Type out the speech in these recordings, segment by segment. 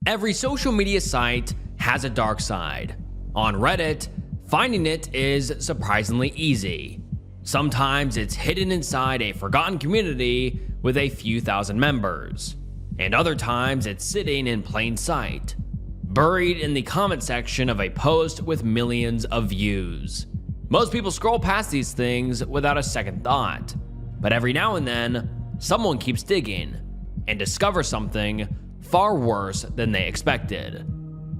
Every social media site has a dark side. On Reddit, finding it is surprisingly easy. Sometimes it's hidden inside a forgotten community with a few thousand members, and other times it's sitting in plain sight, buried in the comment section of a post with millions of views. Most people scroll past these things without a second thought, but every now and then, someone keeps digging and discovers something far worse than they expected.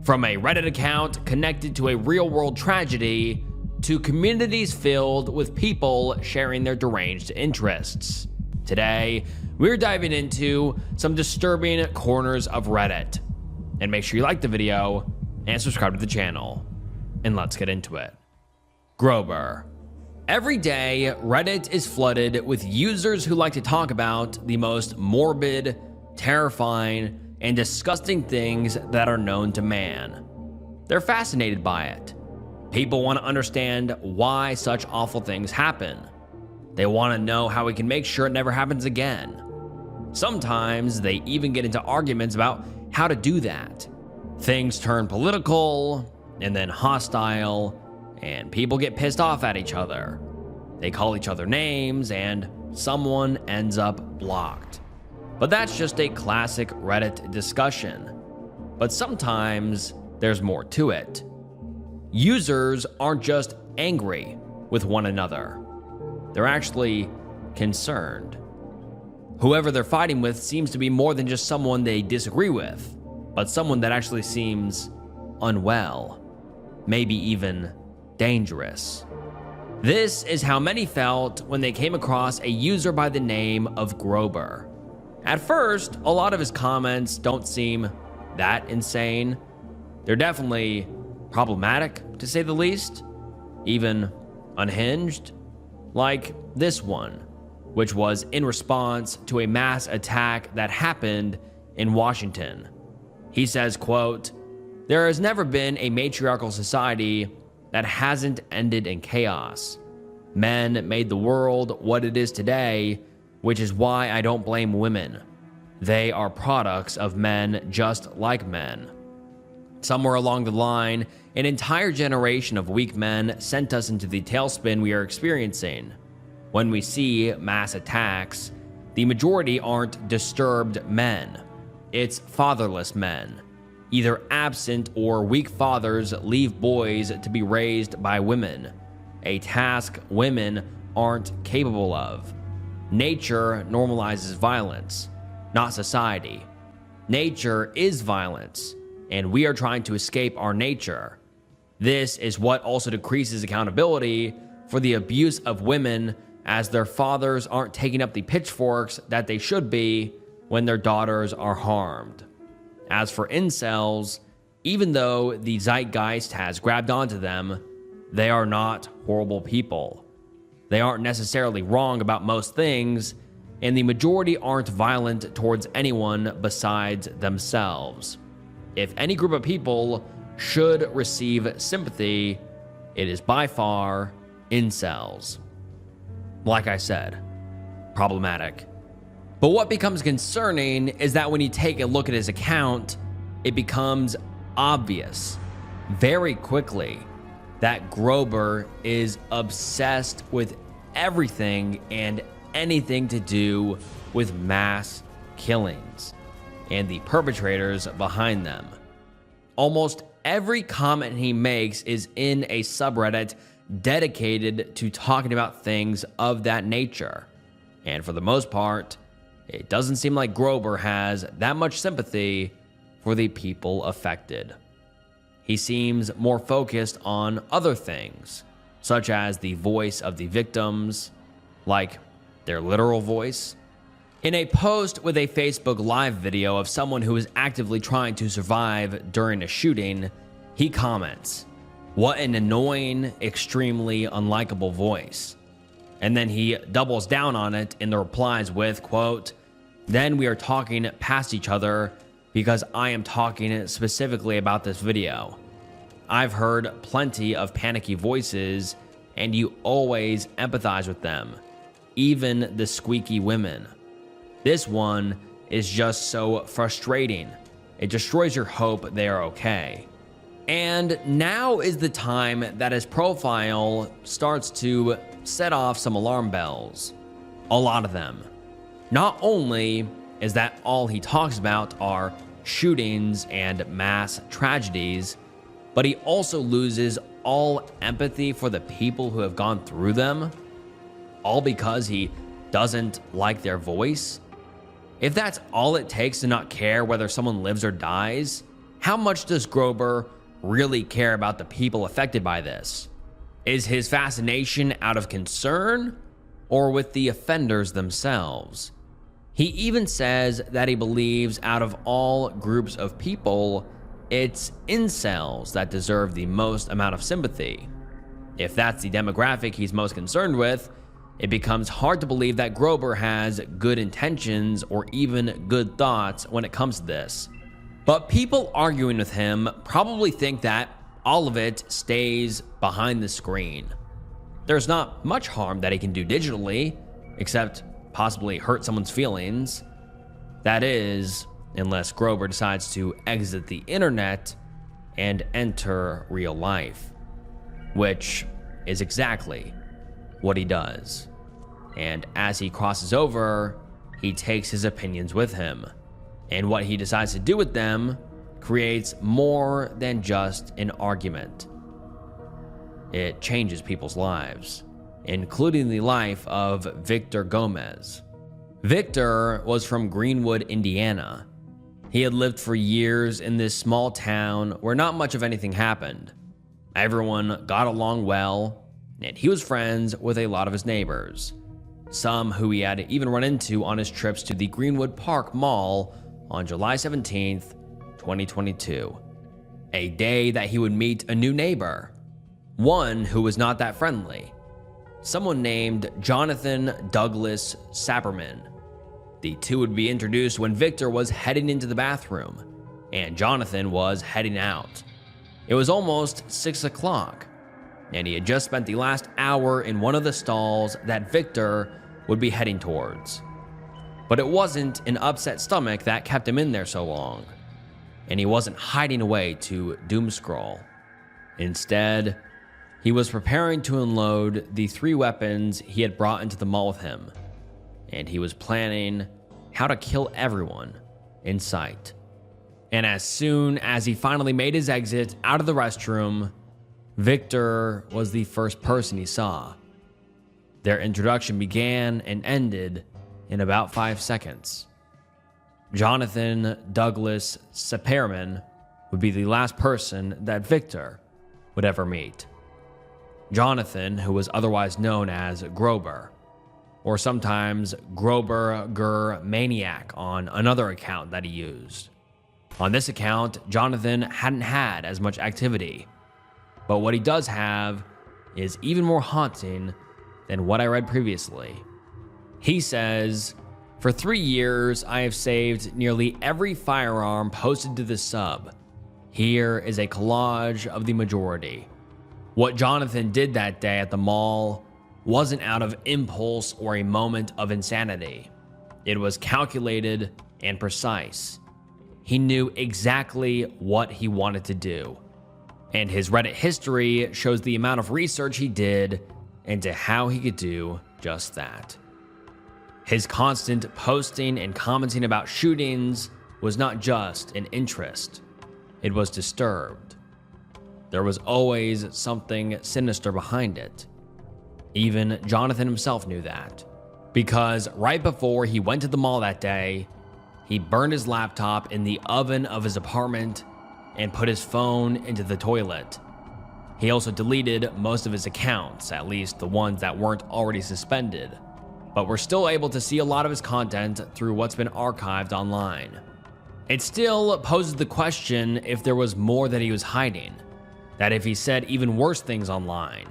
From a Reddit account connected to a real-world tragedy, to communities filled with people sharing their deranged interests. Today, we're diving into some disturbing corners of Reddit. And make sure you like the video and subscribe to the channel. And let's get into it. Grober. Every day, Reddit is flooded with users who like to talk about the most morbid, terrifying, and disgusting things that are known to man. They're fascinated by it. People want to understand why such awful things happen. They want to know how we can make sure it never happens again. Sometimes they even get into arguments about how to do that. Things turn political and then hostile, and people get pissed off at each other. They call each other names and someone ends up blocked. But that's just a classic Reddit discussion. But sometimes there's more to it. Users aren't just angry with one another. They're actually concerned. Whoever they're fighting with seems to be more than just someone they disagree with, but someone that actually seems unwell, maybe even dangerous. This is how many felt when they came across a user by the name of Grober. At first, a lot of his comments don't seem that insane. They're definitely problematic, to say the least, even unhinged, like this one, which was in response to a mass attack that happened in Washington. He says, quote, "There has never been a matriarchal society that hasn't ended in chaos. Men made the world what it is today, which is why I don't blame women. They are products of men just like men. Somewhere along the line, an entire generation of weak men sent us into the tailspin we are experiencing. When we see mass attacks, the majority aren't disturbed men. It's fatherless men. Either absent or weak fathers leave boys to be raised by women, a task women aren't capable of. Nature normalizes violence, not society. Nature is violence, and we are trying to escape our nature. This is what also decreases accountability for the abuse of women, as their fathers aren't taking up the pitchforks that they should be when their daughters are harmed. As for incels, even though the zeitgeist has grabbed onto them, they are not horrible people. They aren't necessarily wrong about most things, and the majority aren't violent towards anyone besides themselves. If any group of people should receive sympathy, it is by far incels. Like I said, problematic. But what becomes concerning is that when you take a look at his account, it becomes obvious very quickly that Grober is obsessed with everything and anything to do with mass killings and the perpetrators behind them. Almost every comment he makes is in a subreddit dedicated to talking about things of that nature. And for the most part, it doesn't seem like Grober has that much sympathy for the people affected. He seems more focused on other things, such as the voice of the victims, like their literal voice. In a post with a Facebook Live video of someone who is actively trying to survive during a shooting, he comments, "What an annoying, extremely unlikable voice." And then he doubles down on it in the replies with, quote, "Then we are talking past each other because I am talking specifically about this video. I've heard plenty of panicky voices, and you always empathize with them, even the squeaky women. This one is just so frustrating. it destroys your hope they are okay. And now is the time that his profile starts to set off some alarm bells. A lot of them. Not only is that all he talks about are shootings and mass tragedies, but he also loses all empathy for the people who have gone through them, all because he doesn't like their voice. If that's all it takes to not care whether someone lives or dies, how much does Grober really care about the people affected by this? Is his fascination out of concern or with the offenders themselves? He even says that he believes out of all groups of people, it's incels that deserve the most amount of sympathy. If that's the demographic he's most concerned with, it becomes hard to believe that Grober has good intentions or even good thoughts when it comes to this. But people arguing with him probably think that all of it stays behind the screen. There's not much harm that he can do digitally, except possibly hurt someone's feelings. That is, unless Grober decides to exit the internet and enter real life, which is exactly what he does. And as he crosses over, he takes his opinions with him, and what he decides to do with them creates more than just an argument. It changes people's lives, including the life of Victor Gomez. Victor was from Greenwood, Indiana. He had lived for years in this small town where not much of anything happened. Everyone got along well, and he was friends with a lot of his neighbors, some who he had even run into on his trips to the Greenwood Park Mall on July 17th, 2022, a day that he would meet a new neighbor, one who was not that friendly, someone named Jonathan Douglas Saperman. The two would be introduced when Victor was heading into the bathroom, and Jonathan was heading out. It was almost 6 o'clock, and he had just spent the last hour in one of the stalls that Victor would be heading towards. But it wasn't an upset stomach that kept him in there so long, and he wasn't hiding away to doom scroll. Instead, he was preparing to unload the 3 weapons he had brought into the mall with him, and he was planning how to kill everyone in sight. And as soon as he finally made his exit out of the restroom, Victor was the first person he saw. Their introduction began and ended in about 5 seconds. Jonathan Douglas Saperman would be the last person that Victor would ever meet. Jonathan, who was otherwise known as Grober, or sometimes Grober Gur Maniac on another account that he used. On this account, Jonathan hadn't had as much activity, but what he does have is even more haunting than what I read previously. He says, "For 3 years, I have saved nearly every firearm posted to the sub. Here is a collage of the majority." What Jonathan did that day at the mall wasn't out of impulse or a moment of insanity. It was calculated and precise. He knew exactly what he wanted to do. And his Reddit history shows the amount of research he did into how he could do just that. His constant posting and commenting about shootings was not just an interest, it was disturbed. There was always something sinister behind it. Even Jonathan himself knew that, because right before he went to the mall that day, he burned his laptop in the oven of his apartment and put his phone into the toilet. He also deleted most of his accounts, at least the ones that weren't already suspended, but we're still able to see a lot of his content through what's been archived online. It still poses the question if there was more that he was hiding, that if he said even worse things online,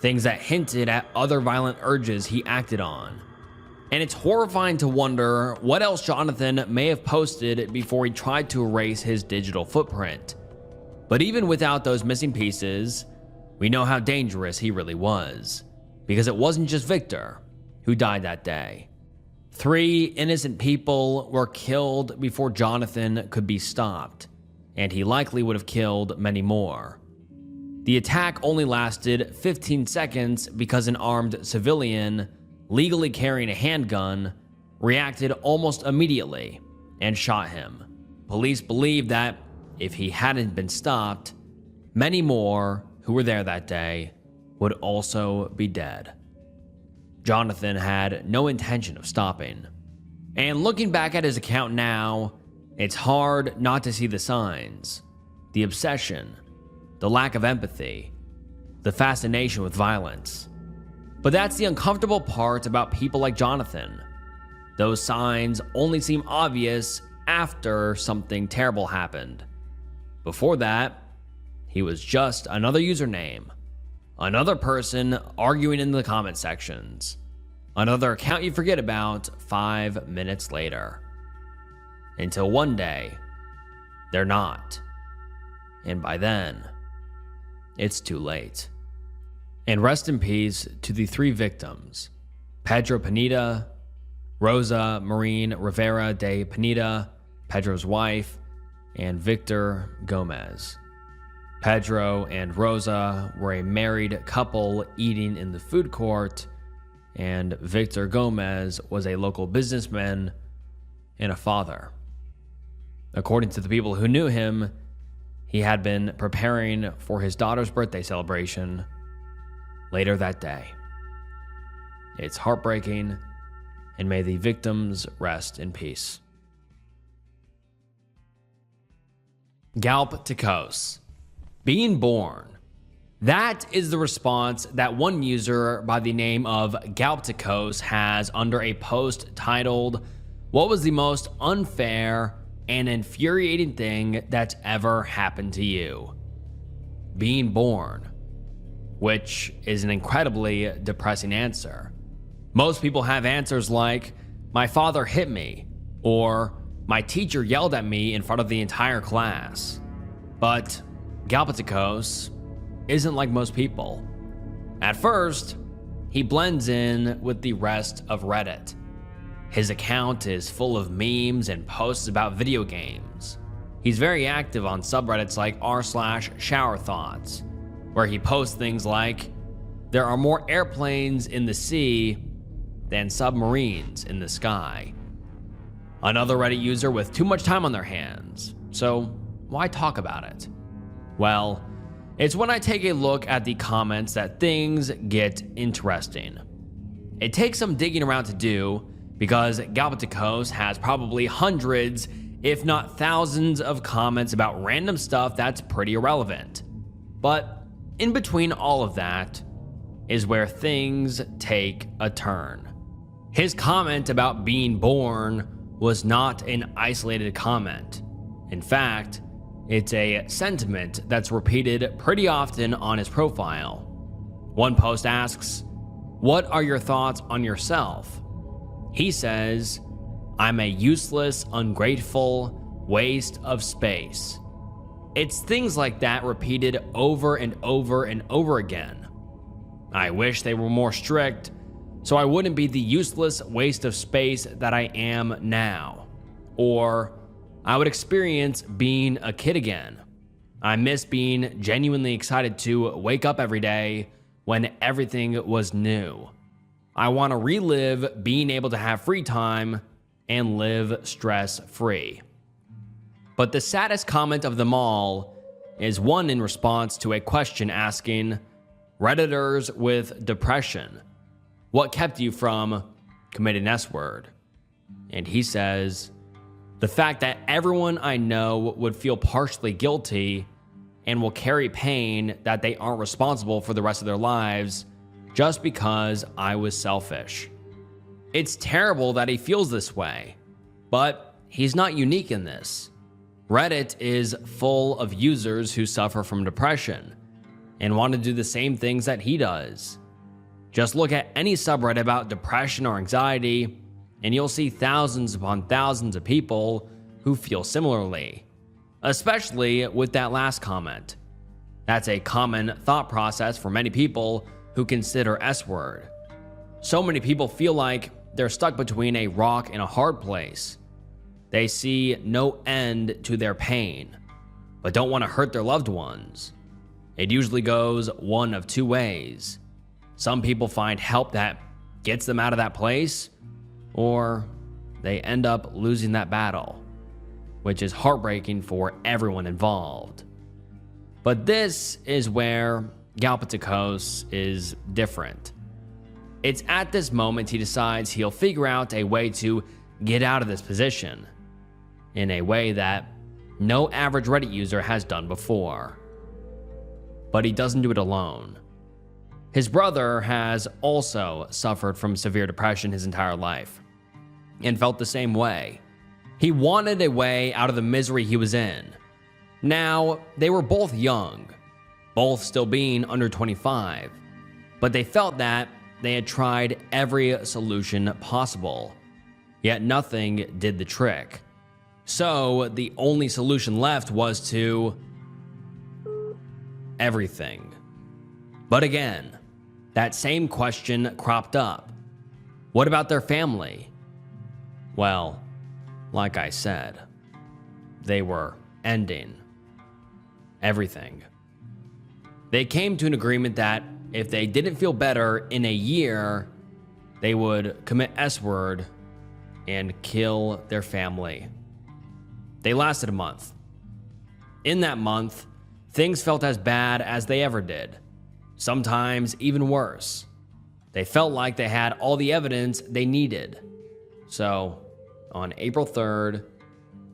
things that hinted at other violent urges he acted on. And it's horrifying to wonder what else Jonathan may have posted before he tried to erase his digital footprint. But even without those missing pieces, we know how dangerous he really was, because it wasn't just Victor who died that day. 3 innocent people were killed before Jonathan could be stopped, and he likely would have killed many more. The attack only lasted 15 seconds because an armed civilian, legally carrying a handgun, reacted almost immediately and shot him. Police believe that if he hadn't been stopped, many more who were there that day would also be dead. Jonathan had no intention of stopping. And looking back at his account now, it's hard not to see the signs, the obsession, the lack of empathy, the fascination with violence. But that's the uncomfortable part about people like Jonathan. Those signs only seem obvious after something terrible happened. Before that, he was just another username, another person arguing in the comment sections, another account you forget about 5 minutes later. Until one day, they're not. And by then, it's too late. And rest in peace to the 3 victims: Pedro Pineda, Rosa Marin Rivera de Pineda, Pedro's wife, and Victor Gomez. Pedro and Rosa were a married couple eating in the food court, and Victor Gomez was a local businessman and a father. According to the people who knew him, he had been preparing for his daughter's birthday celebration later that day. It's heartbreaking, and may the victims rest in peace. Galpticos. Being born. That is the response that one user by the name of Galpticos has under a post titled, "What was the most unfair and infuriating thing that's ever happened to you?" Being born, which is an incredibly depressing answer. Most people have answers like, "My father hit me," or "My teacher yelled at me in front of the entire class." But Galpticos isn't like most people. At first, he blends in with the rest of Reddit. His account is full of memes and posts about video games. He's very active on subreddits like r/shower thoughts, where he posts things like, "There are more airplanes in the sea than submarines in the sky." Another Reddit user with too much time on their hands, so why talk about it? Well, it's when I take a look at the comments that things get interesting. It takes some digging around to do, because Galpticos has probably hundreds, if not thousands, of comments about random stuff that's pretty irrelevant. But in between all of that is where things take a turn. His comment about being born was not an isolated comment. In fact, it's a sentiment that's repeated pretty often on his profile. One post asks, "What are your thoughts on yourself?" He says, "I'm a useless, ungrateful waste of space." It's things like that repeated over and over and over again. I wish they were more strict, so I wouldn't be the useless waste of space that I am now. Or, I would experience being a kid again. I miss being genuinely excited to wake up every day when everything was new. I want to relive being able to have free time and live stress-free. But the saddest comment of them all is one in response to a question asking, "Redditors with depression, what kept you from committing S-word?" And he says, "The fact that everyone I know would feel partially guilty and will carry pain that they aren't responsible for the rest of their lives just because I was selfish." It's terrible that he feels this way, but he's not unique in this. Reddit is full of users who suffer from depression and want to do the same things that he does. Just look at any subreddit about depression or anxiety, and you'll see thousands upon thousands of people who feel similarly, especially with that last comment. That's a common thought process for many people who consider S-word. So many people feel like they're stuck between a rock and a hard place. They see no end to their pain, but don't want to hurt their loved ones. It usually goes one of two ways. Some people find help that gets them out of that place, or they end up losing that battle, which is heartbreaking for everyone involved. But this is where Galapagos is different. It's at this moment he decides he'll figure out a way to get out of this position in a way that no average Reddit user has done before. But he doesn't do it alone. His brother has also suffered from severe depression his entire life and felt the same way. He wanted a way out of the misery he was in. Now, they were both young, both still being under 25, but they felt that they had tried every solution possible, yet nothing did the trick. So the only solution left was to everything. But again, that same question cropped up. What about their family? Well, like I said, they were ending everything. They came to an agreement that if they didn't feel better in a year, they would commit S-word and kill their family. They lasted a month. In that month, things felt as bad as they ever did, sometimes even worse. They felt like they had all the evidence they needed. So, on April 3rd,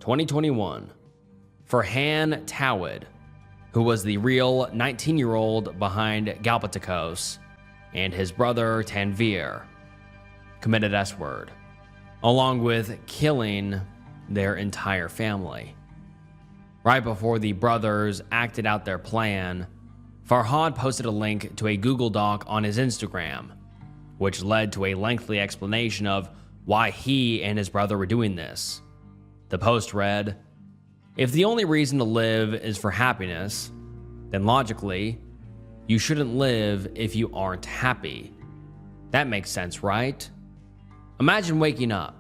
2021, Farhan Tawhid, who was the real 19-year-old behind Galapagos, and his brother Tanvir committed S-word, along with killing their entire family. Right before the brothers acted out their plan, Farhan posted a link to a Google Doc on his Instagram, which led to a lengthy explanation of why he and his brother were doing this. The post read, "If the only reason to live is for happiness, then logically, you shouldn't live if you aren't happy. That makes sense, right? Imagine waking up,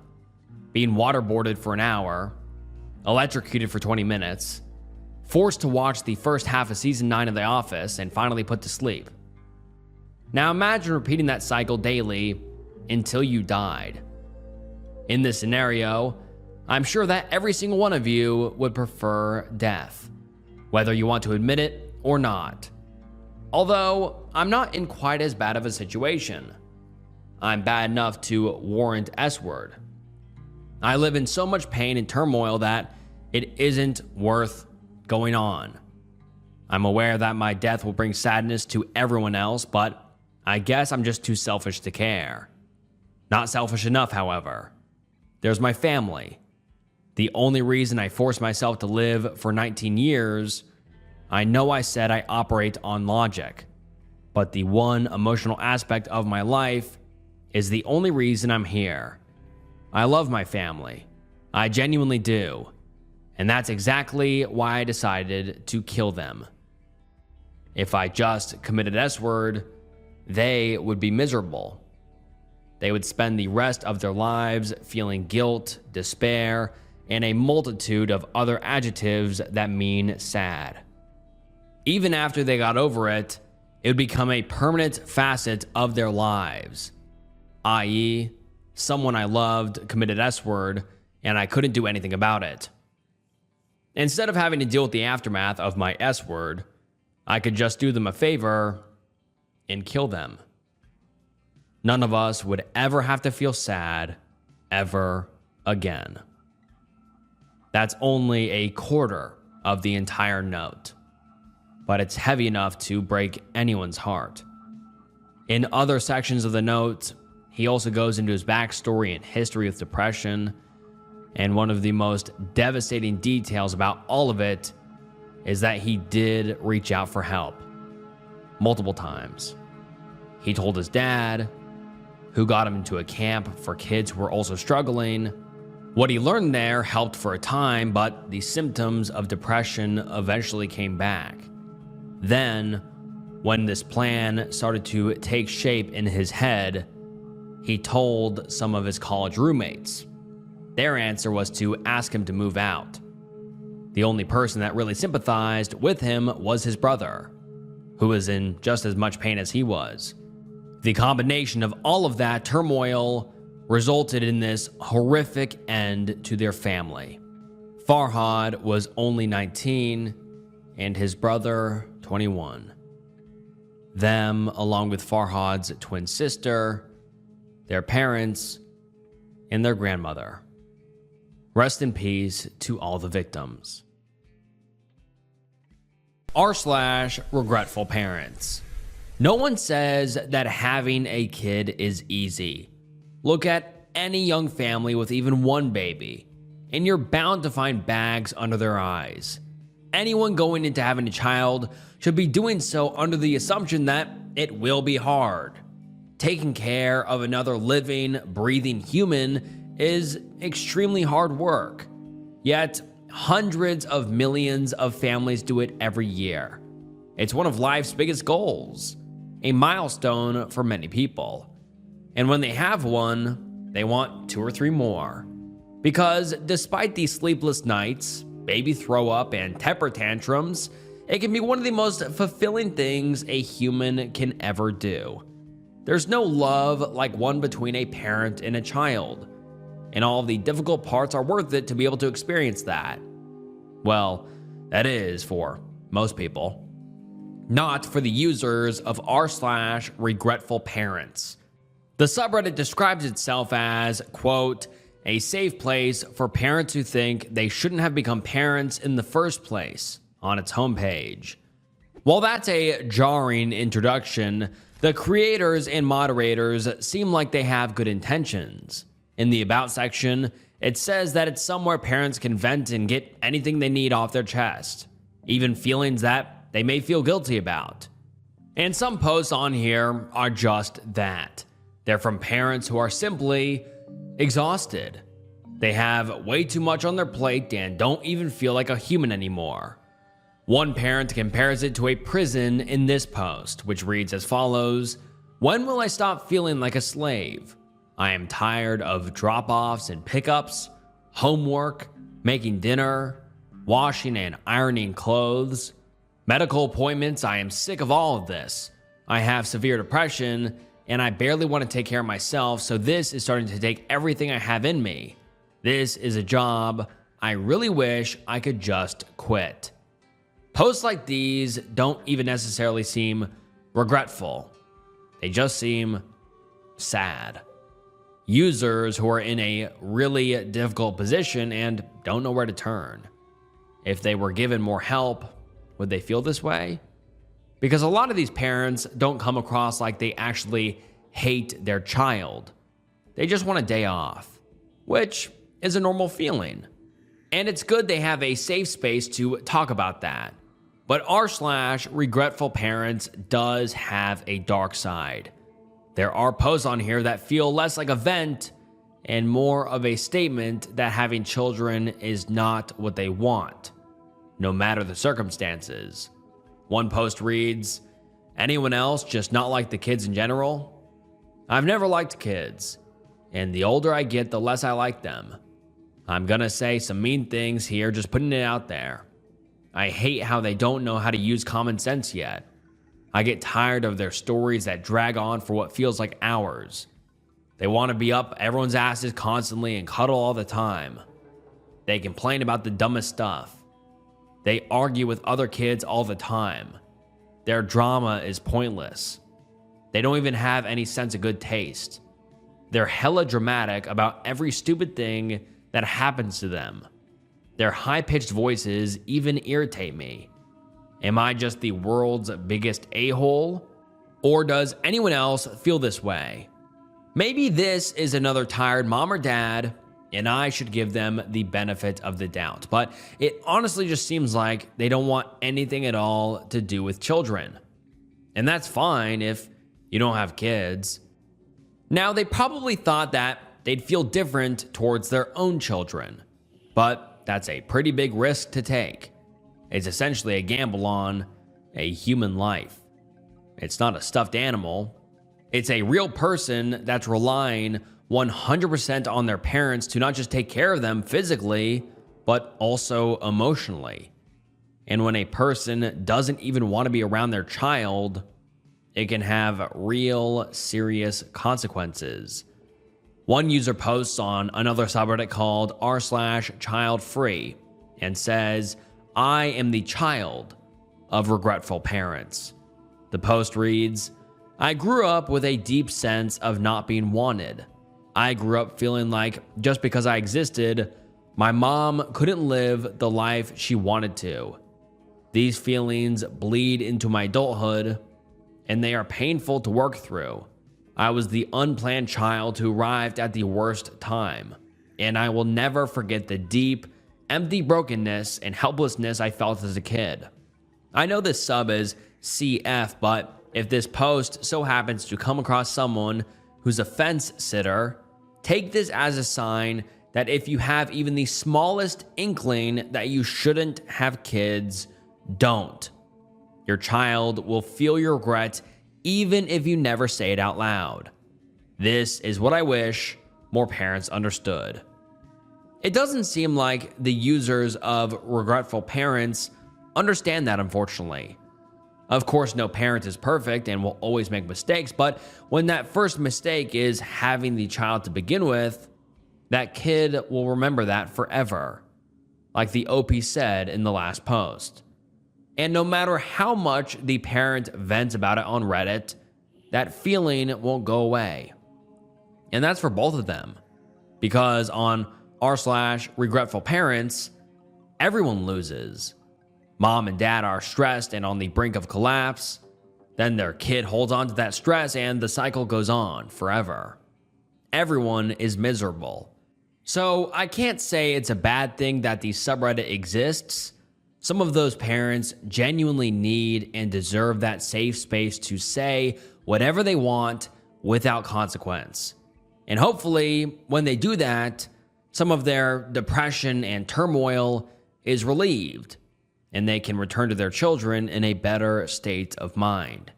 being waterboarded for an hour, electrocuted for 20 minutes, forced to watch the first half of season 9 of The Office, and finally put to sleep. Now imagine repeating that cycle daily until you died. In this scenario, I'm sure that every single one of you would prefer death, whether you want to admit it or not. Although, I'm not in quite as bad of a situation. I'm bad enough to warrant S-word. I live in so much pain and turmoil that it isn't worth going on. I'm aware that my death will bring sadness to everyone else, but I guess I'm just too selfish to care. Not selfish enough, however. There's my family. The only reason I forced myself to live for 19 years, I know I said I operate on logic, but the one emotional aspect of my life is the only reason I'm here. I love my family. I genuinely do. And that's exactly why I decided to kill them. If I just committed S-word, they would be miserable. They would spend the rest of their lives feeling guilt, despair, and a multitude of other adjectives that mean sad. Even after they got over it, it would become a permanent facet of their lives, i.e., someone I loved committed S-word and I couldn't do anything about it. Instead of having to deal with the aftermath of my S-word, I could just do them a favor and kill them. None of us would ever have to feel sad ever again. That's only a quarter of the entire note, but it's heavy enough to break anyone's heart. In other sections of the note, he also goes into his backstory and history with depression, and one of the most devastating details about all of it is that he did reach out for help multiple times. He told his dad, who got him into a camp for kids who were also struggling. What he learned there helped for a time, but the symptoms of depression eventually came back. Then, when this plan started to take shape in his head, he told some of his college roommates. Their answer was to ask him to move out. The only person that really sympathized with him was his brother, who was in just as much pain as he was. The combination of all of that turmoil resulted in this horrific end to their family. Farhad was only 19 and his brother 21. Them, along with Farhad's twin sister, their parents, and their grandmother. Rest in peace to all the victims. r/regretful parents. No one says that having a kid is easy. Look at any young family with even one baby, and you're bound to find bags under their eyes. Anyone going into having a child should be doing so under the assumption that it will be hard. Taking care of another living, breathing human is extremely hard work. Yet, hundreds of millions of families do it every year. It's one of life's biggest goals, a milestone for many people. And when they have one, they want 2 or 3 more. Because despite these sleepless nights, baby throw up, and temper tantrums, it can be one of the most fulfilling things a human can ever do. There's no love like one between a parent and a child, and all of the difficult parts are worth it to be able to experience that. Well, that is for most people. Not for the users of r/regretful parents. The subreddit describes itself as, quote, a safe place for parents who think they shouldn't have become parents in the first place, on its homepage. While that's a jarring introduction, the creators and moderators seem like they have good intentions. In the About section, it says that it's somewhere parents can vent and get anything they need off their chest, even feelings that they may feel guilty about. And some posts on here are just that. They're from parents who are simply exhausted. They have way too much on their plate and don't even feel like a human anymore. One parent compares it to a prison in this post, which reads as follows: when will I stop feeling like a slave? I am tired of drop-offs and pickups, homework, making dinner, washing and ironing clothes, medical appointments. I am sick of all of this. I have severe depression and I barely want to take care of myself, so this is starting to take everything I have in me. This is a job I really wish I could just quit. Posts like these don't even necessarily seem regretful. They just seem sad. Users who are in a really difficult position and don't know where to turn. If they were given more help, would they feel this way? Because a lot of these parents don't come across like they actually hate their child. They just want a day off, which is a normal feeling. And it's good they have a safe space to talk about that. But r/regretful parents does have a dark side. There are posts on here that feel less like a vent and more of a statement that having children is not what they want, no matter the circumstances. One post reads, anyone else just not like the kids in general? I've never liked kids, and the older I get, the less I like them. I'm gonna say some mean things here, just putting it out there. I hate how they don't know how to use common sense yet. I get tired of their stories that drag on for what feels like hours. They want to be up everyone's asses constantly and cuddle all the time. They complain about the dumbest stuff. They argue with other kids all the time. Their drama is pointless. They don't even have any sense of good taste. They're hella dramatic about every stupid thing that happens to them. Their high-pitched voices even irritate me. Am I just the world's biggest a-hole? Or does anyone else feel this way? Maybe this is another tired mom or dad, and I should give them the benefit of the doubt. But it honestly just seems like they don't want anything at all to do with children. And that's fine if you don't have kids. Now, they probably thought that they'd feel different towards their own children. But that's a pretty big risk to take. It's essentially a gamble on a human life. It's not a stuffed animal. It's a real person that's relying 100% on their parents to not just take care of them physically, but also emotionally. And when a person doesn't even want to be around their child, it can have real serious consequences. One user posts on another subreddit called r/childfree and says, "I am the child of regretful parents." The post reads, "I grew up with a deep sense of not being wanted. I grew up feeling like just because I existed, my mom couldn't live the life she wanted to. These feelings bleed into my adulthood, and they are painful to work through. I was the unplanned child who arrived at the worst time, and I will never forget the deep, empty brokenness and helplessness I felt as a kid." I know this sub is CF, but if this post so happens to come across someone who's a fence sitter, take this as a sign that if you have even the smallest inkling that you shouldn't have kids, don't. Your child will feel your regret even if you never say it out loud. This is what I wish more parents understood. It doesn't seem like the users of regretful parents understand that, unfortunately. Of course, no parent is perfect and will always make mistakes, but when that first mistake is having the child to begin with, that kid will remember that forever, like the OP said in the last post. And no matter how much the parent vents about it on Reddit, that feeling won't go away. And that's for both of them, because on r/regretful parents, everyone loses. Mom and dad are stressed and on the brink of collapse. Then their kid holds on to that stress and the cycle goes on forever. Everyone is miserable. So I can't say it's a bad thing that the subreddit exists. Some of those parents genuinely need and deserve that safe space to say whatever they want without consequence. And hopefully, when they do that, some of their depression and turmoil is relieved, and they can return to their children in a better state of mind.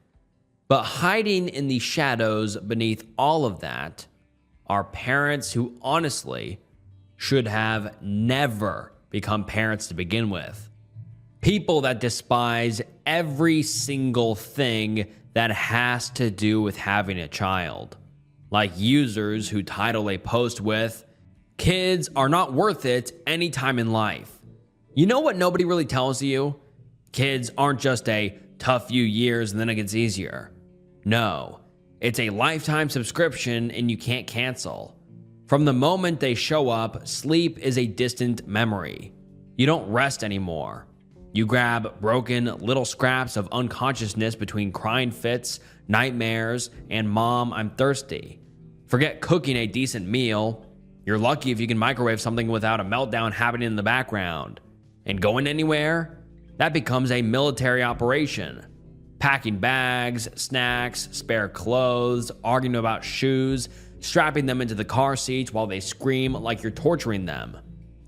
But hiding in the shadows beneath all of that are parents who honestly should have never become parents to begin with. People that despise every single thing that has to do with having a child. Like users who title a post with, "Kids are not worth it any time in life." You know what nobody really tells you? Kids aren't just a tough few years and then it gets easier. No, it's a lifetime subscription and you can't cancel. From the moment they show up, sleep is a distant memory. You don't rest anymore. You grab broken little scraps of unconsciousness between crying fits, nightmares, and "Mom, I'm thirsty." Forget cooking a decent meal. You're lucky if you can microwave something without a meltdown happening in the background. And going anywhere? That becomes a military operation. Packing bags, snacks, spare clothes, arguing about shoes, strapping them into the car seats while they scream like you're torturing them.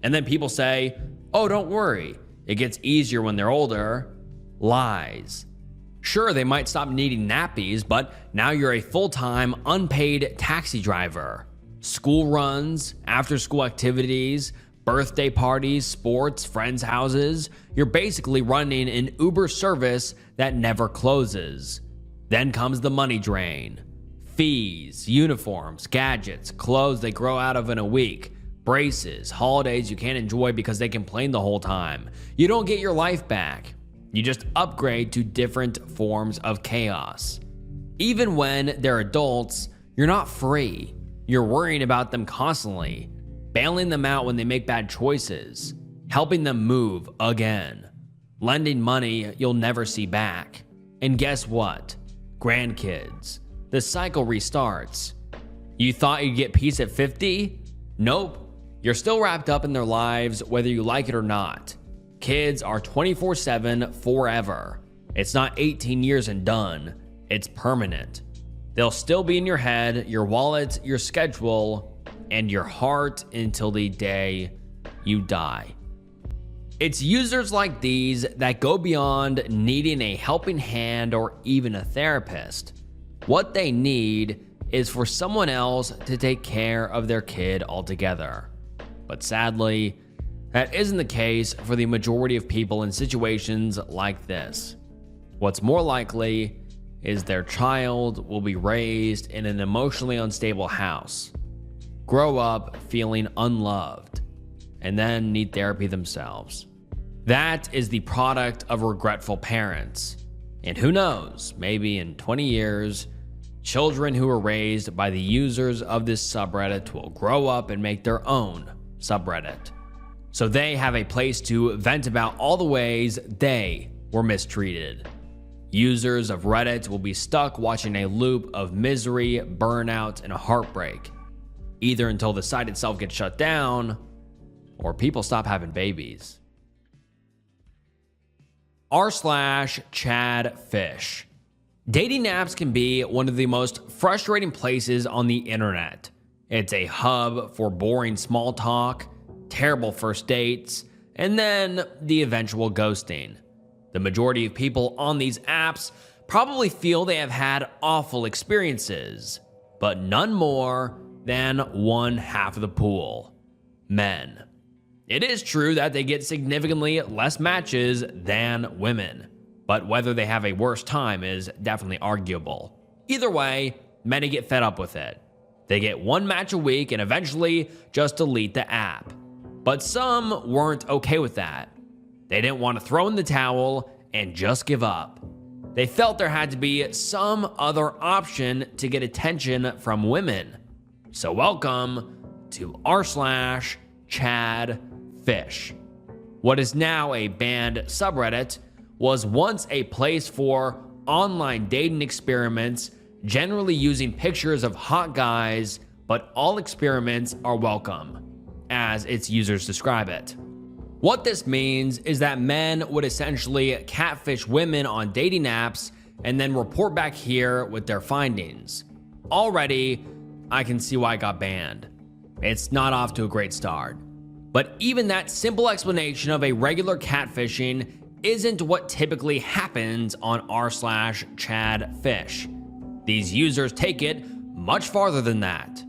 And then people say, "Oh, don't worry. It gets easier when they're older." Lies. Sure, they might stop needing nappies, but now you're a full-time, unpaid taxi driver. School runs, after-school activities, birthday parties, sports, friends' houses. You're basically running an Uber service that never closes. Then comes the money drain. Fees, uniforms, gadgets, clothes they grow out of in a week. Braces, holidays you can't enjoy because they complain the whole time. You don't get your life back. You just upgrade to different forms of chaos. Even when they're adults, you're not free. You're worrying about them constantly, bailing them out when they make bad choices, helping them move again, lending money you'll never see back. And guess what? Grandkids. The cycle restarts. You thought you'd get peace at 50? Nope. You're still wrapped up in their lives whether you like it or not. Kids are 24/7 forever. It's not 18 years and done. It's permanent. They'll still be in your head, your wallet, your schedule, and your heart until the day you die. It's users like these that go beyond needing a helping hand or even a therapist. What they need is for someone else to take care of their kid altogether. But sadly, that isn't the case for the majority of people in situations like this. What's more likely is their child will be raised in an emotionally unstable house, grow up feeling unloved, and then need therapy themselves. That is the product of regretful parents. And who knows, maybe in 20 years, children who were raised by the users of this subreddit will grow up and make their own subreddit. So they have a place to vent about all the ways they were mistreated. Users of Reddit will be stuck watching a loop of misery, burnout, and heartbreak, either until the site itself gets shut down or people stop having babies. r/ChadFish. Dating apps can be one of the most frustrating places on the internet. It's a hub for boring small talk, terrible first dates, and then the eventual ghosting. The majority of people on these apps probably feel they have had awful experiences, but none more than one half of the pool: men. It is true that they get significantly less matches than women, but whether they have a worse time is definitely arguable. Either way, many get fed up with it. They get one match a week and eventually just delete the app. But some weren't okay with that. They didn't want to throw in the towel and just give up. They felt there had to be some other option to get attention from women. So welcome to r/ChadFish. What is now a banned subreddit was once a place for online dating experiments, generally using pictures of hot guys, but all experiments are welcome, as its users describe it. What this means is that men would essentially catfish women on dating apps and then report back here with their findings. Already, I can see why it got banned. It's not off to a great start. But even that simple explanation of a regular catfishing isn't what typically happens on r/ChadFish. These users take it much farther than that.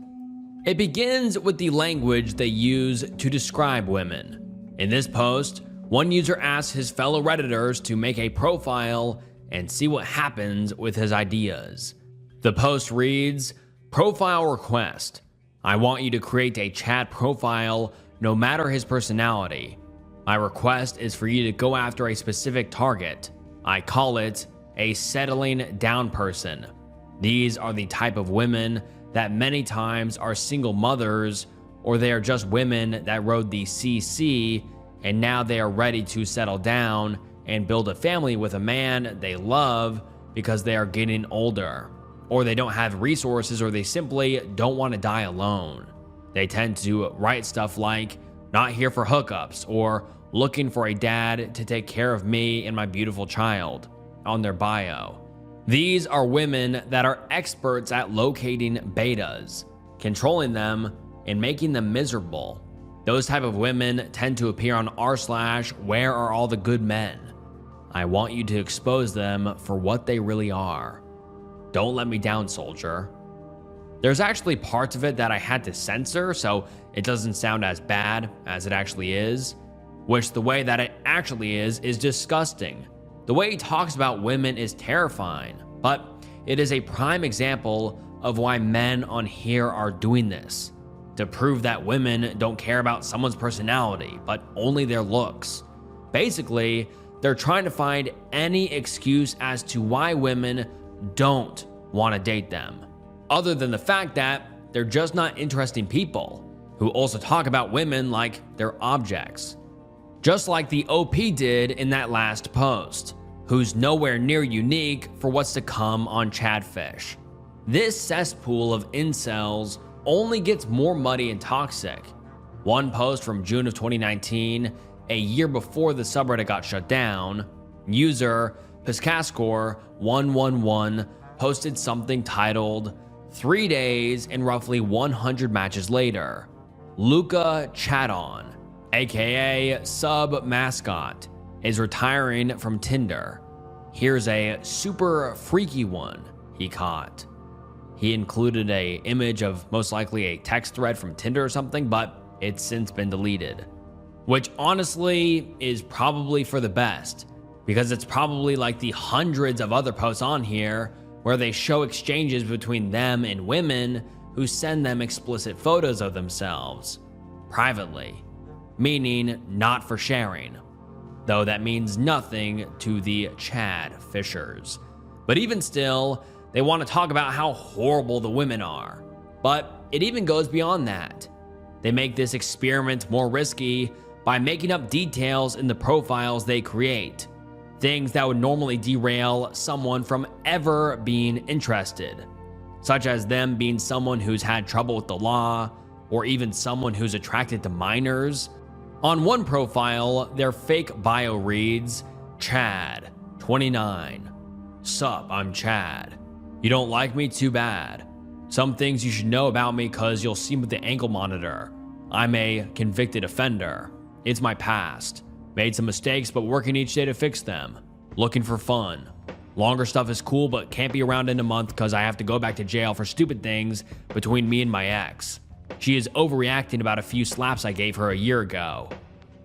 It begins with the language they use to describe women. In this post, one user asks his fellow Redditors to make a profile and see what happens with his ideas. The post reads, "Profile request. I want you to create a Chad profile no matter his personality. My request is for you to go after a specific target. I call it a settling down person. These are the type of women that many times are single mothers, or they are just women that rode the CC and now they are ready to settle down and build a family with a man they love because they are getting older, or they don't have resources, or they simply don't want to die alone. They tend to write stuff like, not here for hookups, or looking for a dad to take care of me and my beautiful child on their bio. These are women that are experts at locating betas, controlling them, and making them miserable. Those type of women tend to appear on r/where are all the good men. I want you to expose them for what they really are. Don't let me down, soldier." There's actually parts of it that I had to censor so it doesn't sound as bad as it actually is, which the way that it actually is disgusting. The way he talks about women is terrifying, but it is a prime example of why men on here are doing this, to prove that women don't care about someone's personality, but only their looks. Basically, they're trying to find any excuse as to why women don't want to date them, other than the fact that they're just not interesting people, who also talk about women like they're objects. Just like the OP did in that last post, who's nowhere near unique for what's to come on ChadFish. This cesspool of incels only gets more muddy and toxic. One post from June of 2019, a year before the subreddit got shut down, user Piscascore111 posted something titled, 3 days and roughly 100 matches later, Luca Chadon, aka Sub Mascot, is retiring from Tinder. Here's a super freaky one he caught. He included a image of most likely a text thread from Tinder or something, but it's since been deleted. Which honestly is probably for the best, because it's probably like the hundreds of other posts on here where they show exchanges between them and women who send them explicit photos of themselves privately, meaning not for sharing. Though that means nothing to the Chad Fishers. But even still, they want to talk about how horrible the women are. But it even goes beyond that. They make this experiment more risky by making up details in the profiles they create. Things that would normally derail someone from ever being interested, such as them being someone who's had trouble with the law, or even someone who's attracted to minors. On one profile, their fake bio reads, Chad, 29. Sup, I'm Chad. You don't like me? Too bad. Some things you should know about me cause you'll see with the ankle monitor. I'm a convicted offender. It's my past. Made some mistakes, but working each day to fix them. Looking for fun. Longer stuff is cool, but can't be around in a month because I have to go back to jail for stupid things between me and my ex. She is overreacting about a few slaps I gave her a year ago.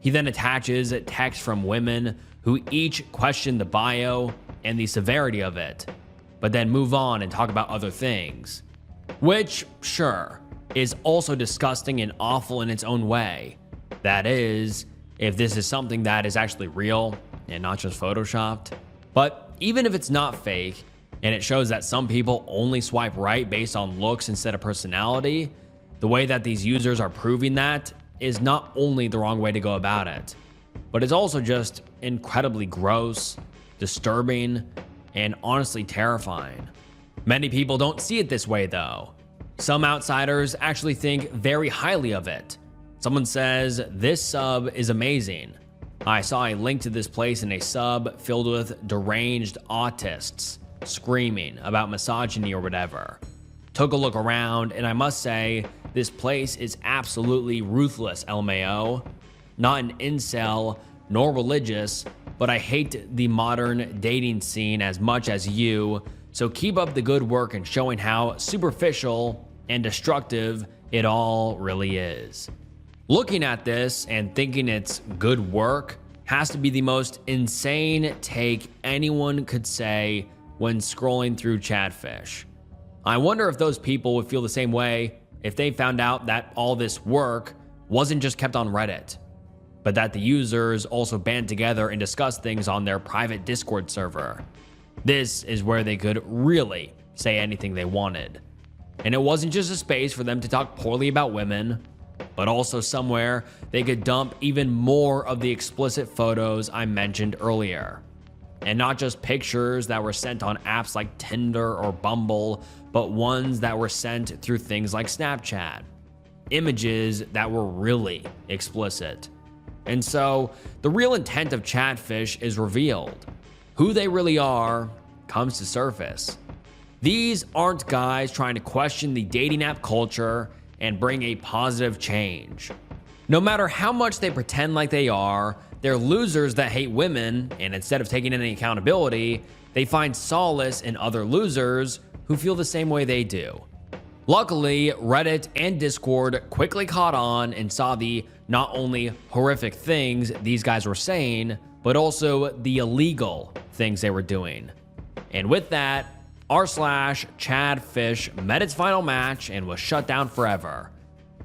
He then attaches texts from women who each question the bio and the severity of it, but then move on and talk about other things. Which, sure, is also disgusting and awful in its own way. That is, if this is something that is actually real and not just photoshopped. But even if it's not fake, and it shows that some people only swipe right based on looks instead of personality, the way that these users are proving that is not only the wrong way to go about it, but it's also just incredibly gross, disturbing, and honestly terrifying. Many people don't see it this way though. Some outsiders actually think very highly of it. Someone says, this sub is amazing. I saw a link to this place in a sub filled with deranged autists screaming about misogyny or whatever. Took a look around, and I must say, this place is absolutely ruthless, LMAO. Not an incel, nor religious, but I hate the modern dating scene as much as you, so keep up the good work in showing how superficial and destructive it all really is. Looking at this and thinking it's good work has to be the most insane take anyone could say when scrolling through Chatfish. I wonder if those people would feel the same way if they found out that all this work wasn't just kept on Reddit, but that the users also band together and discussed things on their private Discord server. This is where they could really say anything they wanted. And it wasn't just a space for them to talk poorly about women, but also somewhere they could dump even more of the explicit photos I mentioned earlier. And not just pictures that were sent on apps like Tinder or Bumble, but ones that were sent through things like Snapchat. Images that were really explicit. And so the real intent of Chatfish is revealed. Who they really are comes to surface. These aren't guys trying to question the dating app culture and bring a positive change. No matter how much they pretend like they are, they're losers that hate women, and instead of taking any accountability, they find solace in other losers who feel the same way they do. Luckily, Reddit and Discord quickly caught on and saw the not only horrific things these guys were saying, but also the illegal things they were doing. And with that, r/Chadfish met its final match and was shut down forever.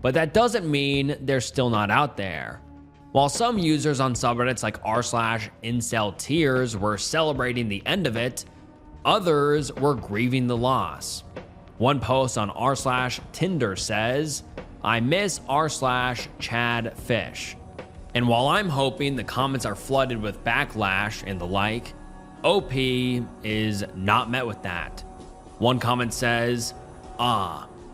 But that doesn't mean they're still not out there. While some users on subreddits like r/IncelTears were celebrating the end of it, others were grieving the loss. One post on r/Tinder says, I miss r/Chadfish. And while I'm hoping the comments are flooded with backlash and the like, OP is not met with that. One comment says,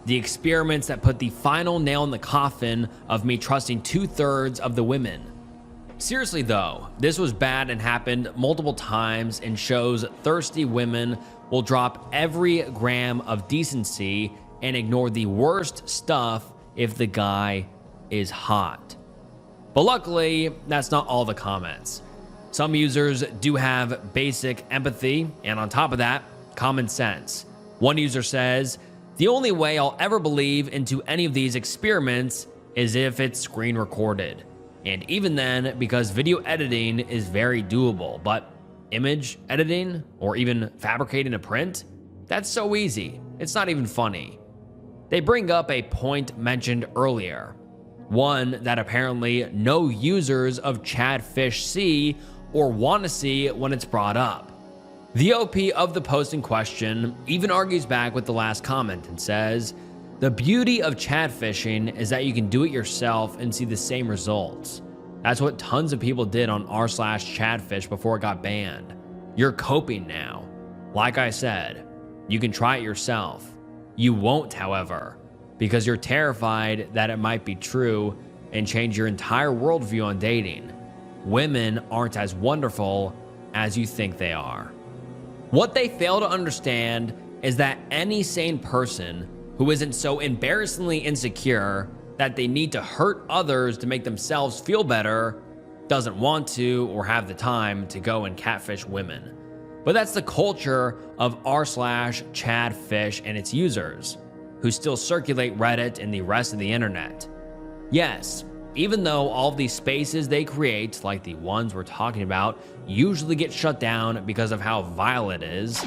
the experiments that put the final nail in the coffin of me trusting 2/3 of the women. Seriously though, this was bad and happened multiple times and shows thirsty women will drop every gram of decency and ignore the worst stuff if the guy is hot. But luckily, that's not all the comments. Some users do have basic empathy, and on top of that, common sense. One user says, The only way I'll ever believe into any of these experiments is if it's screen recorded. And even then, because video editing is very doable, but image editing or even fabricating a print, that's so easy. It's not even funny. They bring up a point mentioned earlier, one that apparently no users of Chadfish see or want to see when it's brought up. The OP of the post in question even argues back with the last comment and says, the beauty of Chadfishing is that you can do it yourself and see the same results. That's what tons of people did on r/Chadfish before it got banned. You're coping now. Like I said, you can try it yourself. You won't, however, because you're terrified that it might be true and change your entire worldview on dating. Women aren't as wonderful as you think they are. What they fail to understand is that any sane person who isn't so embarrassingly insecure that they need to hurt others to make themselves feel better doesn't want to or have the time to go and catfish women. But that's the culture of r/Chadfish and its users, who still circulate Reddit and the rest of the internet. Yes, even though all of these spaces they create, like the ones we're talking about, usually get shut down because of how vile it is.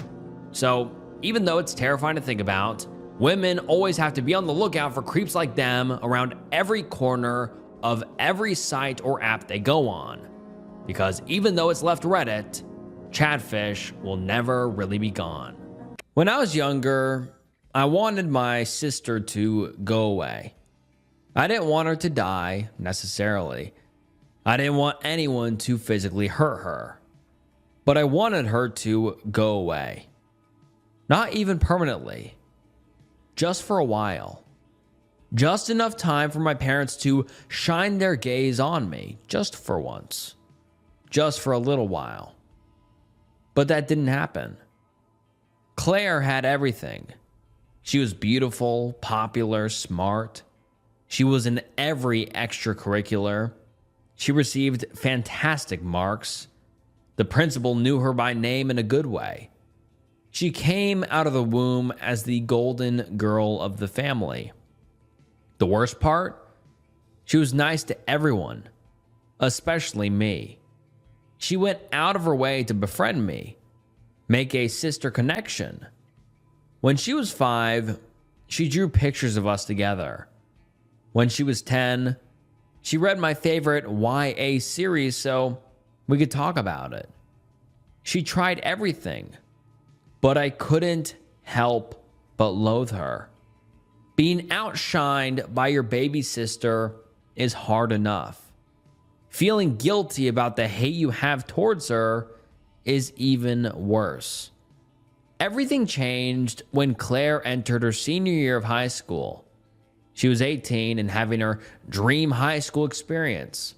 So even though it's terrifying to think about, women always have to be on the lookout for creeps like them around every corner of every site or app they go on. Because even though it's left Reddit, Chadfish will never really be gone. When I was younger, I wanted my sister to go away. I didn't want her to die, necessarily. I didn't want anyone to physically hurt her. But I wanted her to go away. Not even permanently. Just for a while. Just enough time for my parents to shine their gaze on me, just for once. Just for a little while. But that didn't happen. Claire had everything. She was beautiful, popular, smart. She was in every extracurricular. She received fantastic marks. The principal knew her by name in a good way. She came out of the womb as the golden girl of the family. The worst part? She was nice to everyone, especially me. She went out of her way to befriend me, make a sister connection. When she was 5, she drew pictures of us together. When she was 10, she read my favorite YA series so we could talk about it. She tried everything, but I couldn't help but loathe her. Being outshined by your baby sister is hard enough. Feeling guilty about the hate you have towards her is even worse. Everything changed when Claire entered her senior year of high school. She was 18 and having her dream high school experience.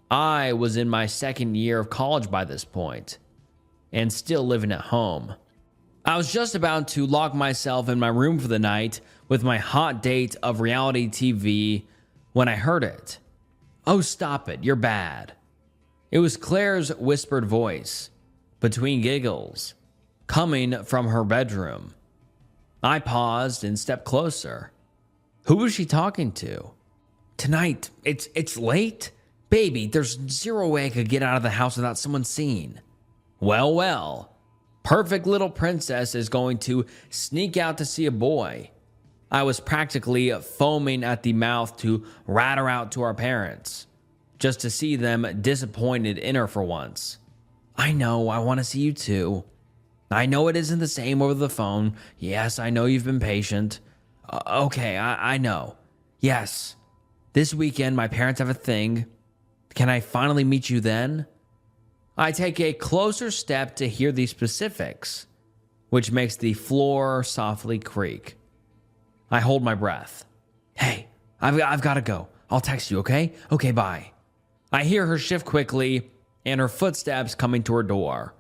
I was in my second year of college by this point, and still living at home. I was just about to lock myself in my room for the night with my hot date of reality TV when I heard it. "Oh, stop it, you're bad." It was Claire's whispered voice, between giggles, coming from her bedroom. I paused and stepped closer. Who was she talking to? "Tonight, it's late? Baby, there's zero way I could get out of the house without someone seeing." Well, well. Perfect little princess is going to sneak out to see a boy. I was practically foaming at the mouth to rat her out to our parents, just to see them disappointed in her for once. "I know, I want to see you too. I know it isn't the same over the phone. Yes, I know you've been patient. Okay, I know. Yes, this weekend my parents have a thing. Can I finally meet you then?" I take a closer step to hear the specifics, which makes the floor softly creak. I hold my breath. "Hey, I've got to go. I'll text you, okay? Okay, bye." I hear her shift quickly and her footsteps coming to her door.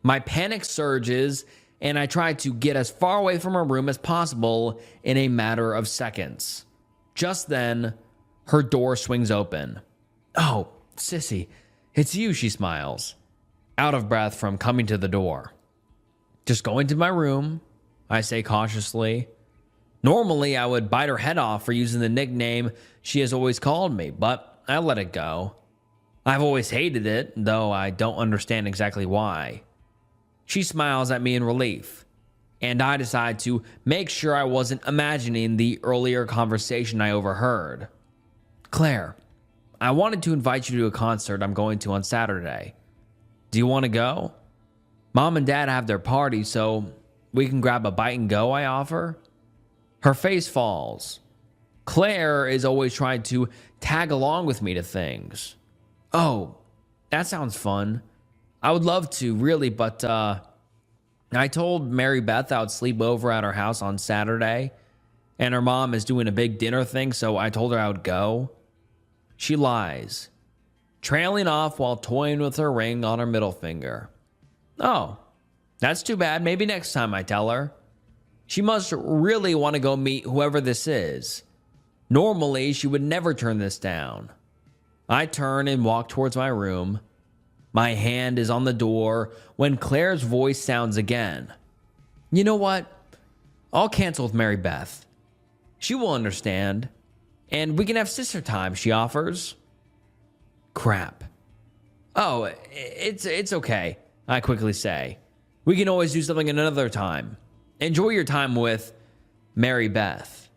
My panic surges and I try to get as far away from her room as possible in a matter of seconds. Just then, her door swings open. "Oh, sissy, it's you," she smiles, out of breath from coming to the door. "Just going to my room," I say cautiously. Normally, I would bite her head off for using the nickname she has always called me, but I let it go. I've always hated it, though I don't understand exactly why. She smiles at me in relief, and I decide to make sure I wasn't imagining the earlier conversation I overheard. Claire, I wanted to invite you to a concert I'm going to on Saturday. Do you want to go? Mom and Dad have their party, so we can grab a bite and go, I offer. Her face falls. Claire is always trying to tag along with me to things. Oh, that sounds fun. I would love to, really, but I told Mary Beth I would sleep over at her house on Saturday, and her mom is doing a big dinner thing, so I told her I would go. She lies, trailing off while toying with her ring on her middle finger. Oh, that's too bad. Maybe next time, I tell her. She must really want to go meet whoever this is. Normally, she would never turn this down. I turn and walk towards my room. My hand is on the door when Claire's voice sounds again. You know what? I'll cancel with Mary Beth. She will understand. And we can have sister time, she offers. Crap. Oh, it's okay, I quickly say. We can always do something another time. Enjoy your time with Mary Beth.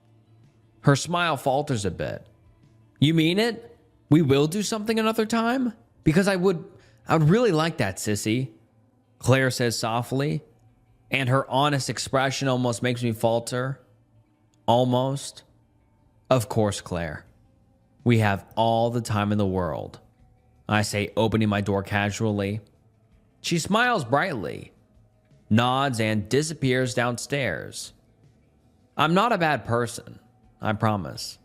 Her smile falters a bit. You mean it? We will do something another time? Because I would really like that, sissy, Claire says softly, and her honest expression almost makes me falter. Almost. Of course, Claire. We have all the time in the world, I say, opening my door casually. She smiles brightly, nods, and disappears downstairs. I'm not a bad person, I promise.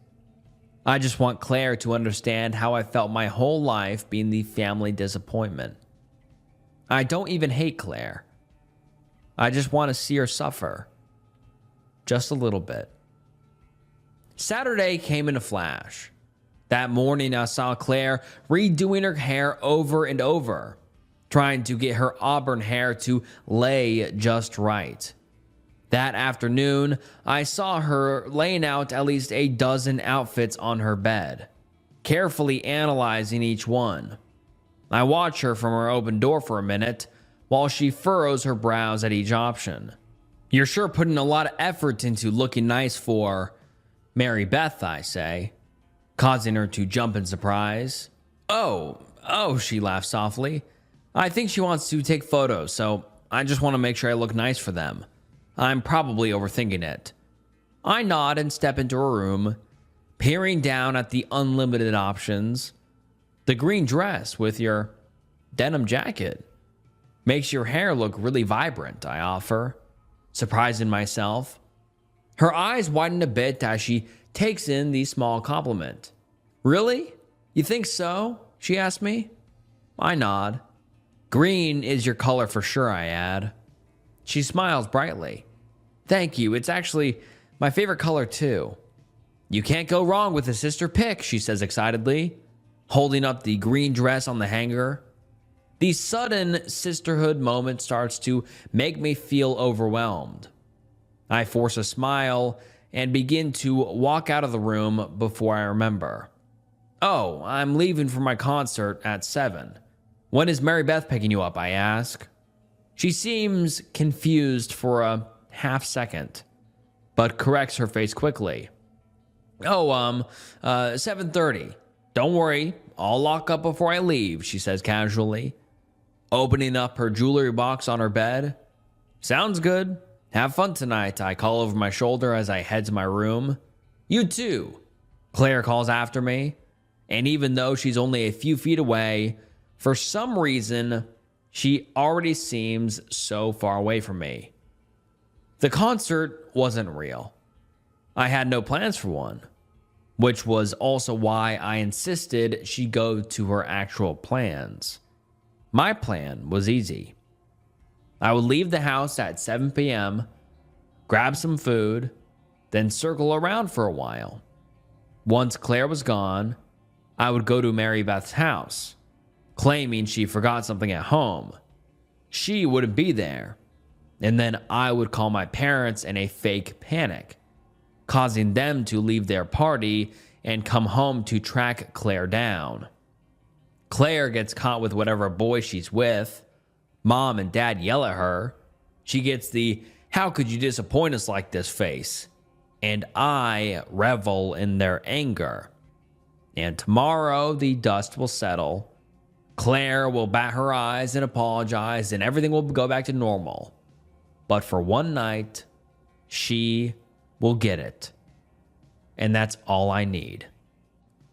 I just want Claire to understand how I felt my whole life being the family disappointment. I don't even hate Claire. I just want to see her suffer. Just a little bit. Saturday came in a flash. That morning, I saw Claire redoing her hair over and over, trying to get her auburn hair to lay just right. That afternoon, I saw her laying out at least a dozen outfits on her bed, carefully analyzing each one. I watch her from her open door for a minute while she furrows her brows at each option. You're sure putting a lot of effort into looking nice for Mary Beth, I say, causing her to jump in surprise. Oh, she laughs softly. I think she wants to take photos, so I just want to make sure I look nice for them. I'm probably overthinking it. I nod and step into her room, peering down at the unlimited options. The green dress with your denim jacket makes your hair look really vibrant, I offer, surprising myself. Her eyes widen a bit as she takes in the small compliment. Really? You think so? She asks me. I nod. Green is your color for sure, I add. She smiles brightly. Thank you. It's actually my favorite color too. You can't go wrong with a sister pick, she says excitedly, holding up the green dress on the hanger. The sudden sisterhood moment starts to make me feel overwhelmed. I force a smile and begin to walk out of the room before I remember. Oh, I'm leaving for my concert at 7. When is Mary Beth picking you up, I ask. She seems confused for a half second, but corrects her face quickly. 7:30. Don't worry, I'll lock up before I leave, she says casually, opening up her jewelry box on her bed. Sounds good. Have fun tonight, I call over my shoulder as I head to my room. You too, Claire calls after me, and even though she's only a few feet away, for some reason, she already seems so far away from me. The concert wasn't real. I had no plans for one, which was also why I insisted she go to her actual plans. My plan was easy. I would leave the house at 7 p.m., grab some food, then circle around for a while. Once Claire was gone, I would go to Mary Beth's house, claiming she forgot something at home. She wouldn't be there, and then I would call my parents in a fake panic. causing them to leave their party and come home to track Claire down. Claire gets caught with whatever boy she's with. Mom and Dad yell at her. She gets the "how could you disappoint us like this" face. And I revel in their anger. And tomorrow the dust will settle. Claire will bat her eyes and apologize, and everything will go back to normal. But for one night, she will get it. And that's all I need.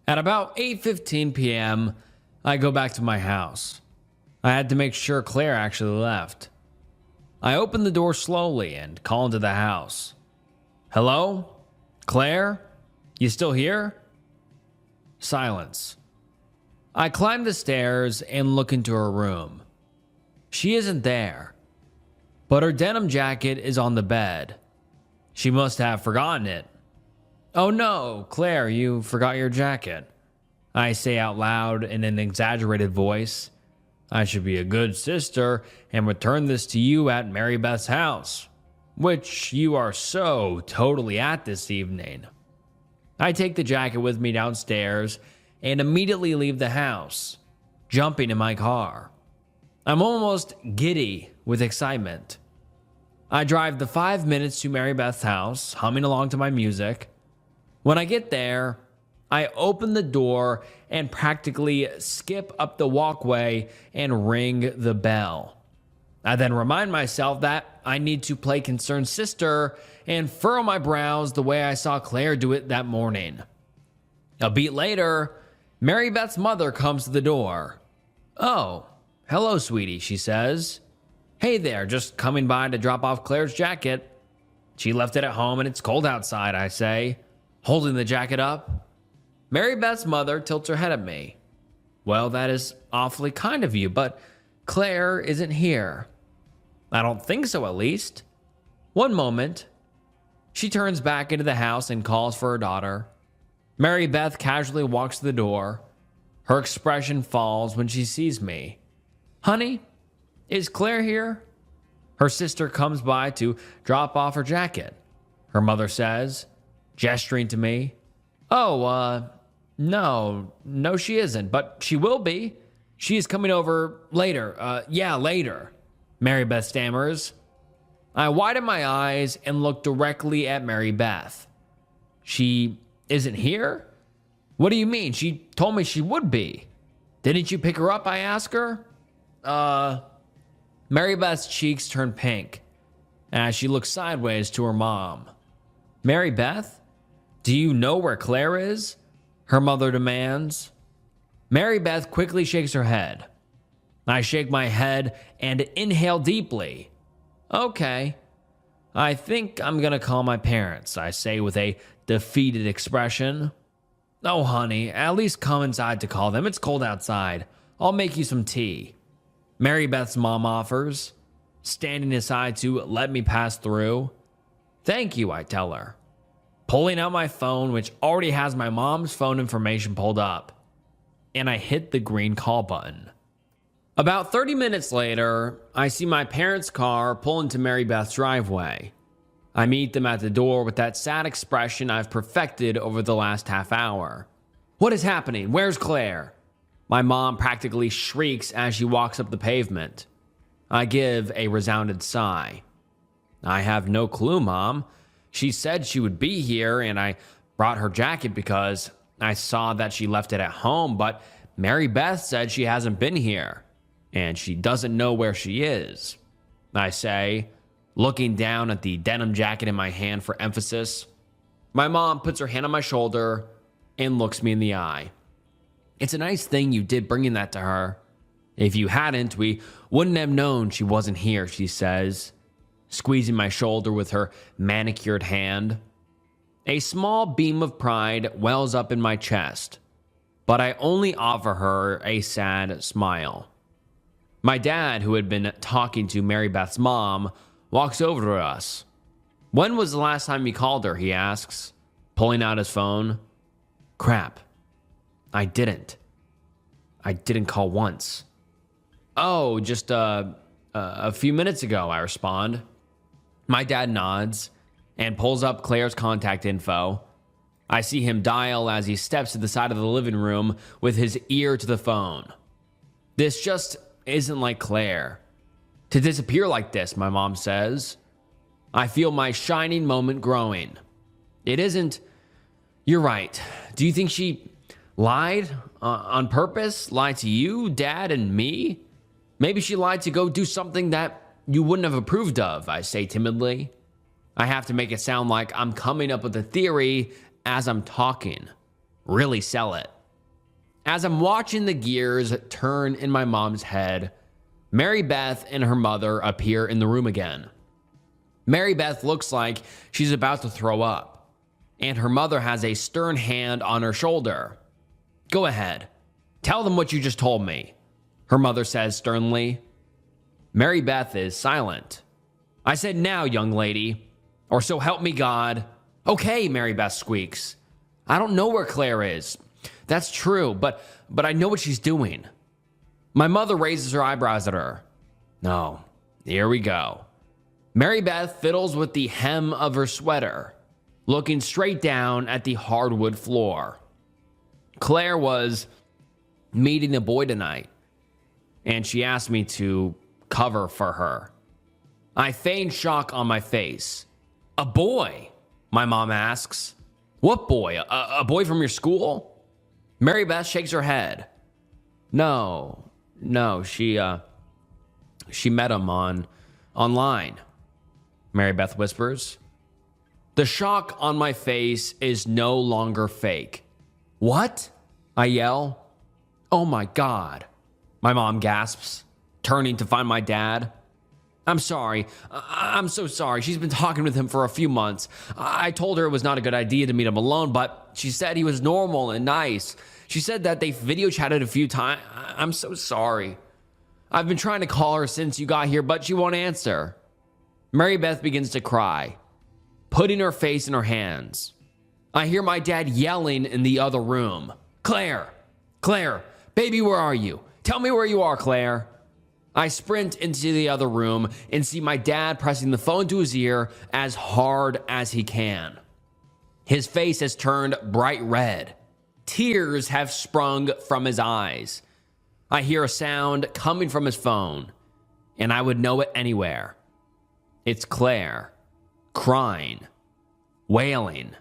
At about 8:15 p.m., I go back to my house. I had to make sure Claire actually left. I open the door slowly and call into the house. "Hello? Claire? You still here?" Silence. I climb the stairs and look into her room. She isn't there, but her denim jacket is on the bed. She must have forgotten it. "Oh no, Claire, you forgot your jacket," I say out loud in an exaggerated voice. "I should be a good sister and return this to you at Mary Beth's house, which you are so totally at this evening." I take the jacket with me downstairs and immediately leave the house, jumping in my car. I'm almost giddy with excitement. I drive the 5 minutes to Mary Beth's house, humming along to my music. When I get there, I open the door and practically skip up the walkway and ring the bell. I then remind myself that I need to play concerned sister and furrow my brows the way I saw Claire do it that morning. A beat later, Mary Beth's mother comes to the door. "Oh, hello, sweetie," she says. "Hey there, just coming by to drop off Claire's jacket." "She left it at home and it's cold outside," I say, holding the jacket up. Mary Beth's mother tilts her head at me. "Well, that is awfully kind of you, but Claire isn't here." "I don't think so, at least." One moment. She turns back into the house and calls for her daughter. Mary Beth casually walks to the door. Her expression falls when she sees me. "Honey, is Claire here?" Her sister comes by to drop off her jacket. Her mother says, gesturing to me. No, she isn't, but she will be. She is coming over later. Later," Mary Beth stammers. I widen my eyes and look directly at Mary Beth. "She isn't here? What do you mean? She told me she would be. Didn't you pick her up?" I ask her. Mary Beth's cheeks turn pink as she looks sideways to her mom. "Mary Beth, do you know where Claire is?" her mother demands. Mary Beth quickly shakes her head. I shake my head and inhale deeply. "Okay, I think I'm gonna call my parents," I say with a defeated expression. "Oh, honey, at least come inside to call them. It's cold outside. I'll make you some tea," Mary Beth's mom offers, standing aside to let me pass through. "Thank you," I tell her, pulling out my phone, which already has my mom's phone information pulled up, and I hit the green call button. About 30 minutes later, I see my parents' car pull into Mary Beth's driveway. I meet them at the door with that sad expression I've perfected over the last half hour. "What is happening? Where's Claire?" My mom practically shrieks as she walks up the pavement. I give a resounded sigh. "I have no clue, Mom. She said she would be here, and I brought her jacket because I saw that she left it at home, but Mary Beth said she hasn't been here, and she doesn't know where she is," I say, looking down at the denim jacket in my hand for emphasis. My mom puts her hand on my shoulder and looks me in the eye. "It's a nice thing you did bringing that to her. If you hadn't, we wouldn't have known she wasn't here," she says, squeezing my shoulder with her manicured hand. A small beam of pride wells up in my chest, but I only offer her a sad smile. My dad, who had been talking to Mary Beth's mom, walks over to us. "When was the last time you called her?" he asks, pulling out his phone. "Crap. I didn't call once." "Oh, just a few minutes ago," I respond. My dad nods and pulls up Claire's contact info. I see him dial as he steps to the side of the living room with his ear to the phone. This just isn't like Claire. To disappear like this, my mom says. I feel my shining moment growing. It isn't. You're right. Do you think she lied on purpose? Lied to you, Dad, and me? Maybe she lied to go do something that you wouldn't have approved of, I say timidly. I have to make it sound like I'm coming up with a theory as I'm talking. Really sell it. As I'm watching the gears turn in my mom's head, Mary Beth and her mother appear in the room again. Mary Beth looks like she's about to throw up, and her mother has a stern hand on her shoulder. Go ahead. Tell them what you just told me, her mother says sternly. Mary Beth is silent. I said now, young lady, or so help me God. Okay, Mary Beth squeaks. I don't know where Claire is. That's true, but I know what she's doing. My mother raises her eyebrows at her. No, here we go. Mary Beth fiddles with the hem of her sweater, looking straight down at the hardwood floor. Claire was meeting a boy tonight, and she asked me to cover for her. I feign shock on my face. A boy? My mom asks. What boy? A boy from your school? Mary Beth shakes her head. No, she met him online, Mary Beth whispers. The shock on my face is no longer fake. What? I yell. Oh my God, my mom gasps, turning to find my dad. I'm sorry. I'm so sorry. She's been talking with him for a few months. I told her it was not a good idea to meet him alone, but she said he was normal and nice. She said that they video chatted a few times. I'm so sorry. I've been trying to call her since you got here, but she won't answer. Mary Beth begins to cry, putting her face in her hands. I hear my dad yelling in the other room. Claire, baby, where are you? Tell me where you are, Claire. I sprint into the other room and see my dad pressing the phone to his ear as hard as he can. His face has turned bright red. Tears have sprung from his eyes. I hear a sound coming from his phone, and I would know it anywhere. It's Claire, crying, wailing.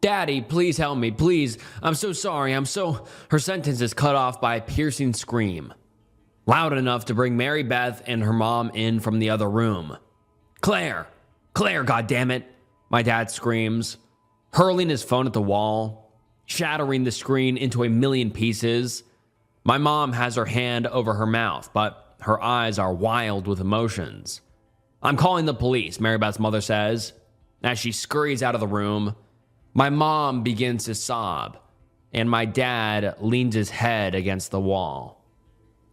Daddy, please help me, please. I'm so sorry, Her sentence is cut off by a piercing scream, loud enough to bring Mary Beth and her mom in from the other room. Claire, goddammit, my dad screams, hurling his phone at the wall, shattering the screen into a million pieces. My mom has her hand over her mouth, but her eyes are wild with emotions. I'm calling the police, Mary Beth's mother says. As she scurries out of the room, my mom begins to sob, and my dad leans his head against the wall,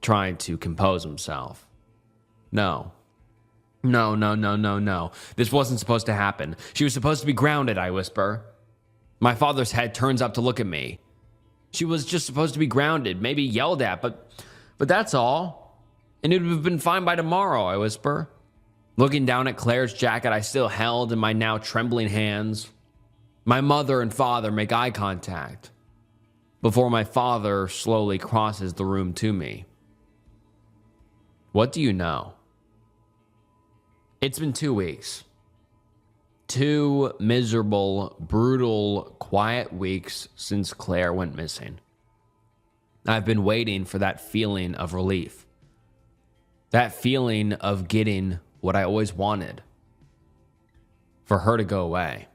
trying to compose himself. No. This wasn't supposed to happen. She was supposed to be grounded, I whisper. My father's head turns up to look at me. She was just supposed to be grounded, maybe yelled at, but that's all. And it would have been fine by tomorrow, I whisper, looking down at Claire's jacket I still held in my now trembling hands. My mother and father make eye contact before my father slowly crosses the room to me. What do you know? It's been 2 weeks. 2 miserable, brutal, quiet weeks since Claire went missing. I've been waiting for that feeling of relief. That feeling of getting what I always wanted. For her to go away.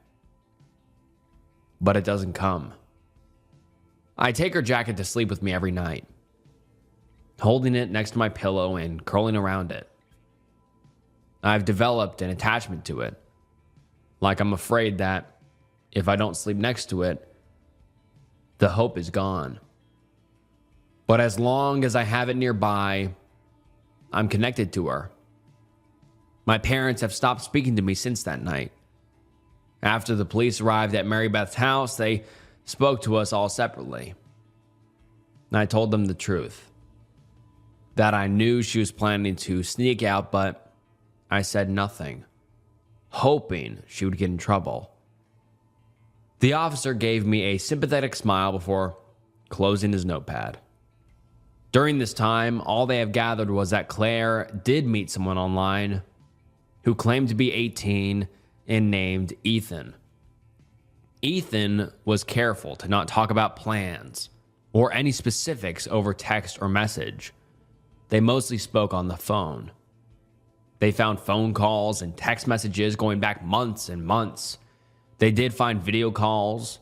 But it doesn't come. I take her jacket to sleep with me every night, holding it next to my pillow and curling around it. I've developed an attachment to it, like I'm afraid that if I don't sleep next to it, the hope is gone. But as long as I have it nearby, I'm connected to her. My parents have stopped speaking to me since that night. After the police arrived at Mary Beth's house, they spoke to us all separately. I told them the truth. That I knew she was planning to sneak out, but I said nothing. hoping she would get in trouble. The officer gave me a sympathetic smile before closing his notepad. During this time, all they have gathered was that Claire did meet someone online who claimed to be 18 and named Ethan. Ethan was careful to not talk about plans or any specifics over text or message. They mostly spoke on the phone. They found phone calls and text messages going back months and months. They did find video calls,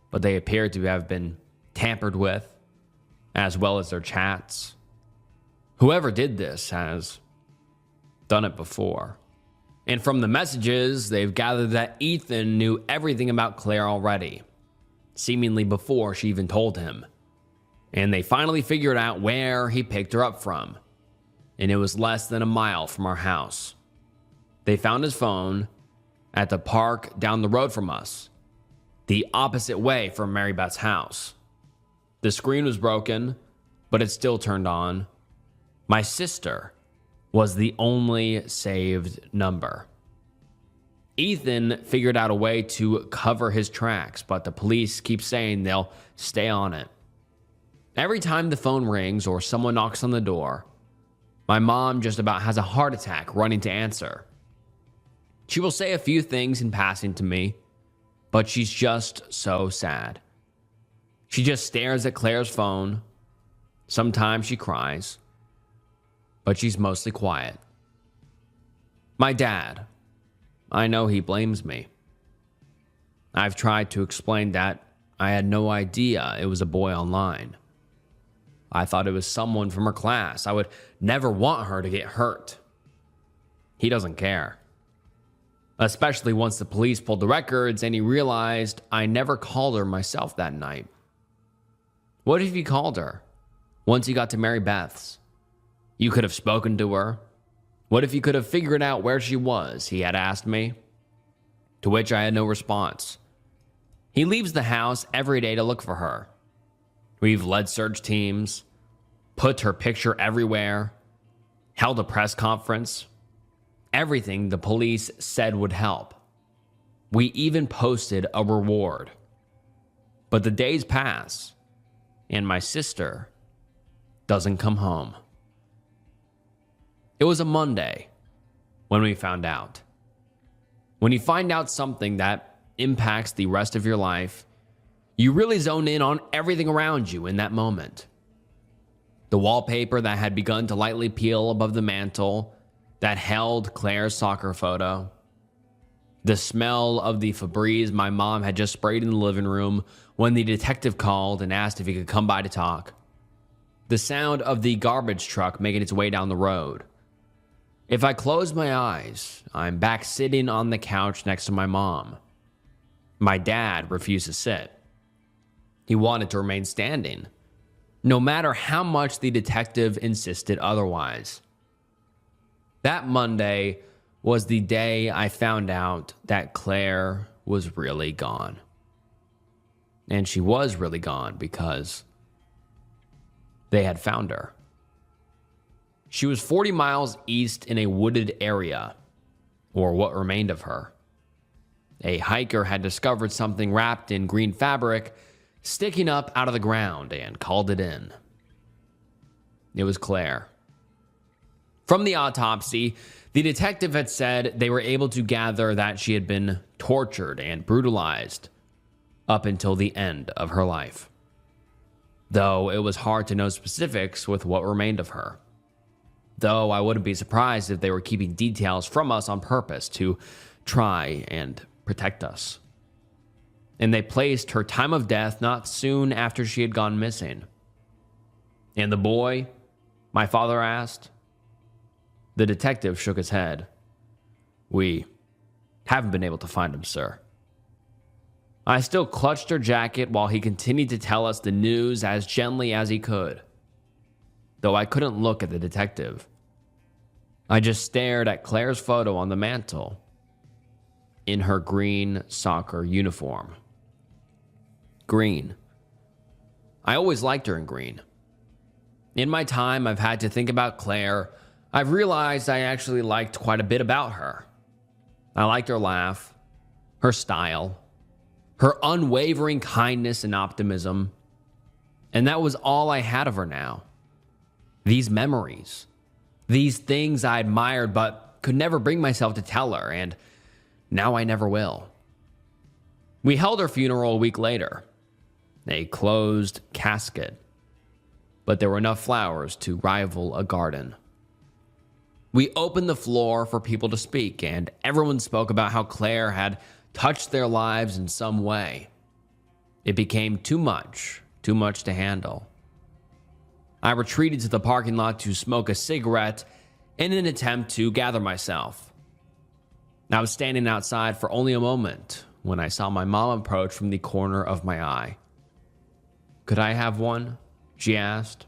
but they appeared to have been tampered with, as well as their chats. Whoever did this has done it before. And from the messages, they've gathered that Ethan knew everything about Claire already, seemingly before she even told him. And they finally figured out where he picked her up from, and it was less than a mile from our house. They found his phone at the park down the road from us, the opposite way from Mary Beth's house. The screen was broken, but it still turned on. My sister was the only saved number. Ethan figured out a way to cover his tracks, but the police keep saying they'll stay on it. Every time the phone rings or someone knocks on the door, my mom just about has a heart attack running to answer. She will say a few things in passing to me, but she's just so sad. She just stares at Claire's phone. Sometimes she cries, but she's mostly quiet. My dad, I know he blames me. I've tried to explain that I had no idea it was a boy online. I thought it was someone from her class. I would never want her to get hurt. He doesn't care. Especially once the police pulled the records and he realized I never called her myself that night. What if he called her once he got to Mary Beth's? You could have spoken to her. What if you could have figured out where she was? He had asked me. To which I had no response. He leaves the house every day to look for her. We've led search teams, put her picture everywhere, held a press conference. Everything the police said would help. We even posted a reward. But the days pass, and my sister doesn't come home. It was a Monday when we found out. When you find out something that impacts the rest of your life, you really zone in on everything around you in that moment. The wallpaper that had begun to lightly peel above the mantle that held Claire's soccer photo. The smell of the Febreze my mom had just sprayed in the living room when the detective called and asked if he could come by to talk. The sound of the garbage truck making its way down the road. If I close my eyes, I'm back sitting on the couch next to my mom. My dad refused to sit. He wanted to remain standing, no matter how much the detective insisted otherwise. That Monday was the day I found out that Claire was really gone. And she was really gone because they had found her. She was 40 miles east in a wooded area, or what remained of her. A hiker had discovered something wrapped in green fabric sticking up out of the ground and called it in. It was Claire. From the autopsy, the detective had said they were able to gather that she had been tortured and brutalized up until the end of her life. Though it was hard to know specifics with what remained of her. Though I wouldn't be surprised if they were keeping details from us on purpose to try and protect us. And they placed her time of death not soon after she had gone missing. And the boy? My father asked. The detective shook his head. We haven't been able to find him, sir. I still clutched her jacket while he continued to tell us the news as gently as he could. Though I couldn't look at the detective. I just stared at Claire's photo on the mantle in her green soccer uniform. Green. I always liked her in green. In my time I've had to think about Claire, I've realized I actually liked quite a bit about her. I liked her laugh, her style, her unwavering kindness and optimism. And that was all I had of her now. These memories, these things I admired but could never bring myself to tell her, and now I never will. We held her funeral a week later, a closed casket, but there were enough flowers to rival a garden. We opened the floor for people to speak, and everyone spoke about how Claire had touched their lives in some way. It became too much to handle. I retreated to the parking lot to smoke a cigarette in an attempt to gather myself. I was standing outside for only a moment when I saw my mom approach from the corner of my eye. "Could I have one?" she asked.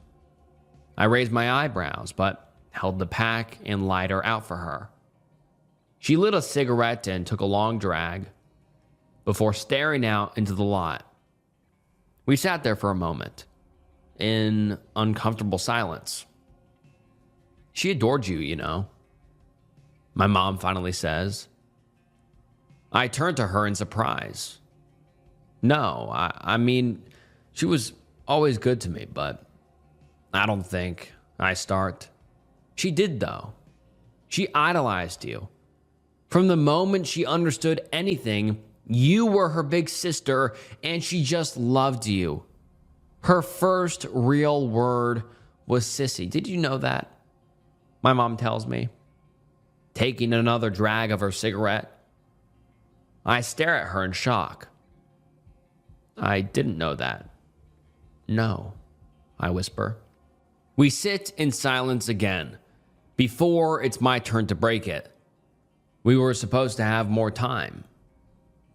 I raised my eyebrows, but held the pack and lighter out for her. She lit a cigarette and took a long drag before staring out into the lot. We sat there for a moment, in uncomfortable silence. "She adored you, you know," my mom finally says. I turned to her in surprise. "No, I mean, she was always good to me, but I don't think," I start. "She did, though. She idolized you. From the moment she understood anything, you were her big sister, and she just loved you. Her first real word was sissy. Did you know that?" My mom tells me, taking another drag of her cigarette. I stare at her in shock. "I didn't know that." "No," I whisper. We sit in silence again, before it's my turn to break it. We were supposed to have more time.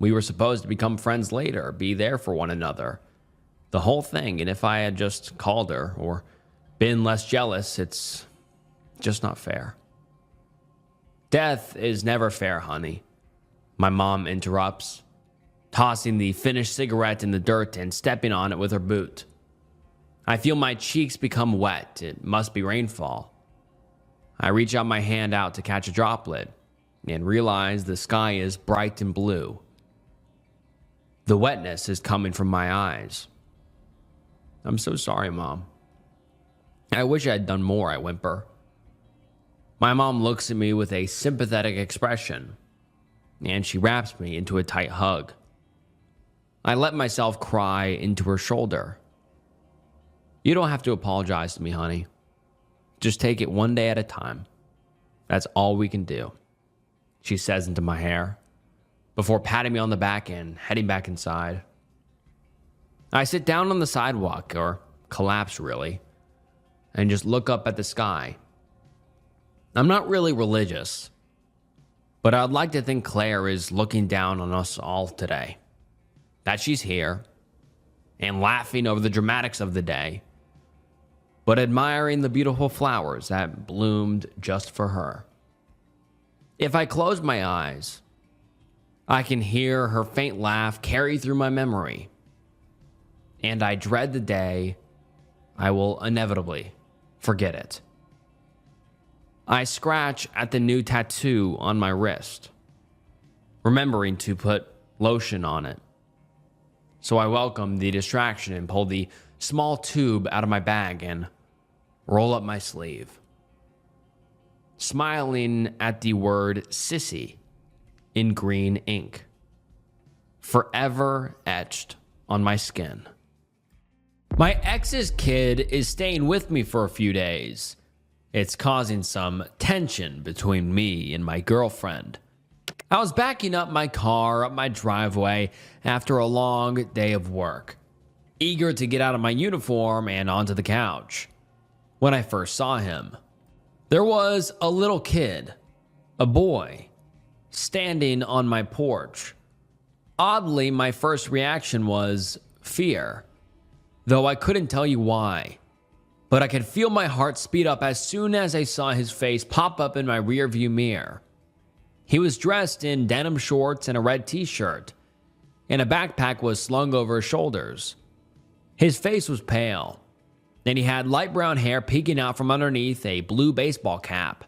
We were supposed to become friends later, be there for one another. The whole thing, and if I had just called her or been less jealous, it's just not fair. "Death is never fair, honey," my mom interrupts, tossing the finished cigarette in the dirt and stepping on it with her boot. I feel my cheeks become wet. It must be rainfall. I reach out my hand out to catch a droplet and realize the sky is bright and blue. The wetness is coming from my eyes. "I'm so sorry, Mom. I wish I had done more," I whimper. My mom looks at me with a sympathetic expression, and she wraps me into a tight hug. I let myself cry into her shoulder. "You don't have to apologize to me, honey. Just take it one day at a time. That's all we can do," she says into my hair, before patting me on the back and heading back inside. I sit down on the sidewalk, or collapse really, and just look up at the sky. I'm not really religious, but I'd like to think Claire is looking down on us all today. That she's here, and laughing over the dramatics of the day, but admiring the beautiful flowers that bloomed just for her. If I close my eyes, I can hear her faint laugh carry through my memory, and I dread the day I will inevitably forget it. I scratch at the new tattoo on my wrist, remembering to put lotion on it. So I welcome the distraction and pull the small tube out of my bag and roll up my sleeve, smiling at the word "sissy" in green ink, forever etched on my skin. My ex's kid is staying with me for a few days. It's causing some tension between me and my girlfriend. I was backing up my car up my driveway after a long day of work, eager to get out of my uniform and onto the couch, when I first saw him. There was a little kid, a boy, standing on my porch. Oddly, my first reaction was fear, though I couldn't tell you why. But I could feel my heart speed up as soon as I saw his face pop up in my rearview mirror. He was dressed in denim shorts and a red t-shirt, and a backpack was slung over his shoulders. His face was pale, and he had light brown hair peeking out from underneath a blue baseball cap.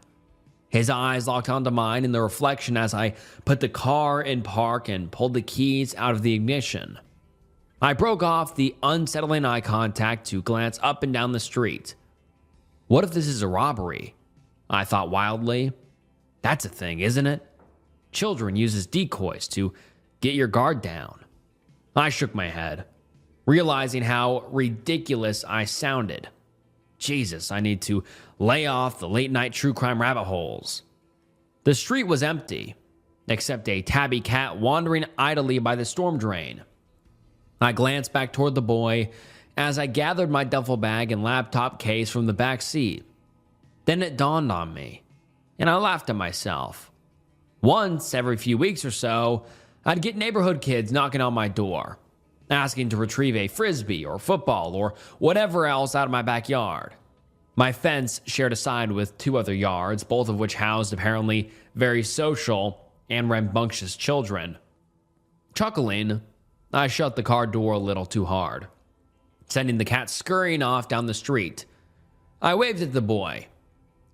His eyes locked onto mine in the reflection as I put the car in park and pulled the keys out of the ignition. I broke off the unsettling eye contact to glance up and down the street. What if this is a robbery? I thought wildly. That's a thing, isn't it? Children use as decoys to get your guard down. I shook my head, realizing how ridiculous I sounded. Jesus, I need to lay off the late night true crime rabbit holes. The street was empty, except a tabby cat wandering idly by the storm drain. I glanced back toward the boy as I gathered my duffel bag and laptop case from the back seat. Then it dawned on me, and I laughed at myself. Once every few weeks or so, I'd get neighborhood kids knocking on my door, asking to retrieve a frisbee or football or whatever else out of my backyard. My fence shared a side with 2 other yards, both of which housed apparently very social and rambunctious children. Chuckling, I shut the car door a little too hard, sending the cat scurrying off down the street. I waved at the boy.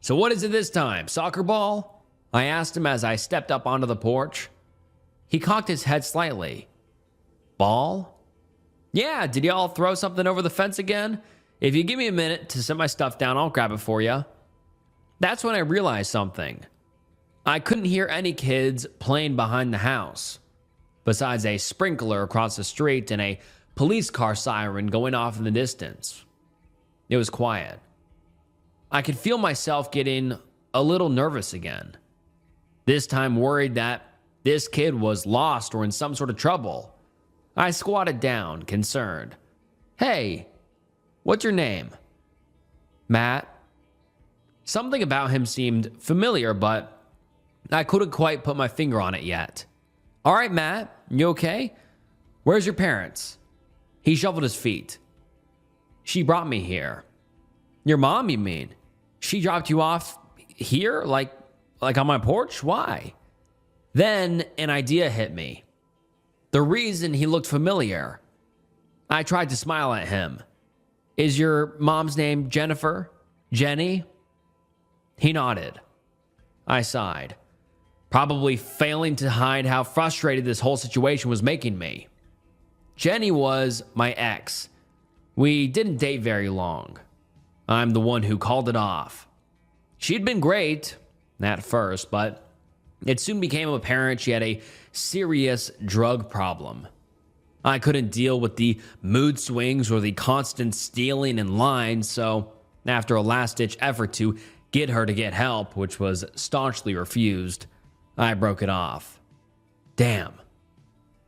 "So what is it this time, soccer ball?" I asked him as I stepped up onto the porch. He cocked his head slightly. "Ball?" "Yeah, did y'all throw something over the fence again? If you give me a minute to set my stuff down, I'll grab it for you." That's when I realized something. I couldn't hear any kids playing behind the house, besides a sprinkler across the street and a police car siren going off in the distance. It was quiet. I could feel myself getting a little nervous again, this time worried that this kid was lost or in some sort of trouble. I squatted down, concerned. "Hey, what's your name?" "Matt." Something about him seemed familiar, but I couldn't quite put my finger on it yet. "All right, Matt, you okay? Where's your parents?" He shuffled his feet. "She brought me here." "Your mom, you mean? She dropped you off here, like on my porch? Why?" Then an idea hit me. The reason he looked familiar. I tried to smile at him. "Is your mom's name Jennifer? Jenny?" He nodded. I sighed, probably failing to hide how frustrated this whole situation was making me. Jenny was my ex. We didn't date very long. I'm the one who called it off. She'd been great at first, but it soon became apparent she had a serious drug problem. I couldn't deal with the mood swings or the constant stealing and lying, so after a last-ditch effort to get her to get help, which was staunchly refused, I broke it off. Damn.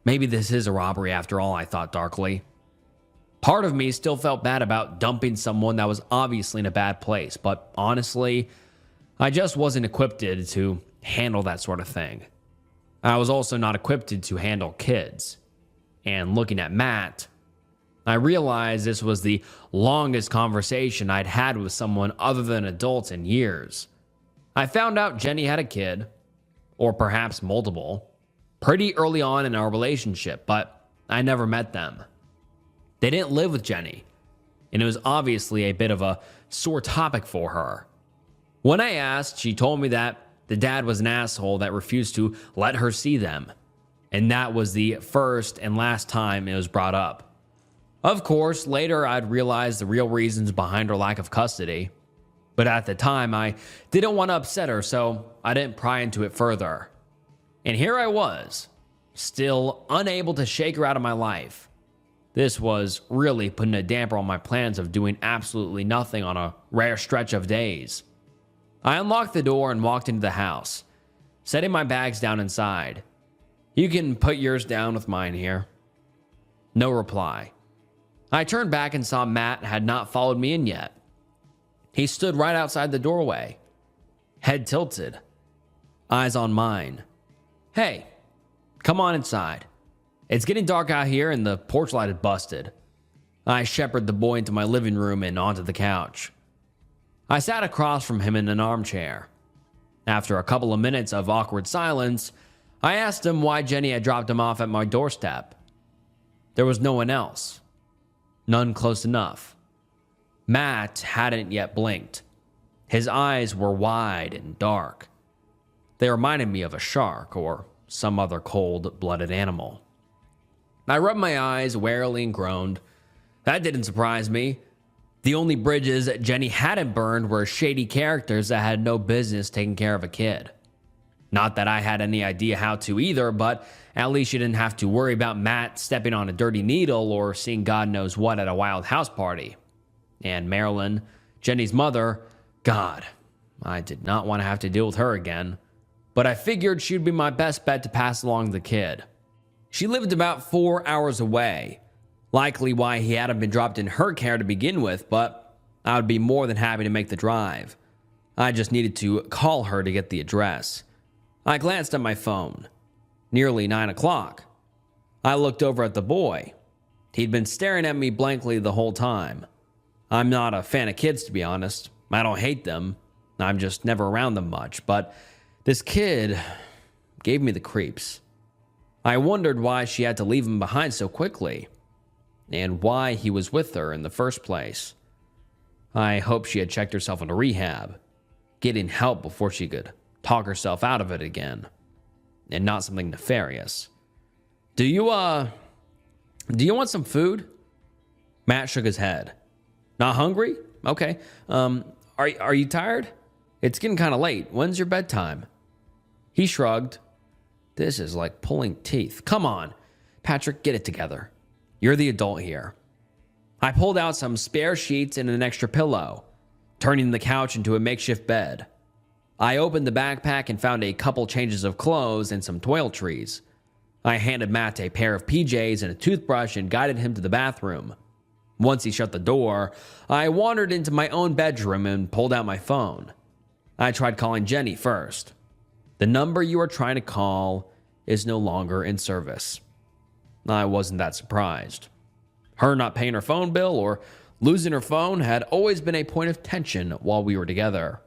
Maybe this is a robbery after all, I thought darkly. Part of me still felt bad about dumping someone that was obviously in a bad place, but honestly, I just wasn't equipped to handle that sort of thing. I was also not equipped to handle kids. And looking at Matt, I realized this was the longest conversation I'd had with someone other than adults in years. I found out Jenny had a kid, or perhaps multiple, pretty early on in our relationship, but I never met them. They didn't live with Jenny, and it was obviously a bit of a sore topic for her. When I asked, she told me that the dad was an asshole that refused to let her see them, and that was the first and last time it was brought up. Of course, later I'd realized the real reasons behind her lack of custody, but at the time I didn't want to upset her, so I didn't pry into it further. And here I was, still unable to shake her out of my life. This was really putting a damper on my plans of doing absolutely nothing on a rare stretch of days. I unlocked the door and walked into the house, setting my bags down inside. "You can put yours down with mine here." No reply. I turned back and saw Matt had not followed me in yet. He stood right outside the doorway, head tilted, eyes on mine. "Hey, come on inside. It's getting dark out here and the porch light is busted." I shepherded the boy into my living room and onto the couch. I sat across from him in an armchair. After a couple of minutes of awkward silence, I asked him why Jenny had dropped him off at my doorstep. There was no one else. None close enough. Matt hadn't yet blinked. His eyes were wide and dark, They reminded me of a shark or some other cold-blooded animal. I rubbed my eyes warily and groaned. That didn't surprise me. The only bridges Jenny hadn't burned were shady characters that had no business taking care of a kid. Not that I had any idea how to either, but at least you didn't have to worry about Matt stepping on a dirty needle or seeing God knows what at a wild house party. And Marilyn, Jenny's mother, God, I did not want to have to deal with her again. But I figured she'd be my best bet to pass along the kid. She lived about 4 hours away, likely why he hadn't been dropped in her care to begin with, but I would be more than happy to make the drive. I just needed to call her to get the address. I glanced at my phone. Nearly 9 o'clock. I looked over at the boy. He'd been staring at me blankly the whole time. I'm not a fan of kids, to be honest. I don't hate them. I'm just never around them much, but this kid gave me the creeps. I wondered why she had to leave him behind so quickly, and why he was with her in the first place. I hoped she had checked herself into rehab, getting help before she could talk herself out of it again, and not something nefarious. Do you want some food? Matt shook his head. Not hungry? Okay. Are you tired? It's getting kind of late. When's your bedtime? He shrugged. This is like pulling teeth. Come on, Patrick, get it together. You're the adult here. I pulled out some spare sheets and an extra pillow, turning the couch into a makeshift bed. I opened the backpack and found a couple changes of clothes and some toiletries. I handed Matt a pair of PJs and a toothbrush and guided him to the bathroom. Once he shut the door, I wandered into my own bedroom and pulled out my phone. I tried calling Jenny first. The number you are trying to call is no longer in service. I wasn't that surprised. Her not paying her phone bill or losing her phone had always been a point of tension while we were together.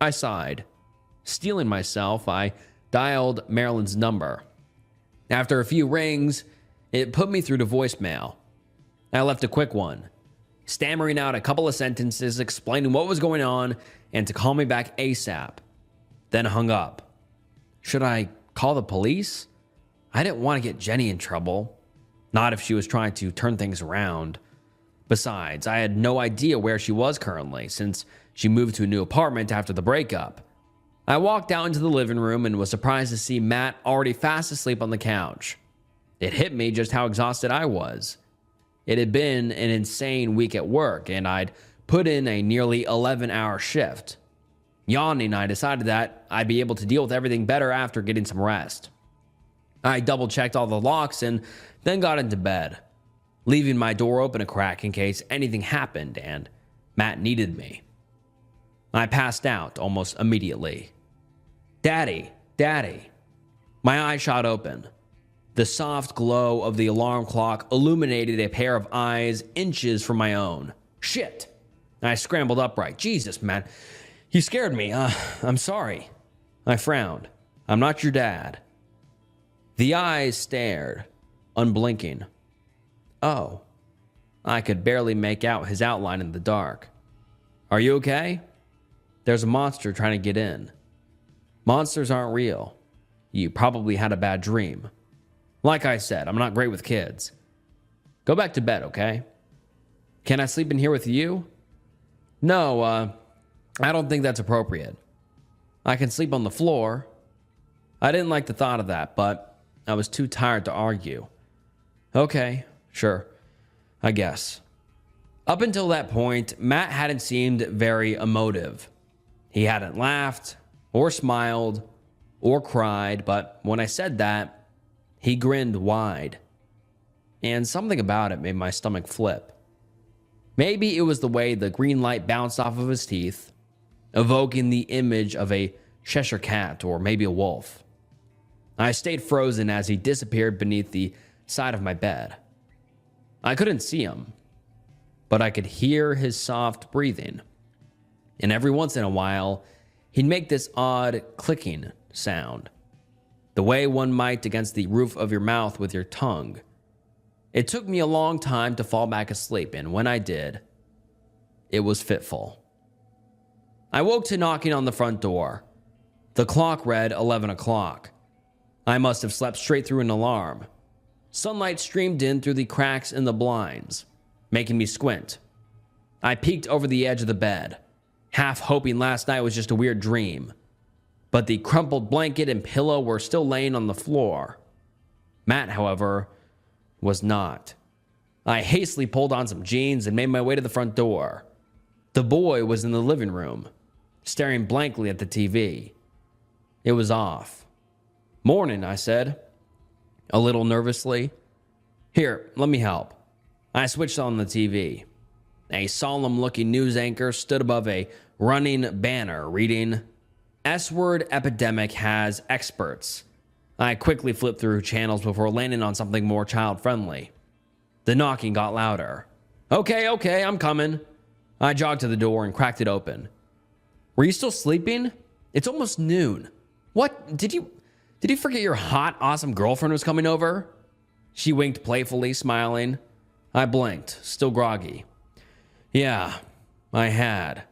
I sighed. Steeling myself, I dialed Marilyn's number. After a few rings, it put me through to voicemail. I left a quick one, stammering out a couple of sentences explaining what was going on and to call me back ASAP. Then hung up. Should I call the police? I didn't want to get Jenny in trouble. Not if she was trying to turn things around. Besides, I had no idea where she was currently, since she moved to a new apartment after the breakup. I walked out into the living room and was surprised to see Matt already fast asleep on the couch. It hit me just how exhausted I was. It had been an insane week at work, and I'd put in a nearly 11-hour shift. Yawning, I decided that I'd be able to deal with everything better after getting some rest. I double-checked all the locks and then got into bed, leaving my door open a crack in case anything happened and Matt needed me. I passed out almost immediately. Daddy, Daddy. My eyes shot open. The soft glow of the alarm clock illuminated a pair of eyes inches from my own. Shit! I scrambled upright. Jesus, man. You scared me. I'm sorry. I frowned. I'm not your dad. The eyes stared, unblinking. Oh. I could barely make out his outline in the dark. Are you okay? There's a monster trying to get in. Monsters aren't real. You probably had a bad dream. Like I said, I'm not great with kids. Go back to bed, okay? Can I sleep in here with you? No, I don't think that's appropriate. I can sleep on the floor. I didn't like the thought of that, but I was too tired to argue. Okay, sure, I guess. Up until that point, Matt hadn't seemed very emotive. He hadn't laughed, or smiled, or cried, but when I said that, he grinned wide. And something about it made my stomach flip. Maybe it was the way the green light bounced off of his teeth, evoking the image of a Cheshire cat or maybe a wolf. I stayed frozen as he disappeared beneath the side of my bed. I couldn't see him, but I could hear his soft breathing. And every once in a while, he'd make this odd clicking sound, the way one might against the roof of your mouth with your tongue. It took me a long time to fall back asleep, and when I did, it was fitful. I woke to knocking on the front door. The clock read 11 o'clock. I must have slept straight through an alarm. Sunlight streamed in through the cracks in the blinds, making me squint. I peeked over the edge of the bed, half hoping last night was just a weird dream. But the crumpled blanket and pillow were still laying on the floor. Matt, however, was not. I hastily pulled on some jeans and made my way to the front door. The boy was in the living room, staring blankly at the TV. It was off. "Morning," I said, a little nervously. "Here, let me help." I switched on the TV. A solemn-looking news anchor stood above a running banner reading, "S-word epidemic has experts." I quickly flipped through channels before landing on something more child-friendly. The knocking got louder. Okay, I'm coming." I jogged to the door and cracked it open. "Were you still sleeping? It's almost noon. What? Did you forget your hot, awesome girlfriend was coming over?" She winked playfully, smiling. I blinked, still groggy. Yeah, I had.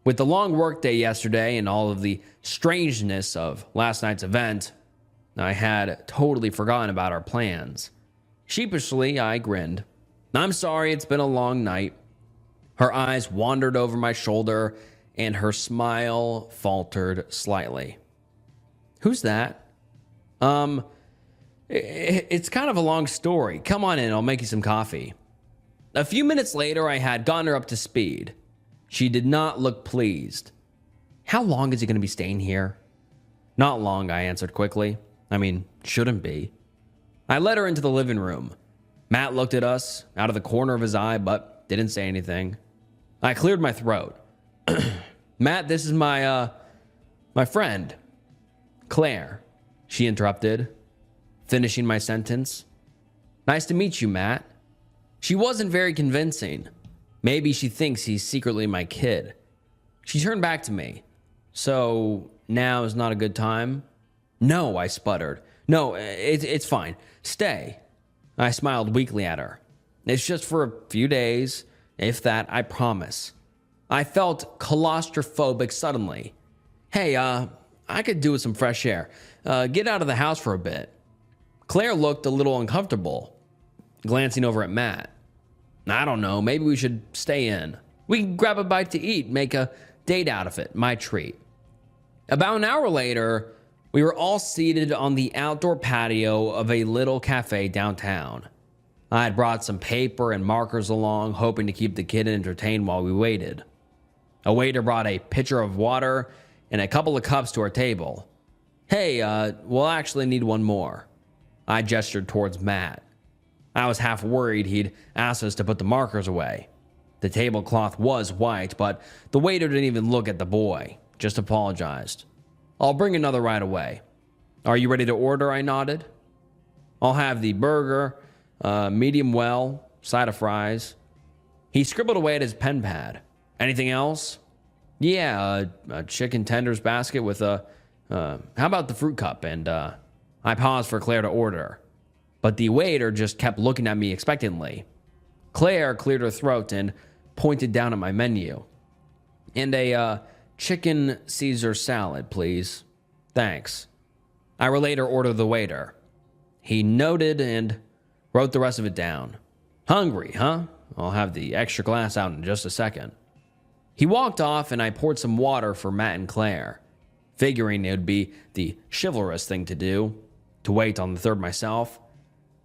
With the long workday yesterday and all of the strangeness of last night's event, I had totally forgotten about our plans. Sheepishly, I grinned. "I'm sorry, it's been a long night." Her eyes wandered over my shoulder, and her smile faltered slightly. "Who's that?" It's kind of a long story. Come on in, I'll make you some coffee." A few minutes later, I had gotten her up to speed. She did not look pleased. "How long is he going to be staying here?" "Not long," I answered quickly. I mean, shouldn't be. I led her into the living room. Matt looked at us out of the corner of his eye, but didn't say anything. I cleared my throat. "Matt, this is my friend, Claire," she interrupted, finishing my sentence. "Nice to meet you, Matt." She wasn't very convincing. Maybe she thinks he's secretly my kid. She turned back to me. "So now is not a good time?" "No," I sputtered. "No, it's fine. Stay." I smiled weakly at her. "It's just for a few days, if that, I promise." I felt claustrophobic suddenly. "Hey, I could do with some fresh air. Get out of the house for a bit." Claire looked a little uncomfortable, glancing over at Matt. "I don't know, maybe we should stay in. We can grab a bite to eat, make a date out of it, my treat." About an hour later, we were all seated on the outdoor patio of a little cafe downtown. I had brought some paper and markers along, hoping to keep the kid entertained while we waited. A waiter brought a pitcher of water and a couple of cups to our table. "Hey, we'll actually need one more." I gestured towards Matt. I was half worried he'd asked us to put the markers away. The tablecloth was white, but the waiter didn't even look at the boy, just apologized. "I'll bring another right away." "Are you ready to order?" I nodded. "I'll have the burger, medium well, side of fries." He scribbled away at his pen pad. "Anything else?" "Yeah, a chicken tenders basket with how about the fruit cup?" And I paused for Claire to order, but the waiter just kept looking at me expectantly. Claire cleared her throat and pointed down at my menu. "And a chicken Caesar salad, please." "Thanks." I relayed her order to the waiter. He noted and wrote the rest of it down. "Hungry, huh? I'll have the extra glass out in just a second." He walked off, and I poured some water for Matt and Claire, figuring it would be the chivalrous thing to do, to wait on the third myself.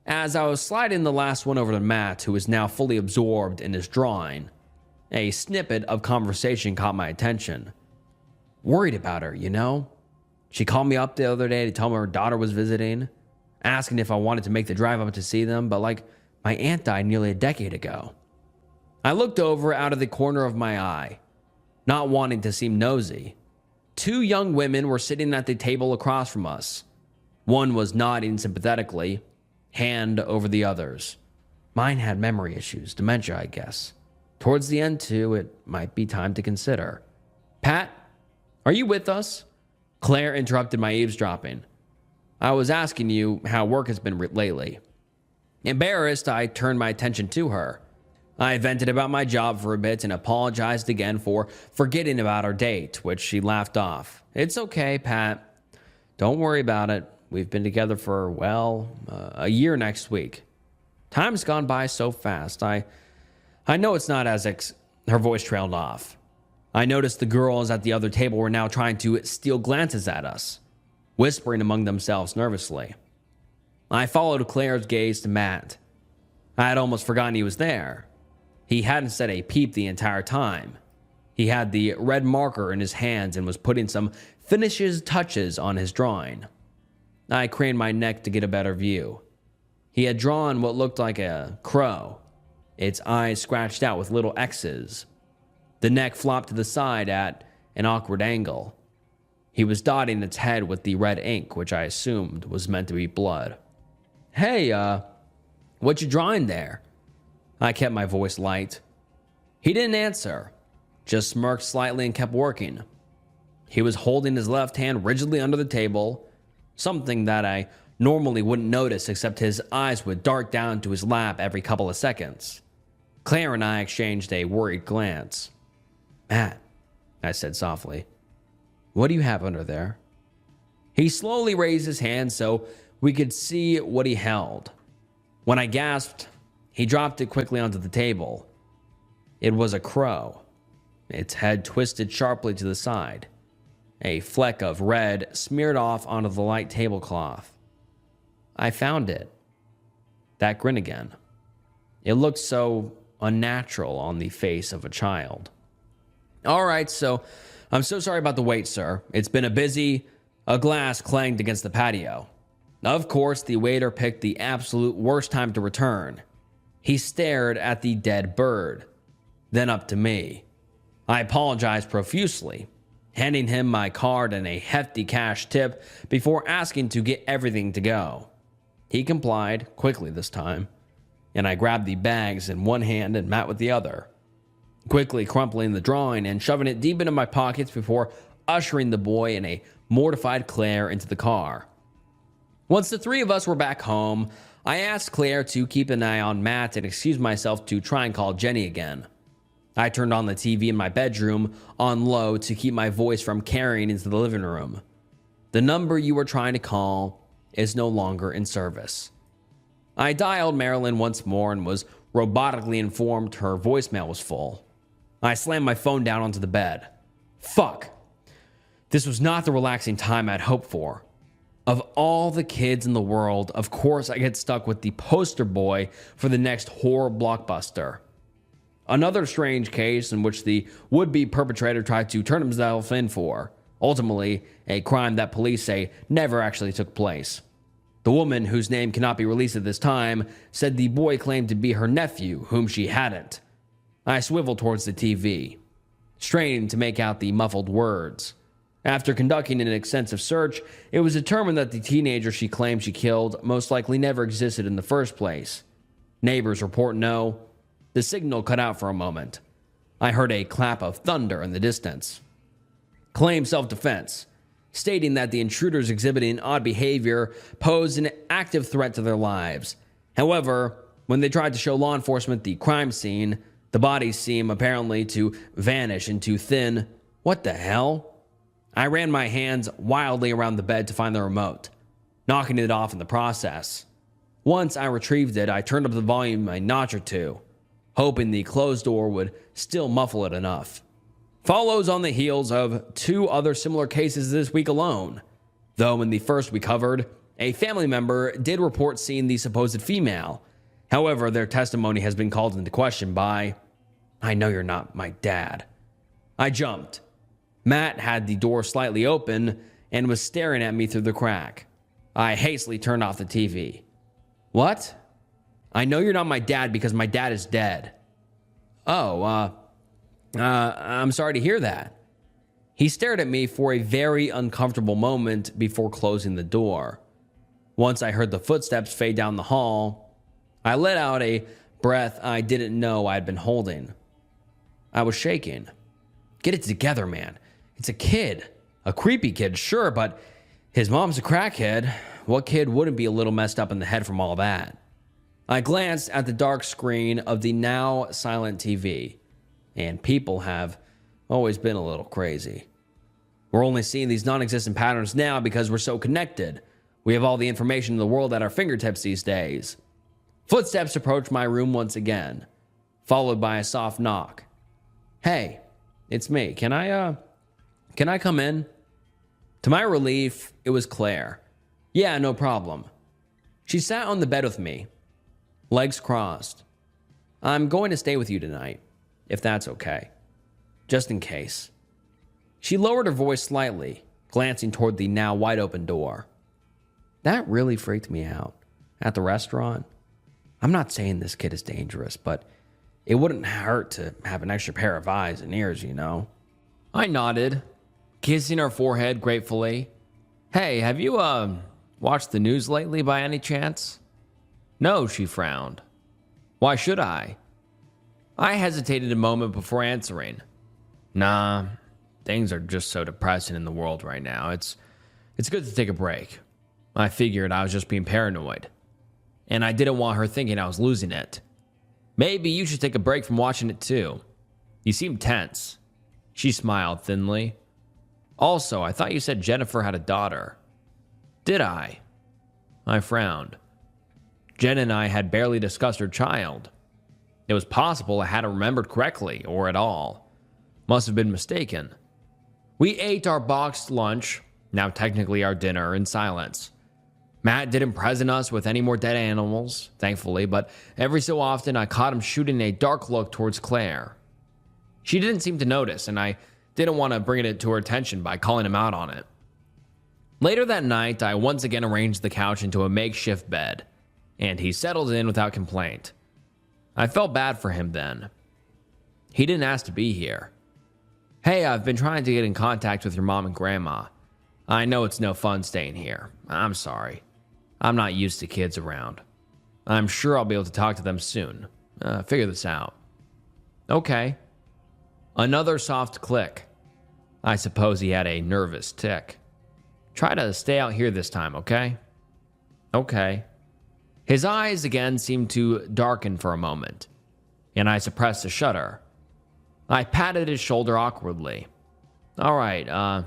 As I was sliding the last one over to Matt, who was now fully absorbed in his drawing, a snippet of conversation caught my attention. "Worried about her, you know? She called me up the other day to tell me her daughter was visiting, asking if I wanted to make the drive up to see them, but my aunt died nearly a decade ago." I looked over out of the corner of my eye, not wanting to seem nosy. Two young women were sitting at the table across from us. One was nodding sympathetically, hand over the other's. Mine had memory issues, dementia, I guess. Towards the end, too, it might be time to consider. "Pat, are you with us?" Claire interrupted my eavesdropping. "I was asking you how work has been lately." Embarrassed, I turned my attention to her. I vented about my job for a bit and apologized again for forgetting about our date, which she laughed off. It's okay, Pat. Don't worry about it. We've been together for, a year next week. Time's gone by so fast. I know it's not as her voice trailed off. I noticed the girls at the other table were now trying to steal glances at us, whispering among themselves nervously. I followed Claire's gaze to Matt. I had almost forgotten he was there. He hadn't said a peep the entire time. He had the red marker in his hands and was putting some finishes touches on his drawing. I craned my neck to get a better view. He had drawn what looked like a crow, its eyes scratched out with little X's. The neck flopped to the side at an awkward angle. He was dotting its head with the red ink, which I assumed was meant to be blood. Hey, what you drawing there? I kept my voice light. He didn't answer, just smirked slightly and kept working. He was holding his left hand rigidly under the table, something that I normally wouldn't notice except his eyes would dart down to his lap every couple of seconds. Claire and I exchanged a worried glance. Matt, I said softly, what do you have under there? He slowly raised his hand so we could see what he held. When I gasped, he dropped it quickly onto the table. It was a crow, its head twisted sharply to the side, a fleck of red smeared off onto the light tablecloth. I found it. That grin again. It looked so unnatural on the face of a child. All right, so I'm so sorry about the wait, sir. It's been a glass clanged against the patio. Of course, the waiter picked the absolute worst time to return. He stared at the dead bird, then up to me. I apologized profusely, handing him my card and a hefty cash tip before asking to get everything to go. He complied, quickly this time, and I grabbed the bags in one hand and Matt with the other, quickly crumpling the drawing and shoving it deep into my pockets before ushering the boy and a mortified Claire into the car. Once the three of us were back home, I asked Claire to keep an eye on Matt and excused myself to try and call Jenny again. I turned on the TV in my bedroom on low to keep my voice from carrying into the living room. The number you were trying to call is no longer in service. I dialed Marilyn once more and was robotically informed her voicemail was full. I slammed my phone down onto the bed. Fuck. This was not the relaxing time I'd hoped for. Of all the kids in the world, of course I get stuck with the poster boy for the next horror blockbuster. Another strange case in which the would-be perpetrator tried to turn himself in for, ultimately a crime that police say never actually took place. The woman, whose name cannot be released at this time, said the boy claimed to be her nephew, whom she hadn't. I swiveled towards the TV, straining to make out the muffled words. After conducting an extensive search, it was determined that the teenager she claimed she killed most likely never existed in the first place. Neighbors report no. The signal cut out for a moment. I heard a clap of thunder in the distance. Claimed self-defense, stating that the intruders exhibiting odd behavior posed an active threat to their lives. However, when they tried to show law enforcement the crime scene, the bodies seem apparently to vanish into thin, what the hell? I ran my hands wildly around the bed to find the remote, knocking it off in the process. Once I retrieved it, I turned up the volume a notch or two, hoping the closed door would still muffle it enough. Follows on the heels of two other similar cases this week alone. Though in the first we covered, a family member did report seeing the supposed female. However, their testimony has been called into question by, I know you're not my dad. I jumped. Matt had the door slightly open and was staring at me through the crack. I hastily turned off the TV. What? I know you're not my dad because my dad is dead. Oh, I'm sorry to hear that. He stared at me for a very uncomfortable moment before closing the door. Once I heard the footsteps fade down the hall, I let out a breath I didn't know I'd been holding. I was shaking. Get it together, man. It's a kid. A creepy kid, sure, but his mom's a crackhead. What kid wouldn't be a little messed up in the head from all that? I glanced at the dark screen of the now silent TV, and people have always been a little crazy. We're only seeing these non-existent patterns now because we're so connected. We have all the information in the world at our fingertips these days. Footsteps approached my room once again, followed by a soft knock. Hey, it's me. Can I come in? To my relief, it was Claire. Yeah, no problem. She sat on the bed with me, legs crossed. I'm going to stay with you tonight, if that's okay. Just in case. She lowered her voice slightly, glancing toward the now wide open door. That really freaked me out. At the restaurant, I'm not saying this kid is dangerous, but it wouldn't hurt to have an extra pair of eyes and ears, you know? I nodded, kissing her forehead gratefully. Hey, have you, watched the news lately by any chance? No, she frowned. Why should I? I hesitated a moment before answering. Nah, things are just so depressing in the world right now. It's good to take a break. I figured I was just being paranoid, and I didn't want her thinking I was losing it. Maybe you should take a break from watching it too. You seem tense. She smiled thinly. Also, I thought you said Jennifer had a daughter. Did I? I frowned. Jen and I had barely discussed her child. It was possible I hadn't remembered correctly, or at all. Must have been mistaken. We ate our boxed lunch, now technically our dinner, in silence. Matt didn't present us with any more dead animals, thankfully, but every so often I caught him shooting a dark look towards Claire. She didn't seem to notice, and I didn't want to bring it to her attention by calling him out on it. Later that night, I once again arranged the couch into a makeshift bed, and he settled in without complaint. I felt bad for him then. He didn't ask to be here. Hey, I've been trying to get in contact with your mom and grandma. I know it's no fun staying here. I'm sorry. I'm not used to kids around. I'm sure I'll be able to talk to them soon. Figure this out. Okay. Another soft click. I suppose he had a nervous tick. Try to stay out here this time, okay? Okay. His eyes again seemed to darken for a moment, and I suppressed a shudder. I patted his shoulder awkwardly. All right,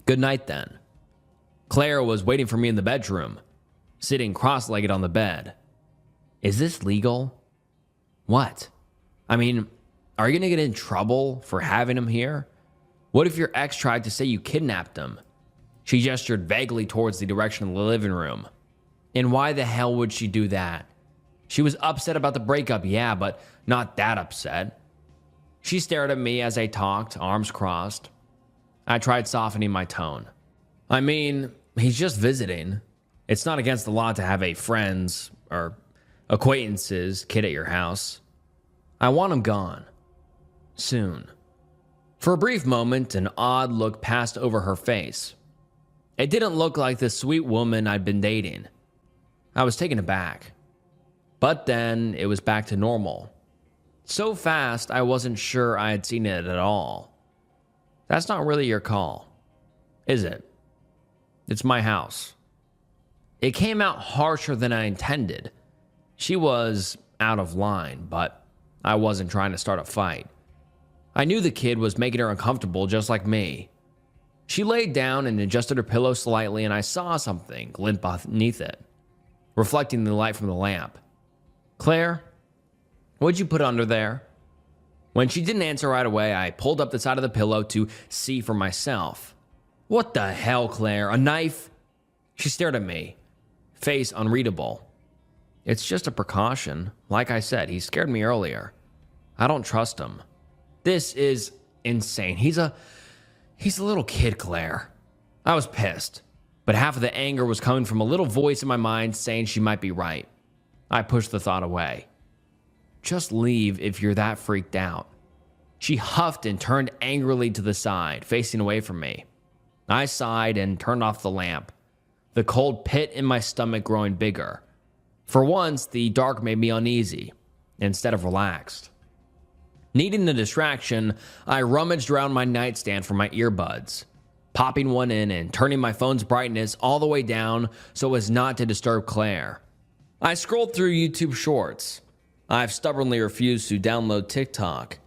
good night then. Claire was waiting for me in the bedroom, sitting cross-legged on the bed. Is this legal? What? I mean, are you gonna get in trouble for having him here? What if your ex tried to say you kidnapped him? She gestured vaguely towards the direction of the living room. And why the hell would she do that? She was upset about the breakup, yeah, but not that upset. She stared at me as I talked, arms crossed. I tried softening my tone. I mean, he's just visiting. It's not against the law to have a friend's or acquaintance's kid at your house. I want him gone. Soon. For a brief moment, an odd look passed over her face. It didn't look like the sweet woman I'd been dating. I was taken aback. But then it was back to normal. So fast, I wasn't sure I had seen it at all. That's not really your call, is it? It's my house. It came out harsher than I intended. She was out of line, but I wasn't trying to start a fight. I knew the kid was making her uncomfortable just like me. She laid down and adjusted her pillow slightly, and I saw something glint beneath it, reflecting the light from the lamp. Claire, what'd you put under there? When she didn't answer right away, I pulled up the side of the pillow to see for myself. What the hell, Claire? A knife? She stared at me, face unreadable. It's just a precaution. Like I said, he scared me earlier. I don't trust him. This is insane. He's a little kid, Claire. I was pissed, but half of the anger was coming from a little voice in my mind saying she might be right. I pushed the thought away. Just leave if you're that freaked out. She huffed and turned angrily to the side, facing away from me. I sighed and turned off the lamp, the cold pit in my stomach growing bigger. For once, the dark made me uneasy instead of relaxed. Needing a distraction, I rummaged around my nightstand for my earbuds, popping one in and turning my phone's brightness all the way down so as not to disturb Claire. I scrolled through YouTube Shorts. I've stubbornly refused to download TikTok,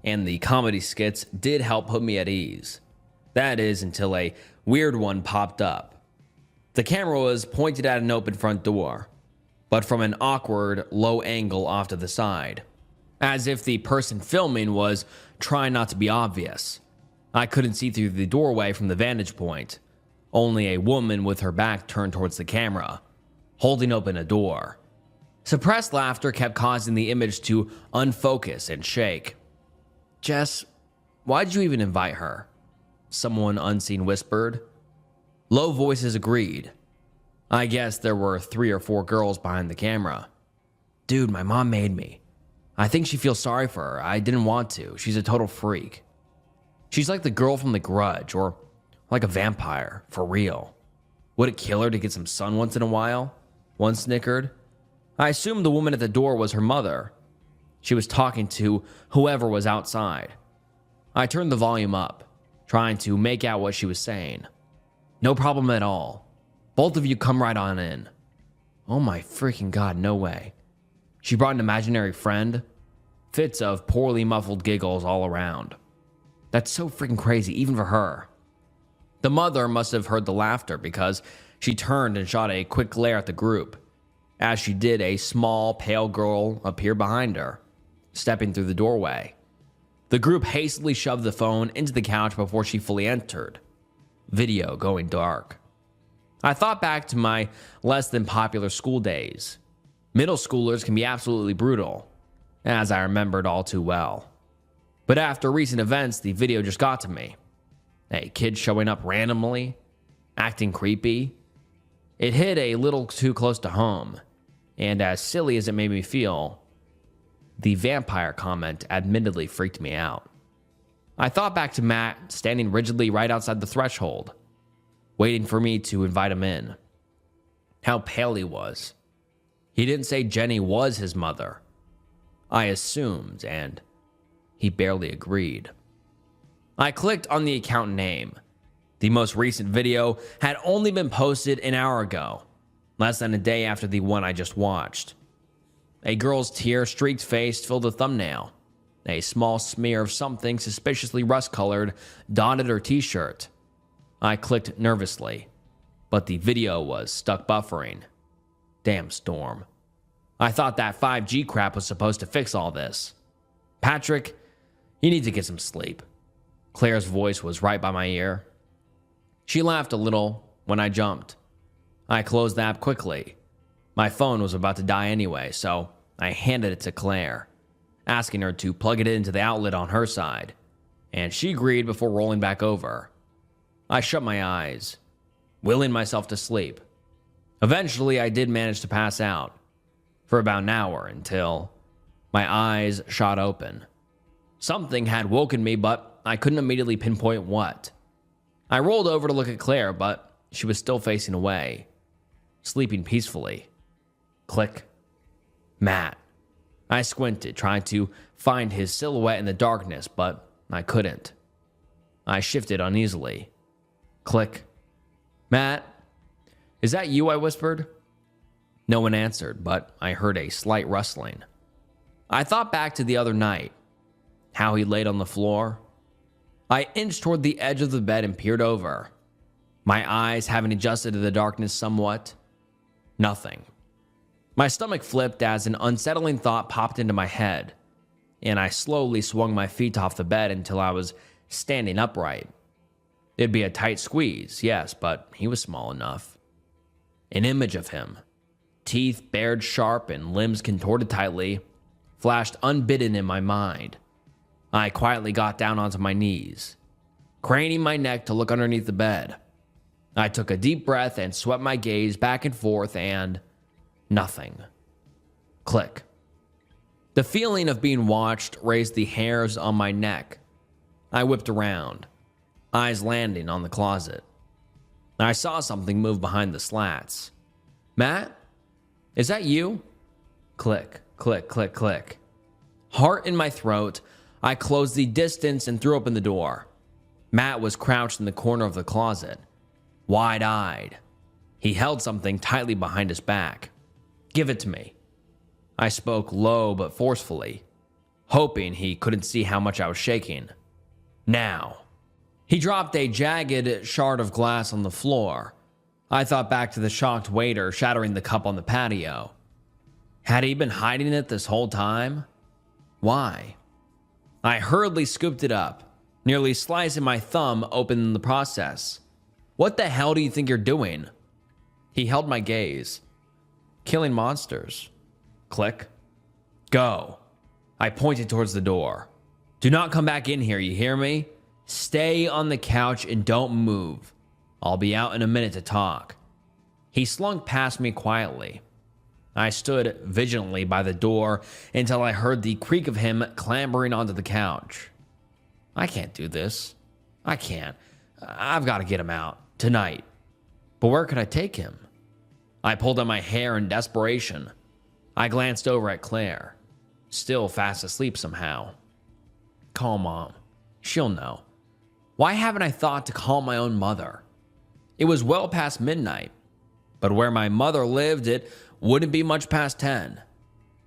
and the comedy skits did help put me at ease. That is, until a weird one popped up. The camera was pointed at an open front door, but from an awkward, low angle off to the side, as if the person filming was trying not to be obvious. I couldn't see through the doorway from the vantage point, only a woman with her back turned towards the camera, holding open a door. Suppressed laughter kept causing the image to unfocus and shake. "Jess, why'd you even invite her?" someone unseen whispered. Low voices agreed. I guess there were 3 or 4 girls behind the camera. "Dude, my mom made me. I think she feels sorry for her. I didn't want to. She's a total freak. She's like the girl from The Grudge, or like a vampire, for real. Would it kill her to get some sun once in a while?" One snickered. I assumed the woman at the door was her mother. She was talking to whoever was outside. I turned the volume up, trying to make out what she was saying. "No problem at all. Both of you come right on in." Oh my freaking god, no way. She brought an imaginary friend? Fits of poorly muffled giggles all around. That's so freaking crazy, even for her. The mother must have heard the laughter because she turned and shot a quick glare at the group. As she did, a small, pale girl appeared behind her, stepping through the doorway. The group hastily shoved the phone into the couch before she fully entered. Video going dark. I thought back to my less than popular school days. Middle schoolers can be absolutely brutal, as I remembered all too well. But after recent events, the video just got to me. A kid showing up randomly, acting creepy. It hit a little too close to home, and as silly as it made me feel, the vampire comment admittedly freaked me out. I thought back to Matt standing rigidly right outside the threshold, waiting for me to invite him in. How pale he was. He didn't say Jenny was his mother. I assumed, and he barely agreed. I clicked on the account name. The most recent video had only been posted an hour ago, less than a day after the one I just watched. A girl's tear-streaked face filled the thumbnail. A small smear of something suspiciously rust-colored dotted her t-shirt. I clicked nervously, but the video was stuck buffering. Damn Storm. I thought that 5G crap was supposed to fix all this. "Patrick, you need to get some sleep." Claire's voice was right by my ear. She laughed a little when I jumped. I closed the app quickly. My phone was about to die anyway, so I handed it to Claire, asking her to plug it into the outlet on her side, and she agreed before rolling back over. I shut my eyes, willing myself to sleep. Eventually, I did manage to pass out for about an hour until my eyes shot open. Something had woken me, but I couldn't immediately pinpoint what. I rolled over to look at Claire, but she was still facing away, sleeping peacefully. Click. Matt. I squinted, trying to find his silhouette in the darkness, but I couldn't. I shifted uneasily. Click. "Matt, is that you?" I whispered. No one answered, but I heard a slight rustling. I thought back to the other night, how he laid on the floor. I inched toward the edge of the bed and peered over, my eyes having adjusted to the darkness somewhat. Nothing. My stomach flipped as an unsettling thought popped into my head, and I slowly swung my feet off the bed until I was standing upright. It'd be a tight squeeze, yes, but he was small enough. An image of him, teeth bared sharp and limbs contorted tightly, flashed unbidden in my mind. I quietly got down onto my knees, craning my neck to look underneath the bed. I took a deep breath and swept my gaze back and forth, and nothing. Click. The feeling of being watched raised the hairs on my neck. I whipped around, eyes landing on the closet. I saw something move behind the slats. "Matt, is that you?" Click, click, click, click. Heart in my throat, I closed the distance and threw open the door. Matt was crouched in the corner of the closet, wide-eyed. He held something tightly behind his back. Give it to me. I spoke low but forcefully, hoping he couldn't see how much I was shaking. Now. He dropped a jagged shard of glass on the floor. I thought back to the shocked waiter shattering the cup on the patio. Had he been hiding it this whole time? Why? I hurriedly scooped it up, nearly slicing my thumb open in the process. What the hell do you think you're doing? He held my gaze. Killing monsters. Click. Go. I pointed towards the door. Do not come back in here, you hear me? Stay on the couch and don't move. I'll be out in a minute to talk. He slunk past me quietly. I stood vigilantly by the door until I heard the creak of him clambering onto the couch. I can't do this. I can't. I've got to get him out. Tonight. But where could I take him? I pulled at my hair in desperation. I glanced over at Claire, still fast asleep somehow. Call Mom. She'll know. Why haven't I thought to call my own mother? It was well past midnight, but where my mother lived, it wouldn't be much past 10.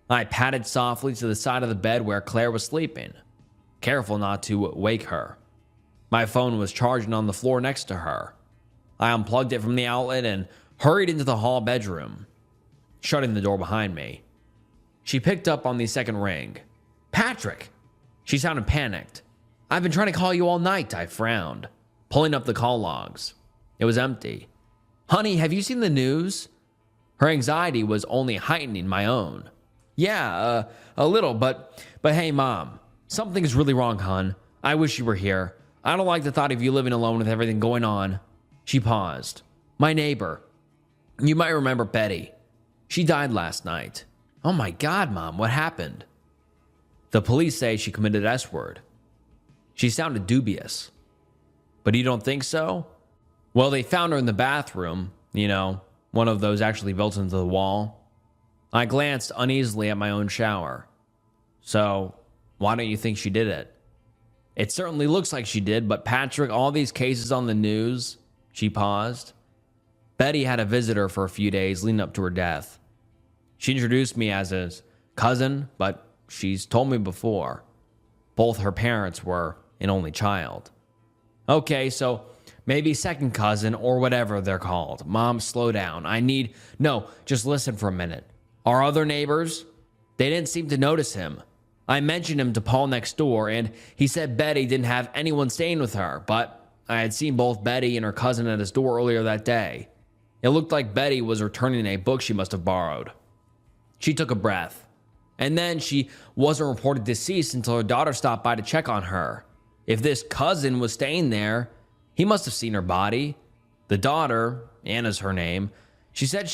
I padded softly to the side of the bed where Claire was sleeping, careful not to wake her. My phone was charging on the floor next to her. I unplugged it from the outlet and hurried into the hall bedroom, shutting the door behind me. She picked up on the second ring. Patrick! She sounded panicked. I've been trying to call you all night, I frowned, pulling up the call logs. It was empty. Honey, have you seen the news? Her anxiety was only heightening my own. Yeah, a little, but hey, Mom, something's really wrong, hon. I wish you were here. I don't like the thought of you living alone with everything going on. She paused. My neighbor. You might remember Betty. She died last night. Oh my God, Mom, what happened? The police say she committed S-word. She sounded dubious. But you don't think so? Well, they found her in the bathroom, one of those actually built into the wall. I glanced uneasily at my own shower. So, why don't you think she did it? It certainly looks like she did, but Patrick, all these cases on the news. She paused. Betty had a visitor for a few days leading up to her death. She introduced me as his cousin, but she's told me before. Both her parents were an only child. Okay, so maybe second cousin or whatever they're called. Mom, slow down. No, just listen for a minute. Our other neighbors, they didn't seem to notice him. I mentioned him to Paul next door, and he said Betty didn't have anyone staying with her, but I had seen both Betty and her cousin at his door earlier that day. It looked like Betty was returning a book she must have borrowed. She took a breath. And then she wasn't reported deceased until her daughter stopped by to check on her. If this cousin was staying there, he must have seen her body. The daughter, Anna's her name, she said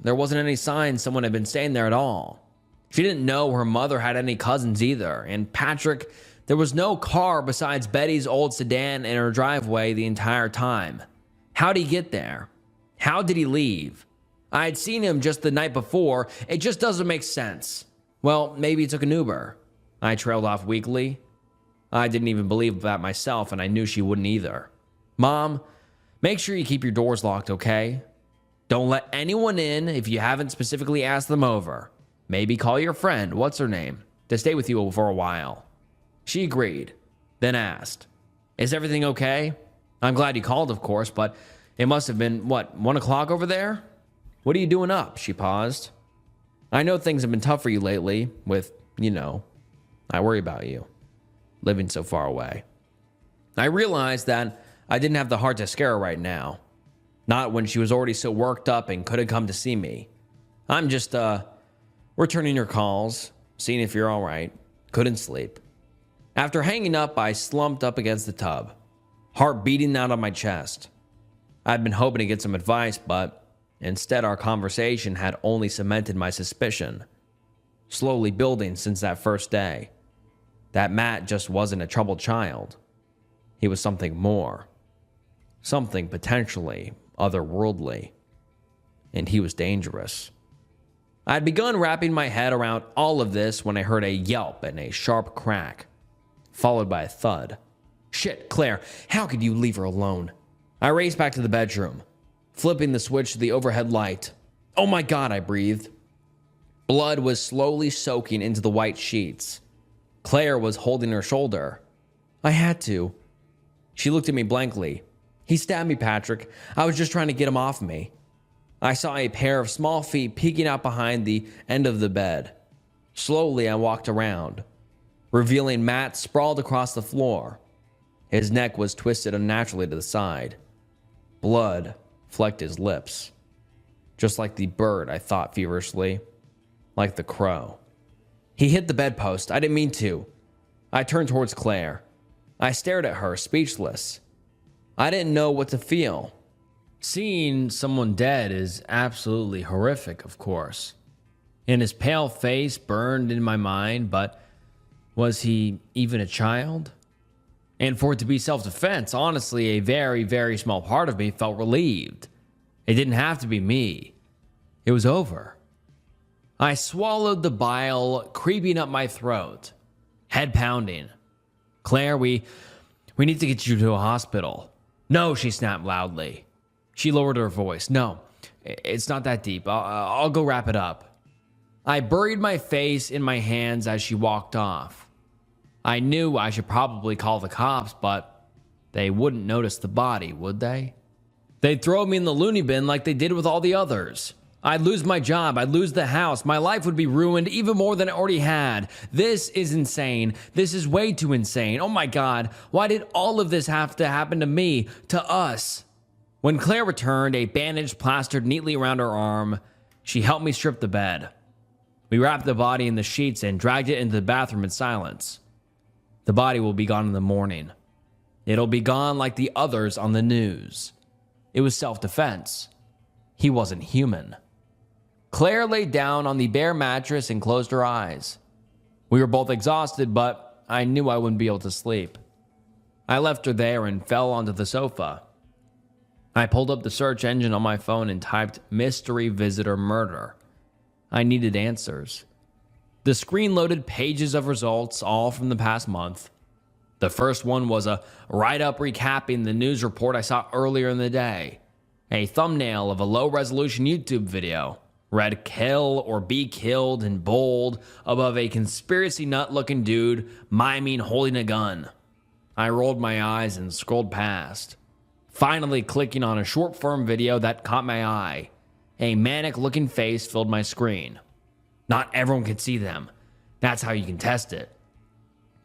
there wasn't any sign someone had been staying there at all. She didn't know her mother had any cousins either. And Patrick, there was no car besides Betty's old sedan in her driveway the entire time. How'd he get there? How did he leave? I had seen him just the night before. It just doesn't make sense. Well, maybe he took an Uber. I trailed off weakly. I didn't even believe that myself, and I knew she wouldn't either. Mom, make sure you keep your doors locked, okay? Don't let anyone in if you haven't specifically asked them over. Maybe call your friend, what's her name, to stay with you for a while. She agreed, then asked, Is everything okay? I'm glad you called, of course, but it must have been, 1 o'clock over there? What are you doing up? She paused. I know things have been tough for you lately with, I worry about you, living so far away. I realized that I didn't have the heart to scare her right now. Not when she was already so worked up and couldn't come to see me. I'm just, returning your calls, seeing if you're all right. Couldn't sleep. After hanging up, I slumped up against the tub, heart beating out on my chest. I'd been hoping to get some advice, but instead our conversation had only cemented my suspicion, slowly building since that first day, that Matt just wasn't a troubled child. He was something more, something potentially otherworldly, and he was dangerous. I had begun wrapping my head around all of this when I heard a yelp and a sharp crack, followed by a thud. Shit, Claire, how could you leave her alone? I raced back to the bedroom, flipping the switch to the overhead light. Oh my God, I breathed. Blood was slowly soaking into the white sheets. Claire was holding her shoulder. I had to. She looked at me blankly. He stabbed me, Patrick. I was just trying to get him off me. I saw a pair of small feet peeking out behind the end of the bed. Slowly, I walked around, revealing Matt sprawled across the floor. His neck was twisted unnaturally to the side. Blood flecked his lips. Just like the bird, I thought feverishly. Like the crow. He hit the bedpost. I didn't mean to. I turned towards Claire. I stared at her, speechless. I didn't know what to feel. Seeing someone dead is absolutely horrific, of course. And his pale face burned in my mind, but was he even a child? And for it to be self-defense, honestly, a very, very small part of me felt relieved. It didn't have to be me. It was over. I swallowed the bile creeping up my throat, head pounding. Claire, we need to get you to a hospital. No, she snapped loudly. She lowered her voice. No, it's not that deep. I'll go wrap it up. I buried my face in my hands as she walked off. I knew I should probably call the cops, but they wouldn't notice the body, would they? They'd throw me in the loony bin like they did with all the others. I'd lose my job, I'd lose the house, my life would be ruined even more than it already had. This is insane. This is way too insane. Oh my God, why did all of this have to happen to me, to us? When Claire returned, a bandage plastered neatly around her arm, she helped me strip the bed. We wrapped the body in the sheets and dragged it into the bathroom in silence. The body will be gone in the morning. It'll be gone like the others on the news. It was self-defense. He wasn't human. Claire laid down on the bare mattress and closed her eyes. We were both exhausted, but I knew I wouldn't be able to sleep. I left her there and fell onto the sofa. I pulled up the search engine on my phone and typed mystery visitor murder. I needed answers. The screen loaded pages of results, all from the past month. The first one was a write-up recapping the news report I saw earlier in the day. A thumbnail of a low-resolution YouTube video read "kill or be killed" in bold above a conspiracy nut-looking dude miming holding a gun. I rolled my eyes and scrolled past, finally clicking on a short-form video that caught my eye. A manic-looking face filled my screen. Not everyone could see them. That's how you can test it.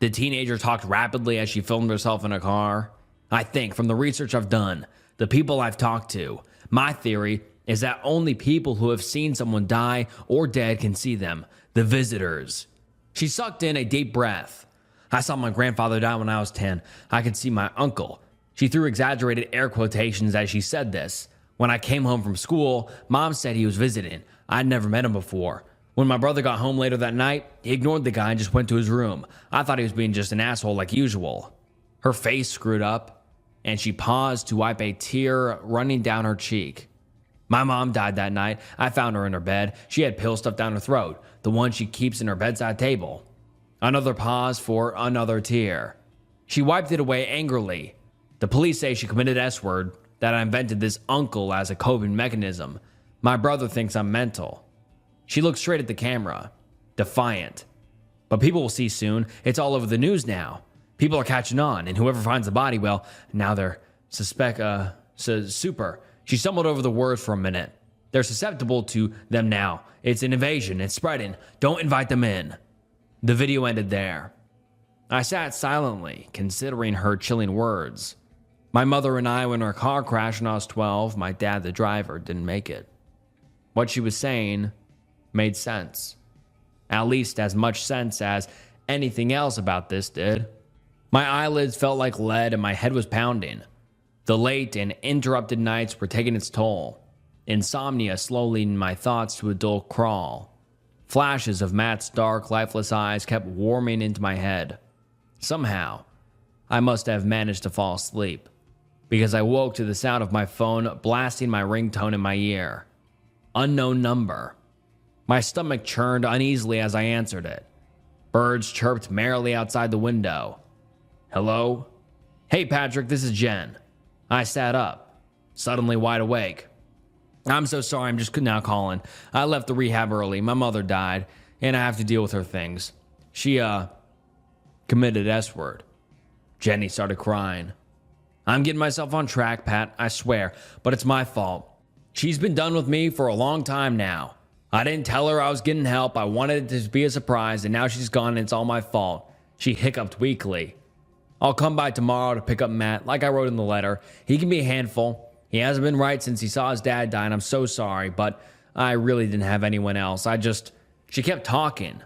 The teenager talked rapidly as she filmed herself in a car. I think, from the research I've done, the people I've talked to, my theory is that only people who have seen someone die or dead can see them, the visitors. She sucked in a deep breath. I saw my grandfather die when I was 10. I could see my uncle. She threw exaggerated air quotations as she said this. When I came home from school, Mom said he was visiting. I'd never met him before. When my brother got home later that night, he ignored the guy and just went to his room. I thought he was being just an asshole like usual. Her face screwed up, and she paused to wipe a tear running down her cheek. My mom died that night. I found her in her bed. She had pills stuffed down her throat, the one she keeps in her bedside table. Another pause for another tear. She wiped it away angrily. The police say she committed S-word, that I invented this uncle as a coping mechanism. My brother thinks I'm mental. She looked straight at the camera, defiant. But people will see soon. It's all over the news now. People are catching on, and whoever finds the body, well, now they're super. She stumbled over the words for a minute. They're susceptible to them now. It's an invasion. It's spreading. Don't invite them in. The video ended there. I sat silently, considering her chilling words. My mother and I were in our car crash when I was 12. My dad, the driver, didn't make it. What she was saying made sense. At least as much sense as anything else about this did. My eyelids felt like lead and my head was pounding. The late and interrupted nights were taking its toll. Insomnia slowly leading my thoughts to a dull crawl. Flashes of Matt's dark, lifeless eyes kept warming into my head. Somehow, I must have managed to fall asleep, because I woke to the sound of my phone blasting my ringtone in my ear. Unknown number. My stomach churned uneasily as I answered it. Birds chirped merrily outside the window. Hello? Hey Patrick, this is Jen. I sat up, suddenly wide awake. I'm so sorry, I'm just now calling. I left the rehab early. My mother died, and I have to deal with her things. She, committed S-word. Jenny started crying. I'm getting myself on track, Pat, I swear, but it's my fault. She's been done with me for a long time now. I didn't tell her I was getting help. I wanted it to be a surprise, and now she's gone and it's all my fault. She hiccuped weakly. I'll come by tomorrow to pick up Matt, like I wrote in the letter. He can be a handful. He hasn't been right since he saw his dad die, and I'm so sorry, but I really didn't have anyone else. She kept talking,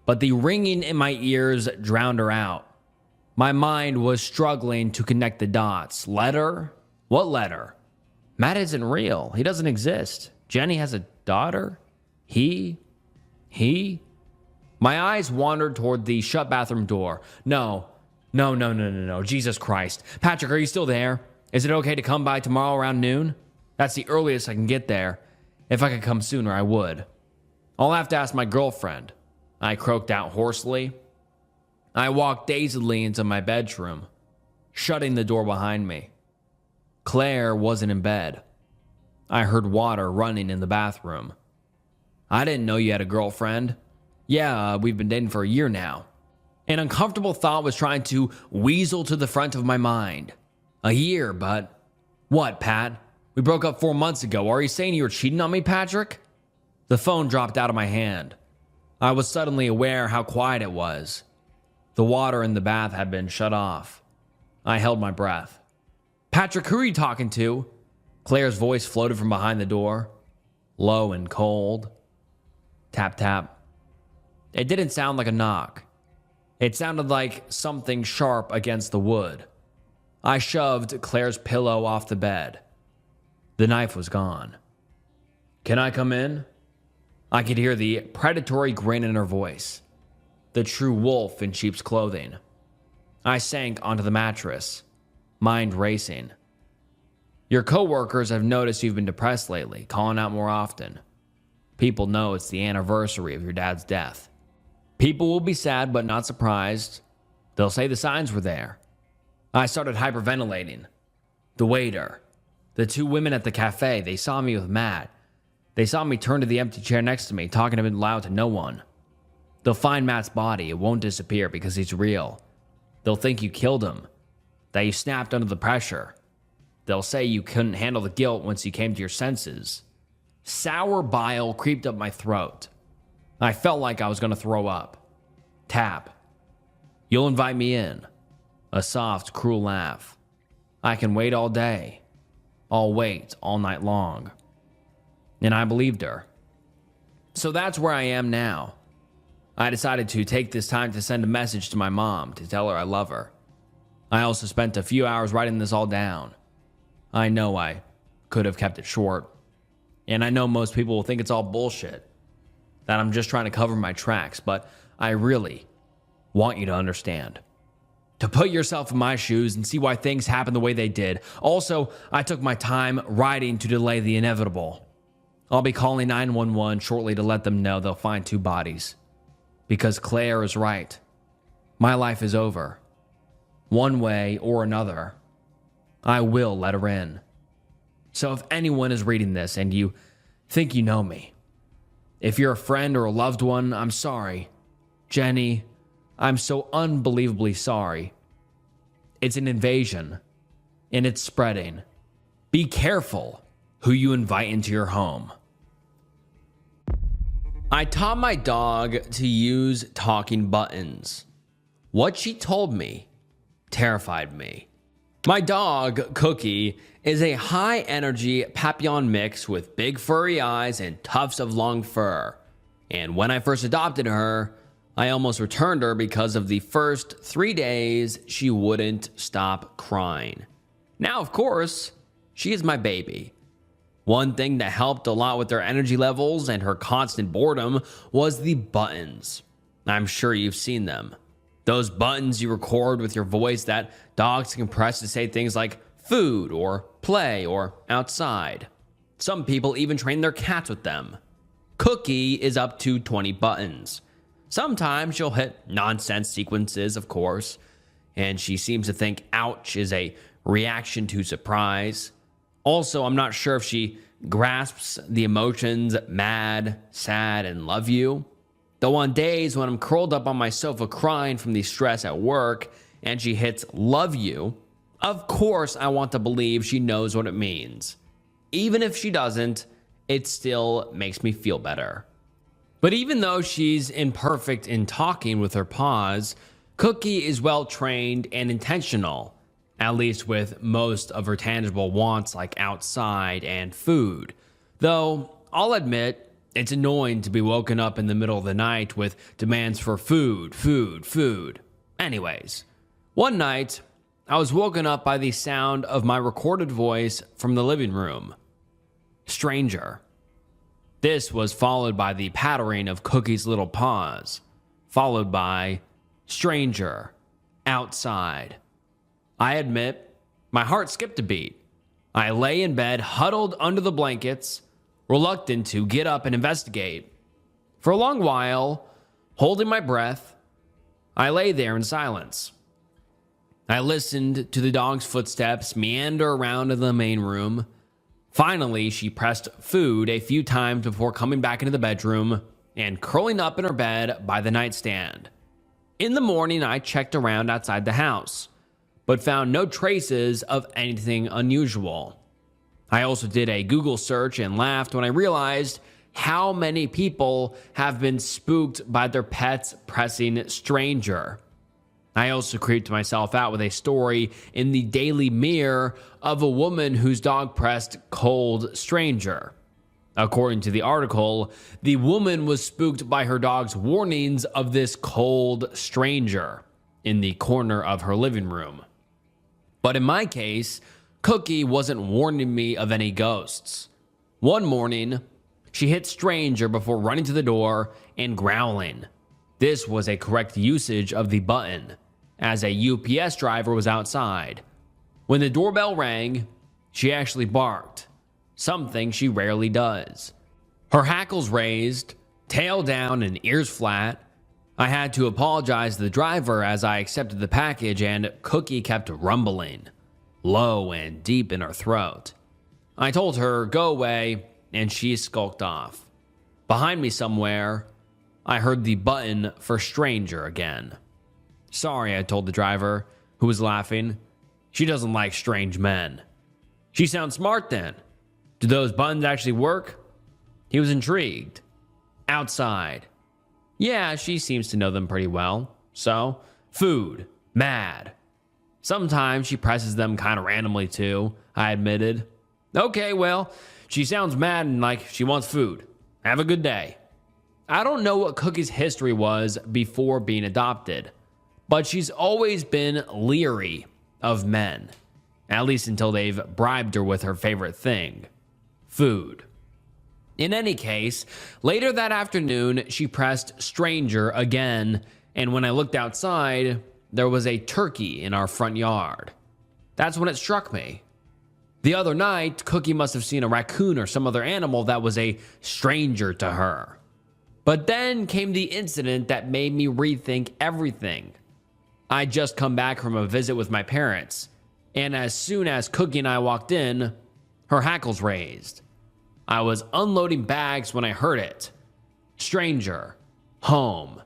but the ringing in my ears drowned her out. My mind was struggling to connect the dots. Letter? What letter? Matt isn't real. He doesn't exist. Jenny has a daughter? He? My eyes wandered toward the shut bathroom door. No. Jesus Christ. Patrick, are you still there? Is it okay to come by tomorrow around noon? That's the earliest I can get there. If I could come sooner, I would. I'll have to ask my girlfriend, I croaked out hoarsely. I walked dazedly into my bedroom, shutting the door behind me. Claire wasn't in bed. I heard water running in the bathroom. I didn't know you had a girlfriend. Yeah, we've been dating for a year now. An uncomfortable thought was trying to weasel to the front of my mind. A year, but... What, Pat? We broke up 4 months ago. Are you saying you were cheating on me, Patrick? The phone dropped out of my hand. I was suddenly aware how quiet it was. The water in the bath had been shut off. I held my breath. Patrick, who are you talking to? Claire's voice floated from behind the door, low and cold. Tap, tap. It didn't sound like a knock. It sounded like something sharp against the wood. I shoved Claire's pillow off the bed. The knife was gone. Can I come in? I could hear the predatory grin in her voice. The true wolf in sheep's clothing. I sank onto the mattress, mind racing. Your coworkers have noticed you've been depressed lately, calling out more often. People know it's the anniversary of your dad's death. People will be sad but not surprised. They'll say the signs were there. I started hyperventilating. The waiter, the 2 women at the cafe, they saw me with Matt. They saw me turn to the empty chair next to me, talking a bit loud to no one. They'll find Matt's body. It won't disappear because he's real. They'll think you killed him, that you snapped under the pressure. They'll say you couldn't handle the guilt once you came to your senses. Sour bile creeped up my throat. I felt like I was going to throw up. Tap. You'll invite me in. A soft, cruel laugh. I can wait all day. I'll wait all night long. And I believed her. So that's where I am now. I decided to take this time to send a message to my mom to tell her I love her. I also spent a few hours writing this all down. I know I could have kept it short. And I know most people will think it's all bullshit, that I'm just trying to cover my tracks, but I really want you to understand. To put yourself in my shoes and see why things happened the way they did. Also, I took my time writing to delay the inevitable. I'll be calling 911 shortly to let them know they'll find 2 bodies. Because Claire is right. My life is over. One way or another. I will let her in. So if anyone is reading this and you think you know me, if you're a friend or a loved one, I'm sorry. Jenny, I'm so unbelievably sorry. It's an invasion, and it's spreading. Be careful who you invite into your home. I taught my dog to use talking buttons. What she told me terrified me. My dog, Cookie, is a high-energy Papillon mix with big furry eyes and tufts of long fur. And when I first adopted her, I almost returned her because of the first 3 days she wouldn't stop crying. Now, of course, she is my baby. One thing that helped a lot with her energy levels and her constant boredom was the buttons. I'm sure you've seen them. Those buttons you record with your voice that dogs can press to say things like food or play or outside. Some people even train their cats with them. Cookie is up to 20 buttons. Sometimes she'll hit nonsense sequences, of course, and she seems to think ouch is a reaction to surprise. Also, I'm not sure if she grasps the emotions mad, sad, and love you. Though on days when I'm curled up on my sofa crying from the stress at work and she hits love you, of course I want to believe she knows what it means. Even if she doesn't, it still makes me feel better. But even though she's imperfect in talking with her paws, Cookie is well trained and intentional, at least with most of her tangible wants like outside and food. Though, I'll admit, it's annoying to be woken up in the middle of the night with demands for food. Anyways, one night, I was woken up by the sound of my recorded voice from the living room. Stranger. This was followed by the pattering of Cookie's little paws, followed by stranger, outside. I admit, my heart skipped a beat. I lay in bed, huddled under the blankets, reluctant to get up and investigate. For a long while, holding my breath, I lay there in silence. I listened to the dog's footsteps meander around in the main room. Finally, she pressed food a few times before coming back into the bedroom and curling up in her bed by the nightstand. In the morning, I checked around outside the house, but found no traces of anything unusual. I also did a Google search and laughed when I realized how many people have been spooked by their pets pressing stranger. I also creeped myself out with a story in the Daily Mirror of a woman whose dog pressed cold stranger. According to the article, the woman was spooked by her dog's warnings of this cold stranger in the corner of her living room. But in my case, Cookie wasn't warning me of any ghosts. One morning, she hit stranger before running to the door and growling. This was a correct usage of the button, as a UPS driver was outside. When the doorbell rang, she actually barked, something she rarely does. Her hackles raised, tail down and ears flat. I had to apologize to the driver as I accepted the package, and Cookie kept rumbling, low and deep in her throat. I told her, go away, and she skulked off. Behind me somewhere, I heard the button for stranger again. Sorry, I told the driver, who was laughing. She doesn't like strange men. She sounds smart then. Do those buttons actually work? He was intrigued. Outside. Yeah, she seems to know them pretty well. So, food, mad. Sometimes she presses them kind of randomly too, I admitted. Okay, well, she sounds mad and like she wants food. Have a good day. I don't know what Cookie's history was before being adopted, but she's always been leery of men, at least until they've bribed her with her favorite thing, food. In any case, later that afternoon, she pressed stranger again, and when I looked outside, there was a turkey in our front yard. That's when it struck me. The other night, Cookie must have seen a raccoon or some other animal that was a stranger to her. But then came the incident that made me rethink everything. I'd just come back from a visit with my parents, and as soon as Cookie and I walked in, her hackles raised. I was unloading bags when I heard it. Stranger. Home.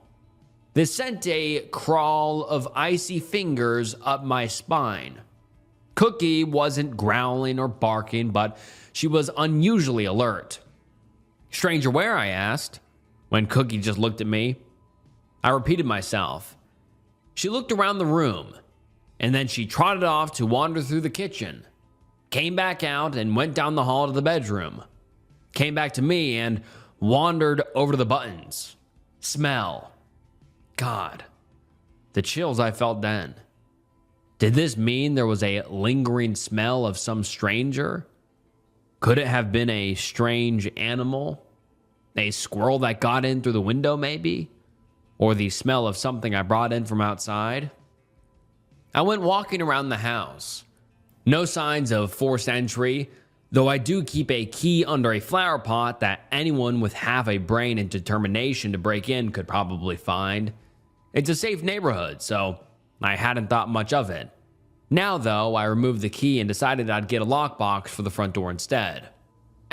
This sent a crawl of icy fingers up my spine. Cookie wasn't growling or barking, but she was unusually alert. Stranger where? I asked, when Cookie just looked at me. I repeated myself. She looked around the room, and then she trotted off to wander through the kitchen, came back out and went down the hall to the bedroom, came back to me and wandered over to the buttons. Smell. God, the chills I felt then. Did this mean there was a lingering smell of some stranger? Could it have been a strange animal? A squirrel that got in through the window, maybe? Or the smell of something I brought in from outside? I went walking around the house. No signs of forced entry, though I do keep a key under a flower pot that anyone with half a brain and determination to break in could probably find. It's a safe neighborhood, so I hadn't thought much of it. Now, though, I removed the key and decided I'd get a lockbox for the front door instead.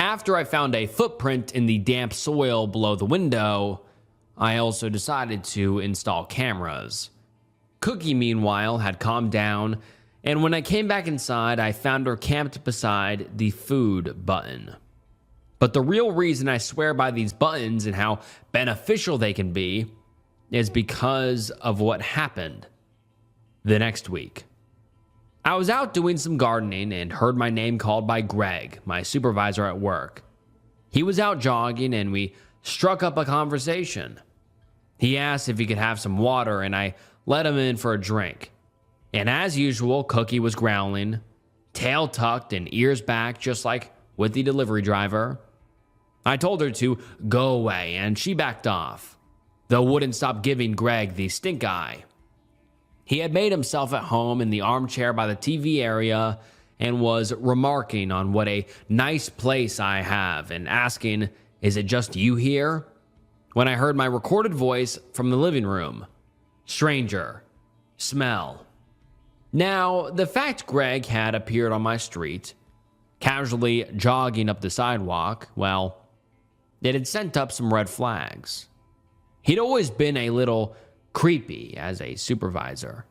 After I found a footprint in the damp soil below the window, I also decided to install cameras. Cookie, meanwhile, had calmed down, and when I came back inside, I found her camped beside the food button. But the real reason I swear by these buttons and how beneficial they can be is because of what happened the next week. I was out doing some gardening and heard my name called by Greg, my supervisor at work. He was out jogging and we struck up a conversation. He asked if he could have some water and I let him in for a drink. And as usual, Cookie was growling, tail tucked and ears back, just like with the delivery driver. I told her to go away and she backed off, though wouldn't stop giving Greg the stink eye. He had made himself at home in the armchair by the TV area and was remarking on what a nice place I have and asking, "Is it just you here?" when I heard my recorded voice from the living room. "Stranger. Smell." Now, the fact Greg had appeared on my street, casually jogging up the sidewalk, well, it had sent up some red flags. He'd always been a little creepy as a supervisor.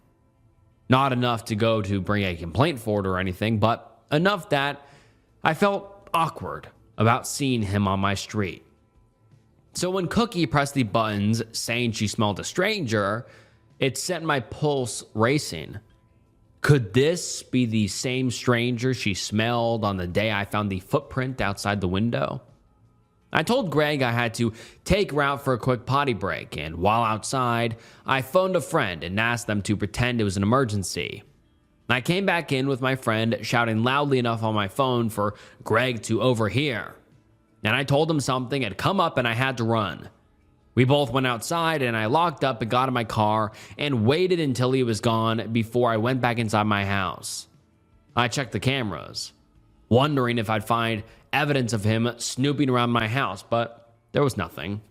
Not enough to go to bring a complaint forward or anything, but enough that I felt awkward about seeing him on my street. So when Cookie pressed the buttons saying she smelled a stranger, it sent my pulse racing. Could this be the same stranger she smelled on the day I found the footprint outside the window? I told Greg I had to take her out for a quick potty break, and while outside, I phoned a friend and asked them to pretend it was an emergency. I came back in with my friend shouting loudly enough on my phone for Greg to overhear. And I told him something had come up and I had to run. We both went outside and I locked up and got in my car and waited until he was gone before I went back inside my house. I checked the cameras, wondering if I'd find evidence of him snooping around my house, but there was nothing.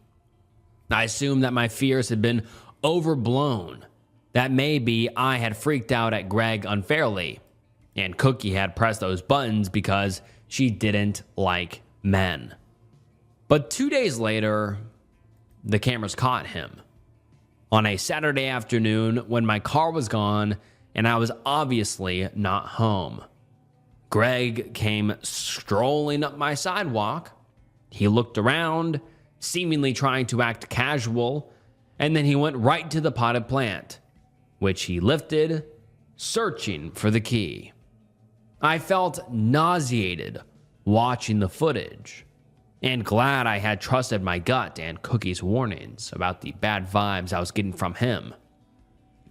I assumed that my fears had been overblown, that maybe I had freaked out at Greg unfairly, and Cookie had pressed those buttons because she didn't like men. But 2 days later, the cameras caught him. On a Saturday afternoon when my car was gone and I was obviously not home. Greg came strolling up my sidewalk. He looked around, seemingly trying to act casual, and then he went right to the potted plant, which he lifted, searching for the key. I felt nauseated watching the footage, and glad I had trusted my gut and Cookie's warnings about the bad vibes I was getting from him.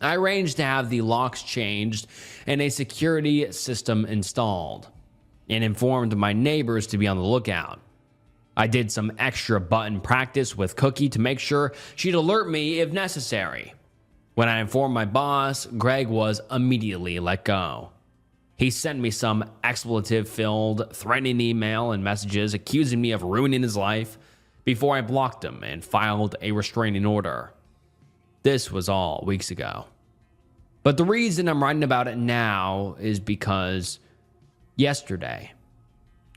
I arranged to have the locks changed and a security system installed, and informed my neighbors to be on the lookout. I did some extra button practice with Cookie to make sure she'd alert me if necessary. When I informed my boss, Greg was immediately let go. He sent me some expletive-filled, threatening email and messages accusing me of ruining his life before I blocked him and filed a restraining order. This was all weeks ago. But the reason I'm writing about it now is because yesterday,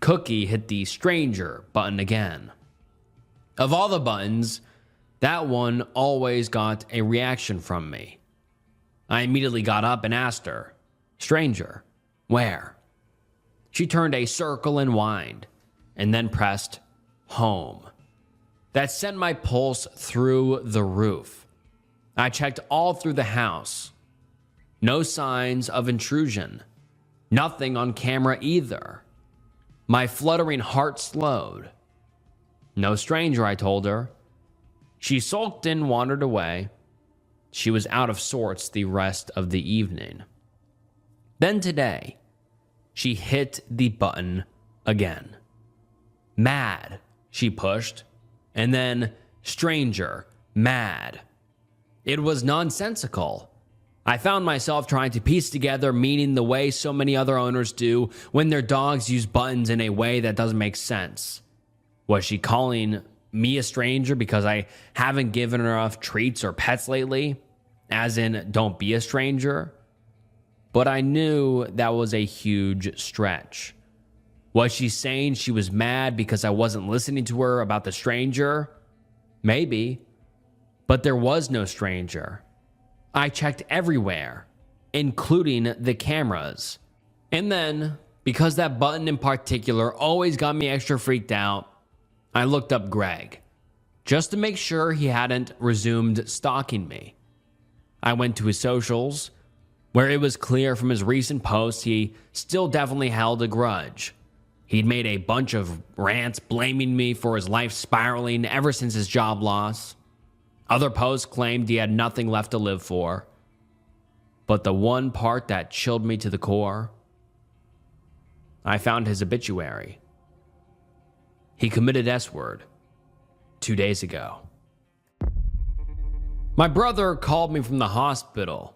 Cookie hit the stranger button again. Of all the buttons, that one always got a reaction from me. I immediately got up and asked her, "Stranger, where?" She turned a circle and whined, and then pressed home. That sent my pulse through the roof. I checked all through the house. No signs of intrusion. Nothing on camera either. My fluttering heart slowed. No stranger, I told her. She sulked and wandered away. She was out of sorts the rest of the evening. Then today, she hit the button again. Mad, she pushed, and then stranger, mad. It was nonsensical. I found myself trying to piece together meaning the way so many other owners do when their dogs use buttons in a way that doesn't make sense. Was she calling me a stranger because I haven't given her enough treats or pets lately? As in, don't be a stranger? But I knew that was a huge stretch. Was she saying she was mad because I wasn't listening to her about the stranger? Maybe. But there was no stranger. I checked everywhere, including the cameras. And then, because that button in particular always got me extra freaked out, I looked up Greg, just to make sure he hadn't resumed stalking me. I went to his socials, where it was clear from his recent posts he still definitely held a grudge. He'd made a bunch of rants blaming me for his life spiraling ever since his job loss. Other posts claimed he had nothing left to live for. But the one part that chilled me to the core, I found his obituary. He committed S-word 2 days ago. My brother called me from the hospital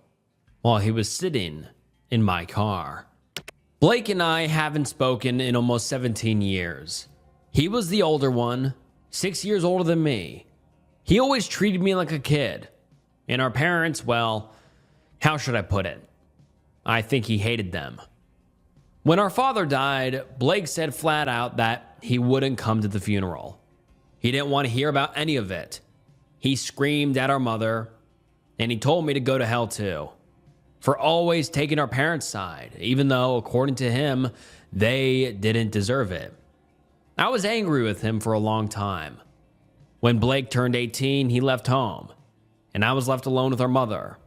while he was sitting in my car. Blake and I haven't spoken in almost 17 years. He was the older one, 6 years older than me. He always treated me like a kid. And our parents, well, how should I put it? I think he hated them. When our father died, Blake said flat out that he wouldn't come to the funeral. He didn't want to hear about any of it. He screamed at our mother, and he told me to go to hell too, for always taking our parents' side, even though, according to him, they didn't deserve it. I was angry with him for a long time. When Blake turned 18, he left home, and I was left alone with our mother.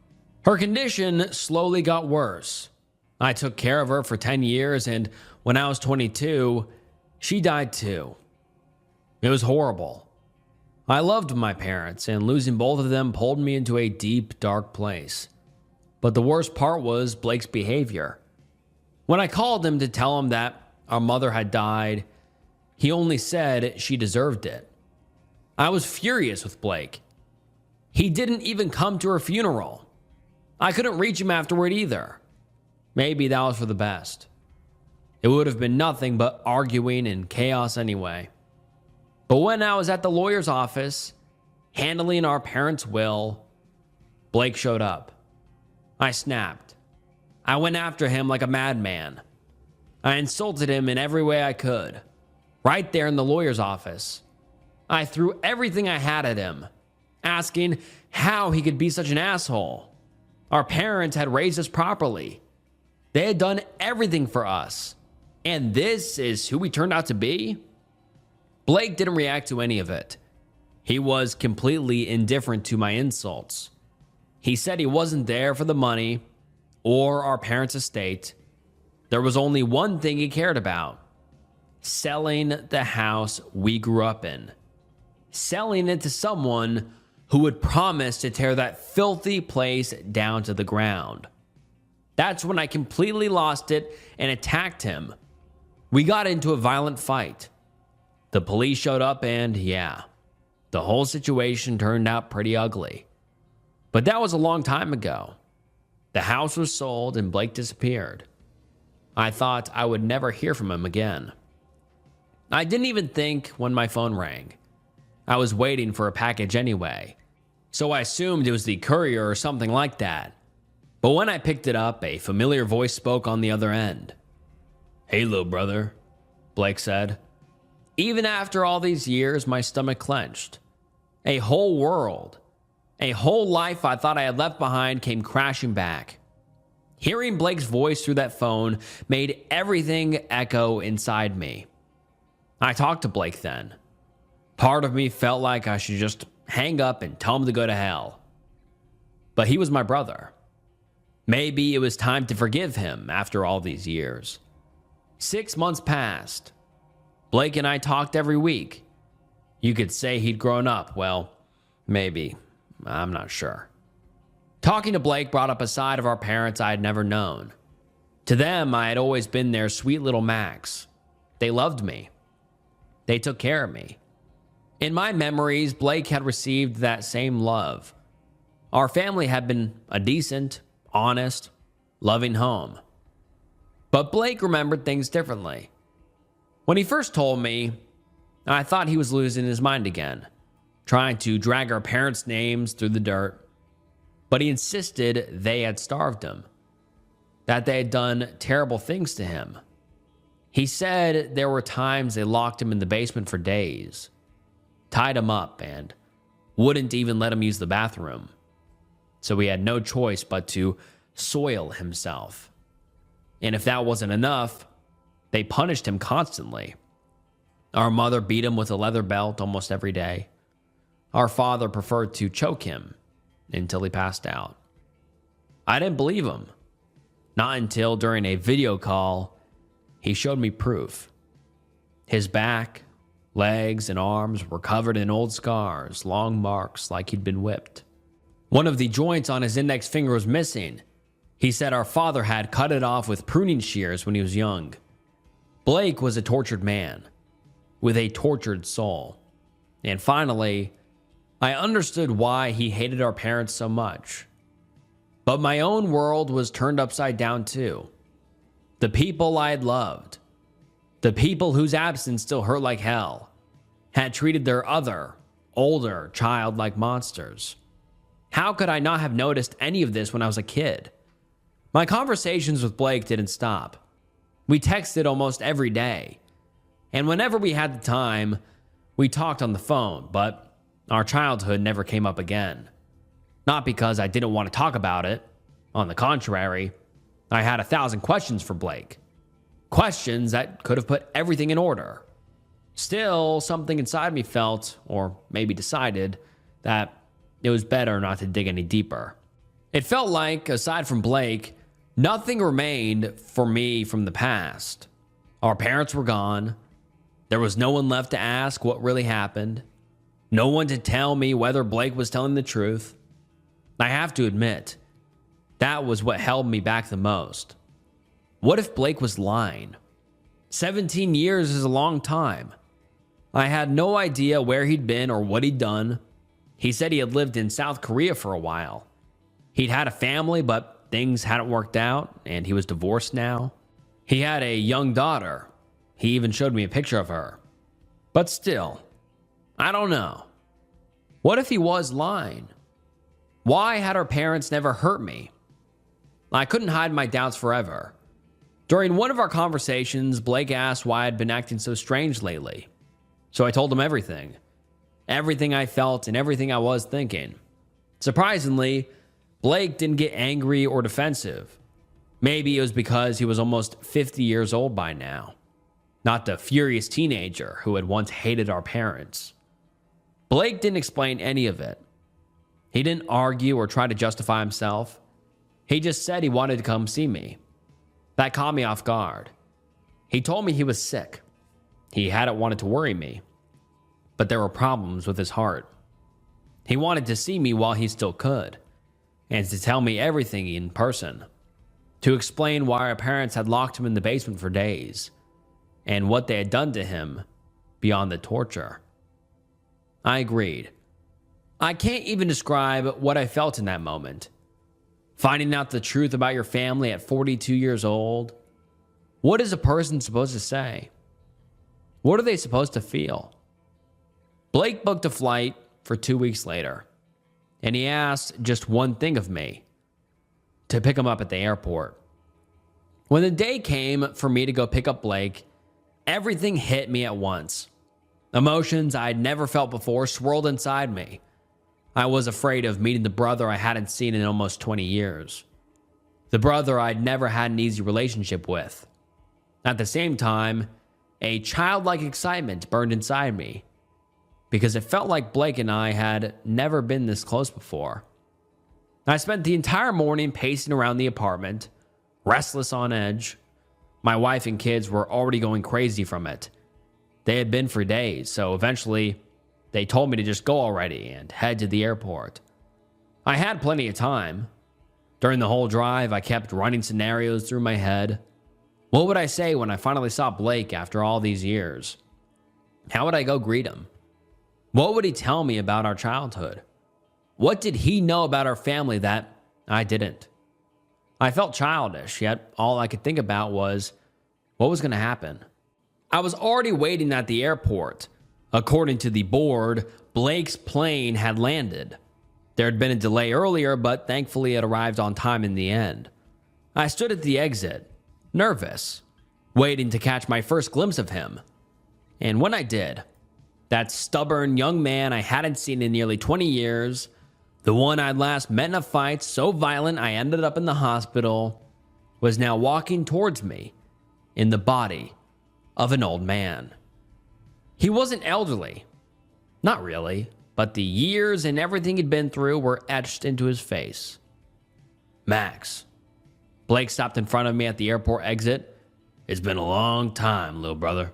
Her condition slowly got worse. I took care of her for 10 years, and when I was 22, she died too. It was horrible. I loved my parents, and losing both of them pulled me into a deep, dark place. But the worst part was Blake's behavior. When I called him to tell him that our mother had died, he only said she deserved it. I was furious with Blake. He didn't even come to her funeral. I couldn't reach him afterward either. Maybe that was for the best. It would have been nothing but arguing and chaos anyway. But when I was at the lawyer's office, handling our parents' will, Blake showed up. I snapped. I went after him like a madman. I insulted him in every way I could, right there in the lawyer's office. I threw everything I had at him, asking how he could be such an asshole. Our parents had raised us properly. They had done everything for us. And this is who we turned out to be? Blake didn't react to any of it. He was completely indifferent to my insults. He said he wasn't there for the money or our parents' estate. There was only one thing he cared about: selling the house we grew up in. Selling it to someone who would promise to tear that filthy place down to the ground. That's when I completely lost it and attacked him. We got into a violent fight. The police showed up and, yeah, the whole situation turned out pretty ugly. But that was a long time ago. The house was sold and Blake disappeared. I thought I would never hear from him again. I didn't even think when my phone rang. I was waiting for a package anyway, so I assumed it was the courier or something like that. But when I picked it up, a familiar voice spoke on the other end. "Hey, little brother," Blake said. Even after all these years, my stomach clenched. A whole world, a whole life I thought I had left behind came crashing back. Hearing Blake's voice through that phone made everything echo inside me. I talked to Blake then. Part of me felt like I should just hang up and tell him to go to hell. But he was my brother. Maybe it was time to forgive him after all these years. 6 months passed. Blake and I talked every week. You could say he'd grown up. Well, maybe. I'm not sure. Talking to Blake brought up a side of our parents I had never known. To them, I had always been their sweet little Max. They loved me. They took care of me. In my memories, Blake had received that same love. Our family had been a decent, honest, loving home. But Blake remembered things differently. When he first told me, I thought he was losing his mind again, trying to drag our parents' names through the dirt. But he insisted they had starved him, that they had done terrible things to him. He said there were times they locked him in the basement for days, tied him up, and wouldn't even let him use the bathroom. So he had no choice but to soil himself. And if that wasn't enough, they punished him constantly. Our mother beat him with a leather belt almost every day. Our father preferred to choke him until he passed out. I didn't believe him. Not until during a video call, he showed me proof. His back, legs, and arms were covered in old scars, long marks like he'd been whipped. One of the joints on his index finger was missing. He said our father had cut it off with pruning shears when he was young. Blake was a tortured man with a tortured soul. And finally, I understood why he hated our parents so much. But my own world was turned upside down too. The people I had loved, the people whose absence still hurt like hell, had treated their other, older child like monsters. How could I not have noticed any of this when I was a kid? My conversations with Blake didn't stop. We texted almost every day. And whenever we had the time, we talked on the phone, but our childhood never came up again. Not because I didn't want to talk about it. On the contrary, I had 1,000 questions for Blake. Questions that could have put everything in order. Still, something inside me felt, or maybe decided, that it was better not to dig any deeper. It felt like, aside from Blake, nothing remained for me from the past. Our parents were gone. There was no one left to ask what really happened. No one to tell me whether Blake was telling the truth. I have to admit, that was what held me back the most. What if Blake was lying? 17 years is a long time. I had no idea where he'd been or what he'd done. He said he had lived in South Korea for a while. He'd had a family, but things hadn't worked out, and he was divorced now. He had a young daughter. He even showed me a picture of her. But still, I don't know. What if he was lying? Why had our parents never hurt me? I couldn't hide my doubts forever. During one of our conversations, Blake asked why I'd been acting so strange lately. So I told him everything. Everything I felt and everything I was thinking. Surprisingly, Blake didn't get angry or defensive. Maybe it was because he was almost 50 years old by now. Not the furious teenager who had once hated our parents. Blake didn't explain any of it. He didn't argue or try to justify himself. He just said he wanted to come see me. That caught me off guard. He told me he was sick. He hadn't wanted to worry me. But there were problems with his heart. He wanted to see me while he still could, and to tell me everything in person. To explain why our parents had locked him in the basement for days, and what they had done to him beyond the torture. I agreed. I can't even describe what I felt in that moment. Finding out the truth about your family at 42 years old. What is a person supposed to say? What are they supposed to feel? Blake booked a flight for 2 weeks later, and he asked just one thing of me: to pick him up at the airport. When the day came for me to go pick up Blake, everything hit me at once. Emotions I'd never felt before swirled inside me. I was afraid of meeting the brother I hadn't seen in almost 20 years. The brother I'd never had an easy relationship with. At the same time, a childlike excitement burned inside me, because it felt like Blake and I had never been this close before. I spent the entire morning pacing around the apartment, restless on edge. My wife and kids were already going crazy from it. They had been for days, so eventually they told me to just go already and head to the airport. I had plenty of time. During the whole drive, I kept running scenarios through my head. What would I say when I finally saw Blake after all these years? How would I go greet him? What would he tell me about our childhood? What did he know about our family that I didn't? I felt childish, yet all I could think about was what was going to happen. I was already waiting at the airport. According to the board, Blake's plane had landed. There had been a delay earlier, but thankfully it arrived on time in the end. I stood at the exit, nervous. waiting to catch my first glimpse of him. And when I did, that stubborn young man I hadn't seen in nearly 20 years, the one I'd last met in a fight so violent I ended up in the hospital, was now walking towards me in the body of an old man. He wasn't elderly. Not really, but the years and everything he'd been through were etched into his face. Max. Blake stopped in front of me at the airport exit. It's been a long time, little brother.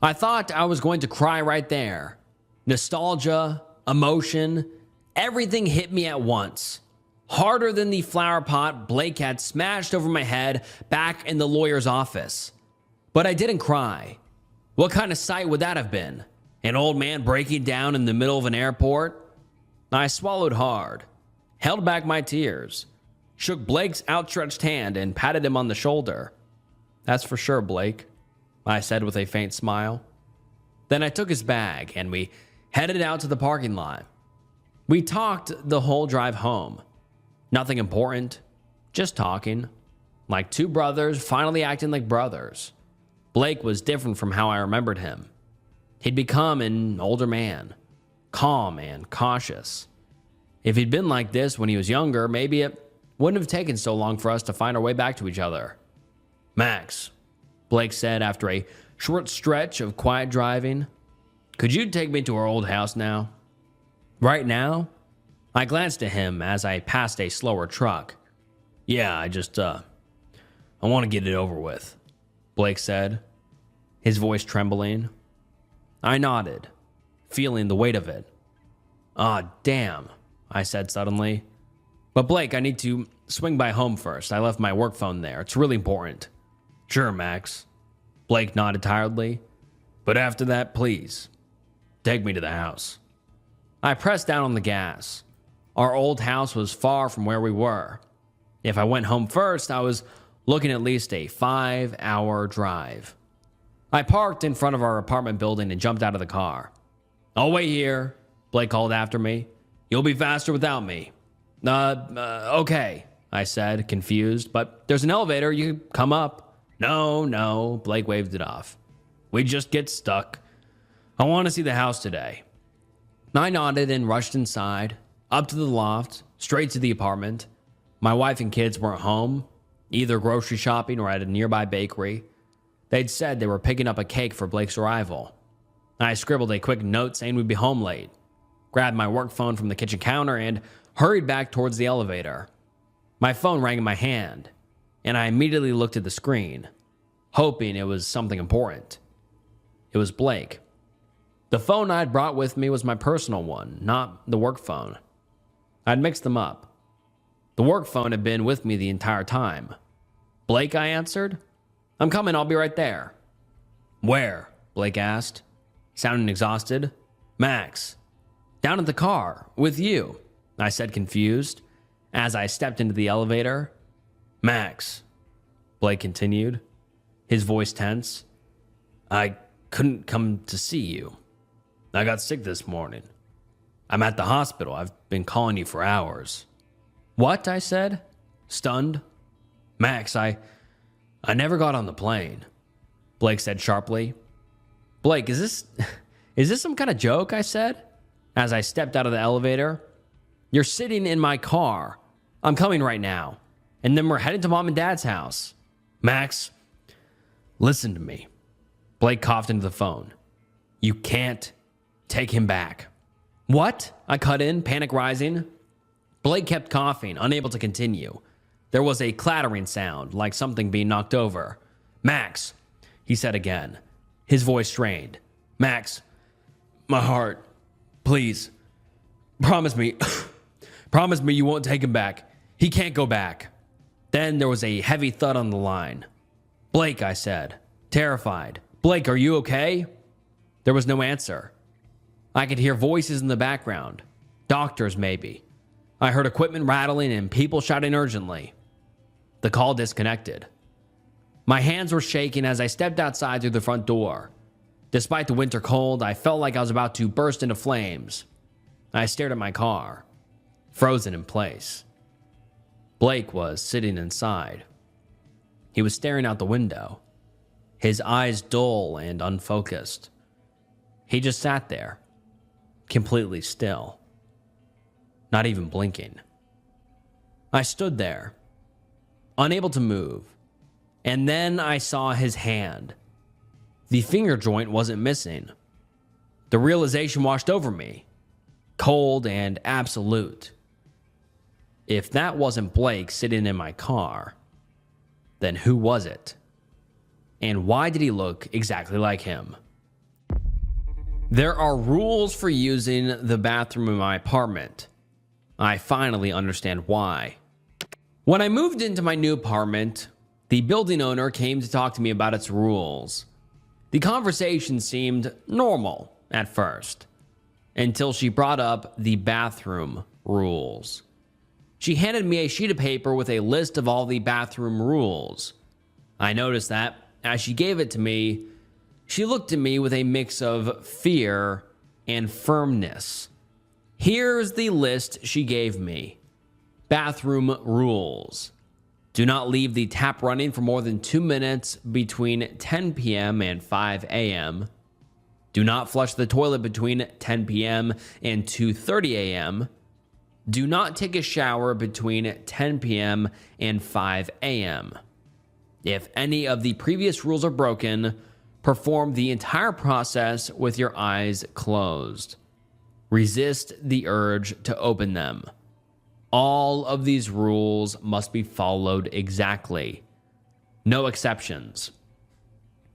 I thought I was going to cry right there. Nostalgia, emotion, everything hit me at once. Harder than the flower pot Blake had smashed over my head back in the lawyer's office. But I didn't cry. What kind of sight would that have been? An old man breaking down in the middle of an airport? I swallowed hard, held back my tears, shook Blake's outstretched hand and patted him on the shoulder. That's for sure, Blake, I said with a faint smile. Then I took his bag and we headed out to the parking lot. We talked the whole drive home. Nothing important, just talking, like two brothers finally acting like brothers. Blake was different from how I remembered him. He'd become an older man, calm and cautious. If he'd been like this when he was younger, maybe it wouldn't have taken so long for us to find our way back to each other. Max, Blake said after a short stretch of quiet driving, could you take me to our old house now? Right now? I glanced at him as I passed a slower truck. Yeah, I want to get it over with, Blake said, his voice trembling. I nodded, feeling the weight of it. Ah, damn, I said suddenly. But Blake, I need to swing by home first. I left my work phone there. It's really important. Sure, Max. Blake nodded tiredly. But after that, please, take me to the house. I pressed down on the gas. Our old house was far from where we were. If I went home first, I was looking at least a 5-hour drive. I parked in front of our apartment building and jumped out of the car. I'll wait here, Blake called after me. You'll be faster without me. Okay, I said, confused, but there's an elevator, you can come up. No, Blake waved it off. We just get stuck. I want to see the house today. I nodded and rushed inside, up to the loft, straight to the apartment. My wife and kids weren't home, either grocery shopping or at a nearby bakery. They'd said they were picking up a cake for Blake's arrival. I scribbled a quick note saying we'd be home late, grabbed my work phone from the kitchen counter, and hurried back towards the elevator. My phone rang in my hand, and I immediately looked at the screen, hoping it was something important. It was Blake. The phone I'd brought with me was my personal one, not the work phone. I'd mixed them up. The work phone had been with me the entire time. Blake, I answered. I'm coming, I'll be right there. Where? Blake asked, sounding exhausted. Max. Down at the car, with you, I said, confused, as I stepped into the elevator. Max, Blake continued, his voice tense. I couldn't come to see you. I got sick this morning. I'm at the hospital. I've been calling you for hours. What? I said, stunned. Max, I never got on the plane, Blake said sharply. Blake, is this some kind of joke? I said, as I stepped out of the elevator. You're sitting in my car. I'm coming right now. And then we're heading to Mom and Dad's house. Max, listen to me. Blake coughed into the phone. You can't take him back. What? I cut in, panic rising. Blake kept coughing, unable to continue. There was a clattering sound, like something being knocked over. Max, he said again, his voice strained. Max, my heart, please, promise me, promise me you won't take him back. He can't go back. Then there was a heavy thud on the line. Blake, I said, terrified. Blake, are you okay? There was no answer. I could hear voices in the background. Doctors, maybe. I heard equipment rattling and people shouting urgently. The call disconnected. My hands were shaking as I stepped outside through the front door. Despite the winter cold, I felt like I was about to burst into flames. I stared at my car, frozen in place. Blake was sitting inside. He was staring out the window. his eyes dull and unfocused. He just sat there, completely still, not even blinking. I stood there, unable to move, and then I saw his hand. The finger joint wasn't missing. The realization washed over me, cold and absolute. If that wasn't Blake sitting in my car, then who was it? And why did he look exactly like him? There are rules for using the bathroom in my apartment. I finally understand why. When I moved into my new apartment, the building owner came to talk to me about its rules. The conversation seemed normal at first, until she brought up the bathroom rules. She handed me a sheet of paper with a list of all the bathroom rules. I noticed that, as she gave it to me, she looked at me with a mix of fear and firmness. Here's the list she gave me. Bathroom rules. Do not leave the tap running for more than 2 minutes between 10 p.m. and 5 a.m. Do not flush the toilet between 10 p.m. and 2:30 a.m. Do not take a shower between 10 p.m. and 5 a.m. If any of the previous rules are broken, perform the entire process with your eyes closed. Resist the urge to open them. All of these rules must be followed exactly. No exceptions.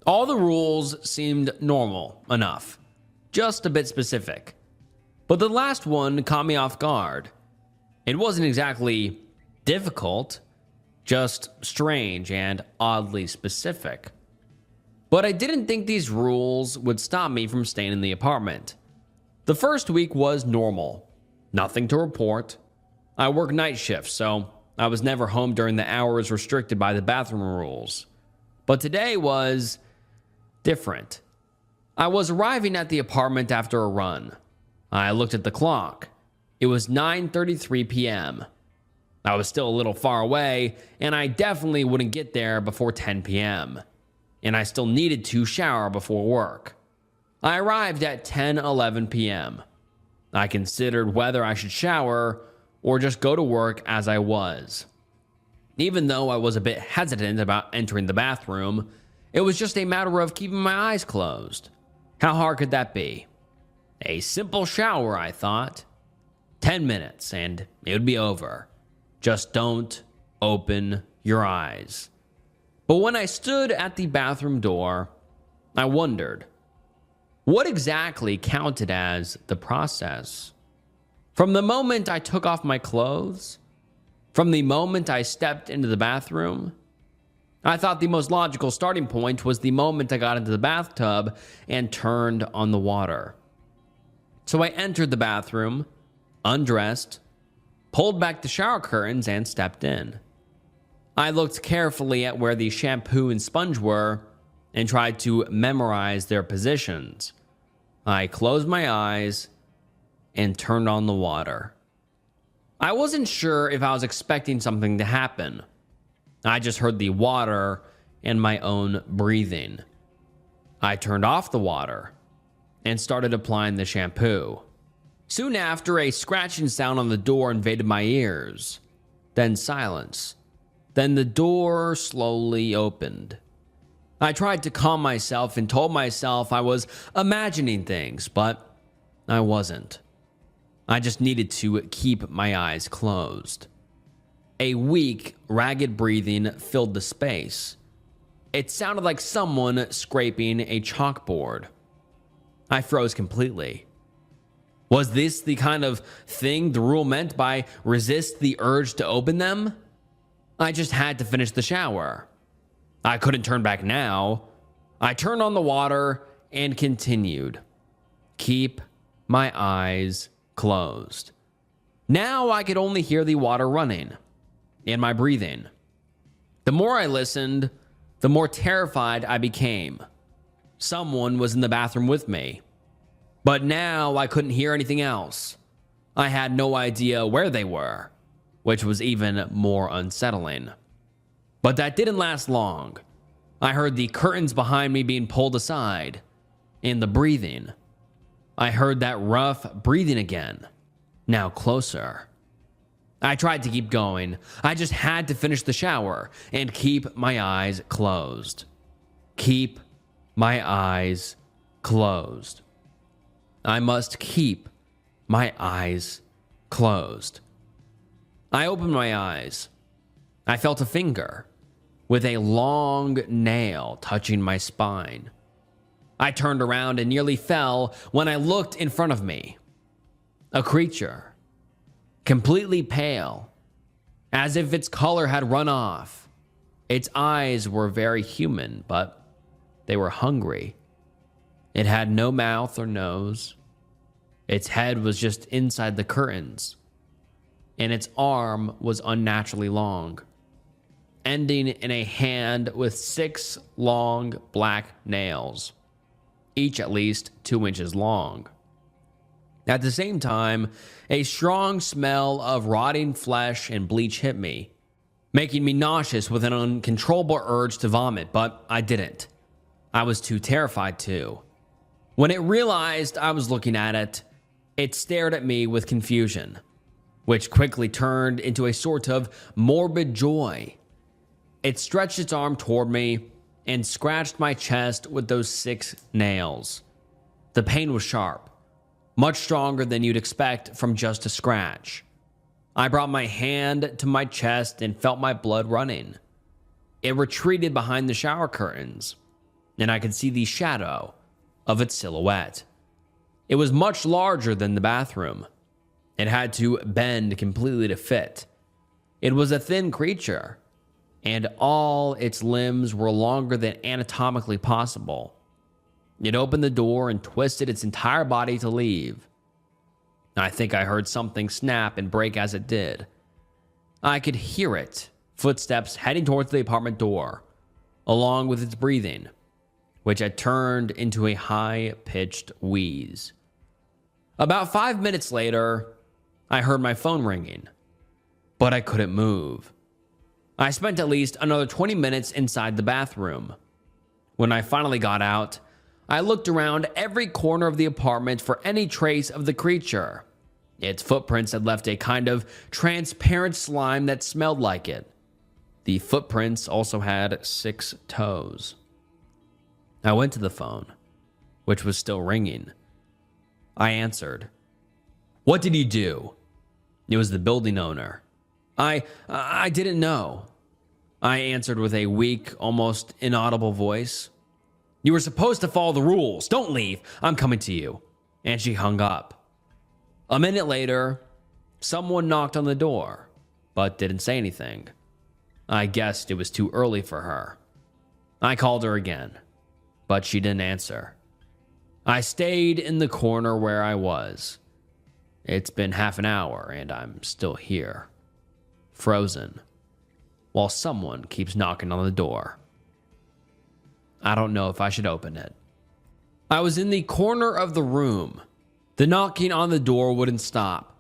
All the rules seemed normal enough, just a bit specific. But the last one caught me off guard. It wasn't exactly difficult, just strange and oddly specific. But I didn't think these rules would stop me from staying in the apartment. The first week was normal. Nothing to report. I work night shifts, so I was never home during the hours restricted by the bathroom rules. But today was different. I was arriving at the apartment after a run. I looked at the clock. It was 9:33 p.m. I was still a little far away, and I definitely wouldn't get there before 10 p.m. And I still needed to shower before work. I arrived at 10:11 p.m. I considered whether I should shower or just go to work as I was. Even though I was a bit hesitant about entering the bathroom, it was just a matter of keeping my eyes closed. How hard could that be? A simple shower, I thought. 10 minutes and it would be over. Just don't open your eyes. But when I stood at the bathroom door, I wondered, what exactly counted as the process? From the moment I took off my clothes? From the moment I stepped into the bathroom? I thought the most logical starting point was the moment I got into the bathtub and turned on the water. So I entered the bathroom, undressed, pulled back the shower curtains, and stepped in. I looked carefully at where the shampoo and sponge were and tried to memorize their positions. I closed my eyes and turned on the water. I wasn't sure if I was expecting something to happen. I just heard the water and my own breathing. I turned off the water and started applying the shampoo. Soon after, a scratching sound on the door invaded my ears. Then silence. Then the door slowly opened. I tried to calm myself and told myself I was imagining things, but I wasn't. I just needed to keep my eyes closed. A weak, ragged breathing filled the space. It sounded like someone scraping a chalkboard. I froze completely. Was this the kind of thing the rule meant by resist the urge to open them? I just had to finish the shower. I couldn't turn back now. I turned on the water and continued. Keep my eyes closed. Now I could only hear the water running and my breathing. The more I listened, the more terrified I became. Someone was in the bathroom with me. But now I couldn't hear anything else. I had no idea where they were, which was even more unsettling. But that didn't last long. I heard the curtains behind me being pulled aside, and the breathing. I heard that rough breathing again, now closer. I tried to keep going. I just had to finish the shower and keep my eyes closed. Keep my eyes closed. I must keep my eyes closed. I opened my eyes. I felt a finger with a long nail touching my spine. I turned around and nearly fell when I looked in front of me. A creature, completely pale, as if its color had run off. Its eyes were very human, but they were hungry. It had no mouth or nose. Its head was just inside the curtains, and its arm was unnaturally long, ending in a hand with 6 long black nails, each at least 2 inches long. At the same time, a strong smell of rotting flesh and bleach hit me, making me nauseous with an uncontrollable urge to vomit, but I didn't. I was too terrified to. When it realized I was looking at it, it stared at me with confusion, which quickly turned into a sort of morbid joy. It stretched its arm toward me and scratched my chest with those 6 nails. The pain was sharp, much stronger than you'd expect from just a scratch. I brought my hand to my chest and felt my blood running. It retreated behind the shower curtains, and I could see the shadow of its silhouette. It was much larger than the bathroom. It had to bend completely to fit. It was a thin creature, and all its limbs were longer than anatomically possible. It opened the door and twisted its entire body to leave. I think I heard something snap and break as it did. I could hear it, footsteps heading towards the apartment door, along with its breathing, which had turned into a high-pitched wheeze. About 5 minutes later, I heard my phone ringing, but I couldn't move. I spent at least another 20 minutes inside the bathroom. When I finally got out, I looked around every corner of the apartment for any trace of the creature. Its footprints had left a kind of transparent slime that smelled like it. The footprints also had 6 toes. I went to the phone, which was still ringing. I answered. "What did you do?" It was the building owner. I didn't know. I answered with a weak, almost inaudible voice. "You were supposed to follow the rules. Don't leave. I'm coming to you." And she hung up. A minute later, someone knocked on the door, but didn't say anything. I guessed it was too early for her. I called her again, but she didn't answer. I stayed in the corner where I was. It's been half an hour and I'm still here, frozen, while someone keeps knocking on the door. I don't know if I should open it. I was in the corner of the room. The knocking on the door wouldn't stop.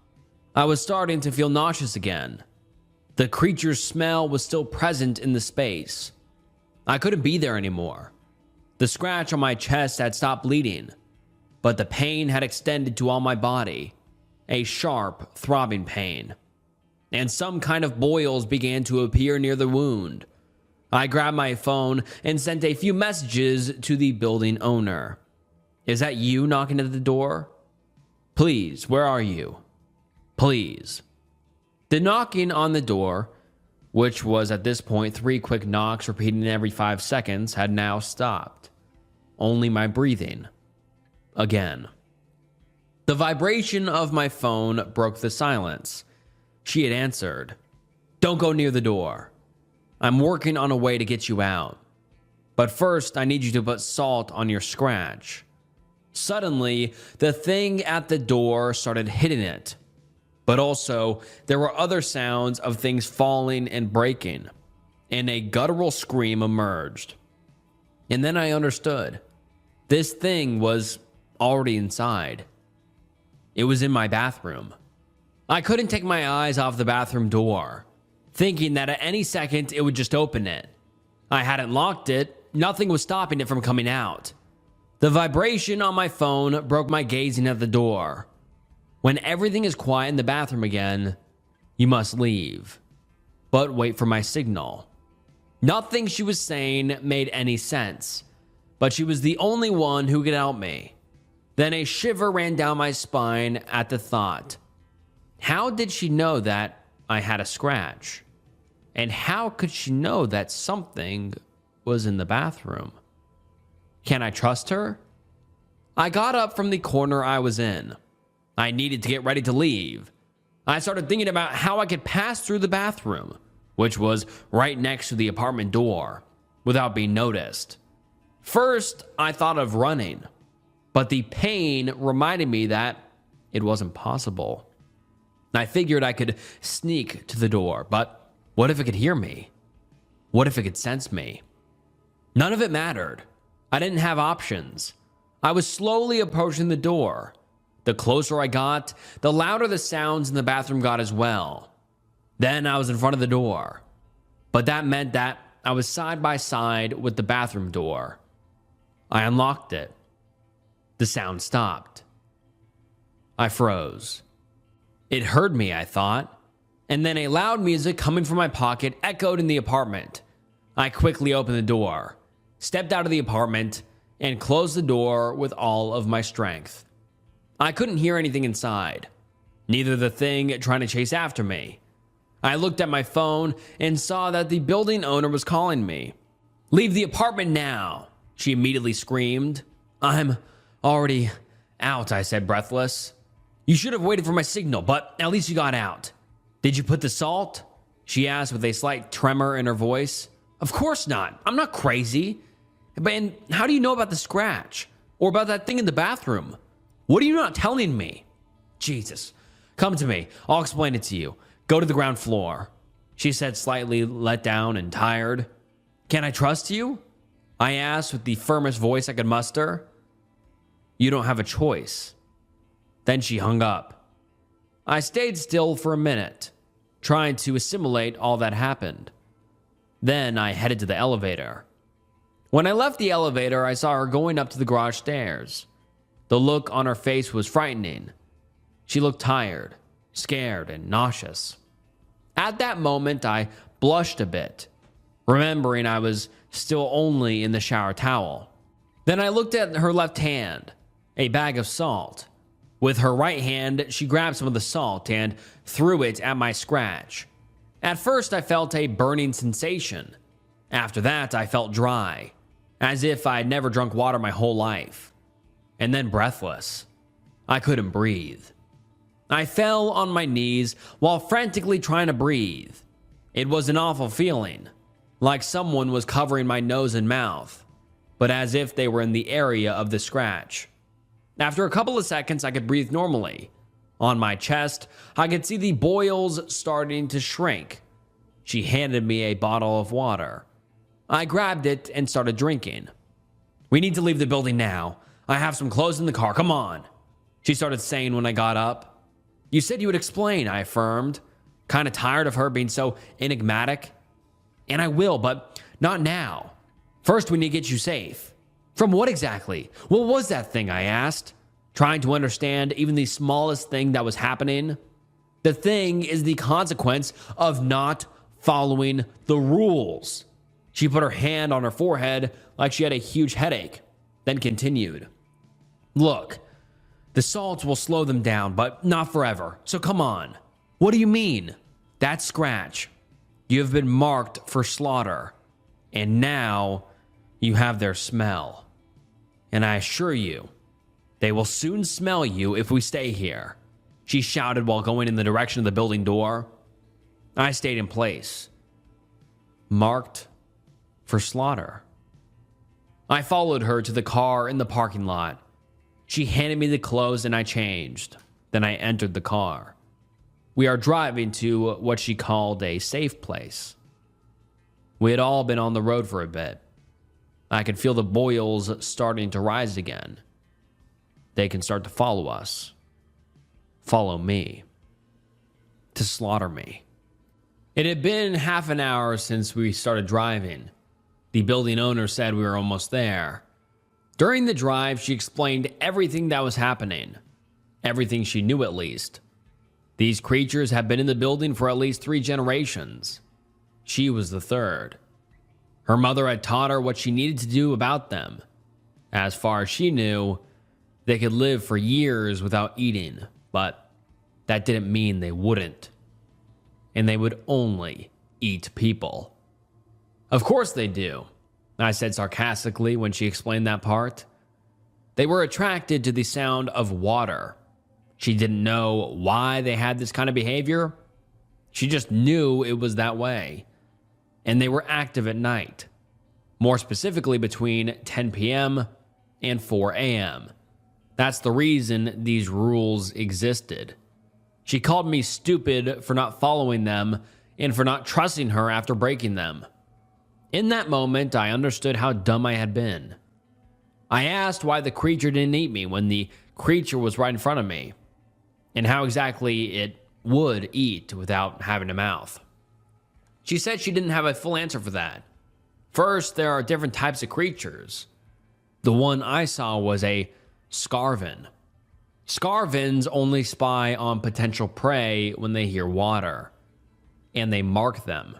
I was starting to feel nauseous again. The creature's smell was still present in the space. I couldn't be there anymore. The scratch on my chest had stopped bleeding, but the pain had extended to all my body, a sharp, throbbing pain. And some kind of boils began to appear near the wound. I grabbed my phone and sent a few messages to the building owner. "Is that you knocking at the door? Please, where are you? Please." The knocking on the door, which was at this point 3 quick knocks repeating every 5 seconds, had now stopped. Only my breathing. Again. The vibration of my phone broke the silence. She had answered. "Don't go near the door. I'm working on a way to get you out. But first, I need you to put salt on your scratch." Suddenly, the thing at the door started hitting it. But also, there were other sounds of things falling and breaking, and a guttural scream emerged. And then I understood. This thing was already inside. It was in my bathroom. I couldn't take my eyes off the bathroom door, thinking that at any second it would just open it. I hadn't locked it, nothing was stopping it from coming out. The vibration on my phone broke my gazing at the door. When everything is quiet in the bathroom again, you must leave, but wait for my signal. Nothing she was saying made any sense, but she was the only one who could help me. Then a shiver ran down my spine at the thought. How did she know that I had a scratch? And how could she know that something was in the bathroom? Can I trust her? I got up from the corner I was in. I needed to get ready to leave. I started thinking about how I could pass through the bathroom, which was right next to the apartment door, without being noticed. First, I thought of running, but the pain reminded me that it wasn't possible. I figured I could sneak to the door, but what if it could hear me? What if it could sense me? None of it mattered. I didn't have options. I was slowly approaching the door. The closer I got, the louder the sounds in the bathroom got as well. Then I was in front of the door, but that meant that I was side by side with the bathroom door. I unlocked it. The sound stopped. I froze. It heard me, I thought, and then a loud music coming from my pocket echoed in the apartment. I quickly opened the door, stepped out of the apartment, and closed the door with all of my strength. I couldn't hear anything inside, neither the thing trying to chase after me. I looked at my phone and saw that the building owner was calling me. "Leave the apartment now," she immediately screamed. "I'm already out," I said, breathless. "You should have waited for my signal, but at least you got out." "Did you put the salt?" she asked with a slight tremor in her voice. "Of course not. I'm not crazy. And how do you know about the scratch? Or about that thing in the bathroom? What are you not telling me?" "Jesus. Come to me. I'll explain it to you. Go to the ground floor," she said, slightly let down and tired. "Can I trust you?" I asked with the firmest voice I could muster. "You don't have a choice." Then she hung up. I stayed still for a minute, trying to assimilate all that happened. Then I headed to the elevator. When I left the elevator, I saw her going up to the garage stairs. The look on her face was frightening. She looked tired, scared, and nauseous. At that moment, I blushed a bit, remembering I was still only in the shower towel. Then I looked at her left hand, a bag of salt. With her right hand, she grabbed some of the salt and threw it at my scratch. At first, I felt a burning sensation. After that, I felt dry, as if I'd never drunk water my whole life. And then breathless. I couldn't breathe. I fell on my knees while frantically trying to breathe. It was an awful feeling, like someone was covering my nose and mouth, but as if they were in the area of the scratch. After a couple of seconds, I could breathe normally. On my chest, I could see the boils starting to shrink. She handed me a bottle of water. I grabbed it and started drinking. "We need to leave the building now. I have some clothes in the car. Come on," she started saying when I got up. "You said you would explain," I affirmed, kind of tired of her being so enigmatic. "And I will, but not now. First, we need to get you safe." "From what exactly? What was that thing?" I asked, trying to understand even the smallest thing that was happening. "The thing is the consequence of not following the rules." She put her hand on her forehead like she had a huge headache, then continued. "Look, the salts will slow them down, but not forever, so come on." "What do you mean?" "That scratch. You have been marked for slaughter, and now you have their smell. And I assure you, they will soon smell you if we stay here," she shouted while going in the direction of the building door. I stayed in place. Marked for slaughter. I followed her to the car in the parking lot. She handed me the clothes and I changed. Then I entered the car. We are driving to what she called a safe place. We had all been on the road for a bit. I could feel the boils starting to rise again. They can start to follow us. Follow me. To slaughter me. It had been half an hour since we started driving. The building owner said we were almost there. During the drive, she explained everything that was happening. Everything she knew, at least. These creatures have been in the building for at least 3 generations. She was the third. Her mother had taught her what she needed to do about them. As far as she knew, they could live for years without eating, but that didn't mean they wouldn't. And they would only eat people. Of course they do, I said sarcastically when she explained that part. They were attracted to the sound of water. She didn't know why they had this kind of behavior. She just knew it was that way. And they were active at night. More specifically between 10 p.m. and 4 a.m. That's the reason these rules existed. She called me stupid for not following them and for not trusting her after breaking them. In that moment, I understood how dumb I had been. I asked why the creature didn't eat me when the creature was right in front of me, and how exactly it would eat without having a mouth. She said she didn't have a full answer for that. First, there are different types of creatures. The one I saw was a Scarven. Scarvens only spy on potential prey when they hear water, and they mark them.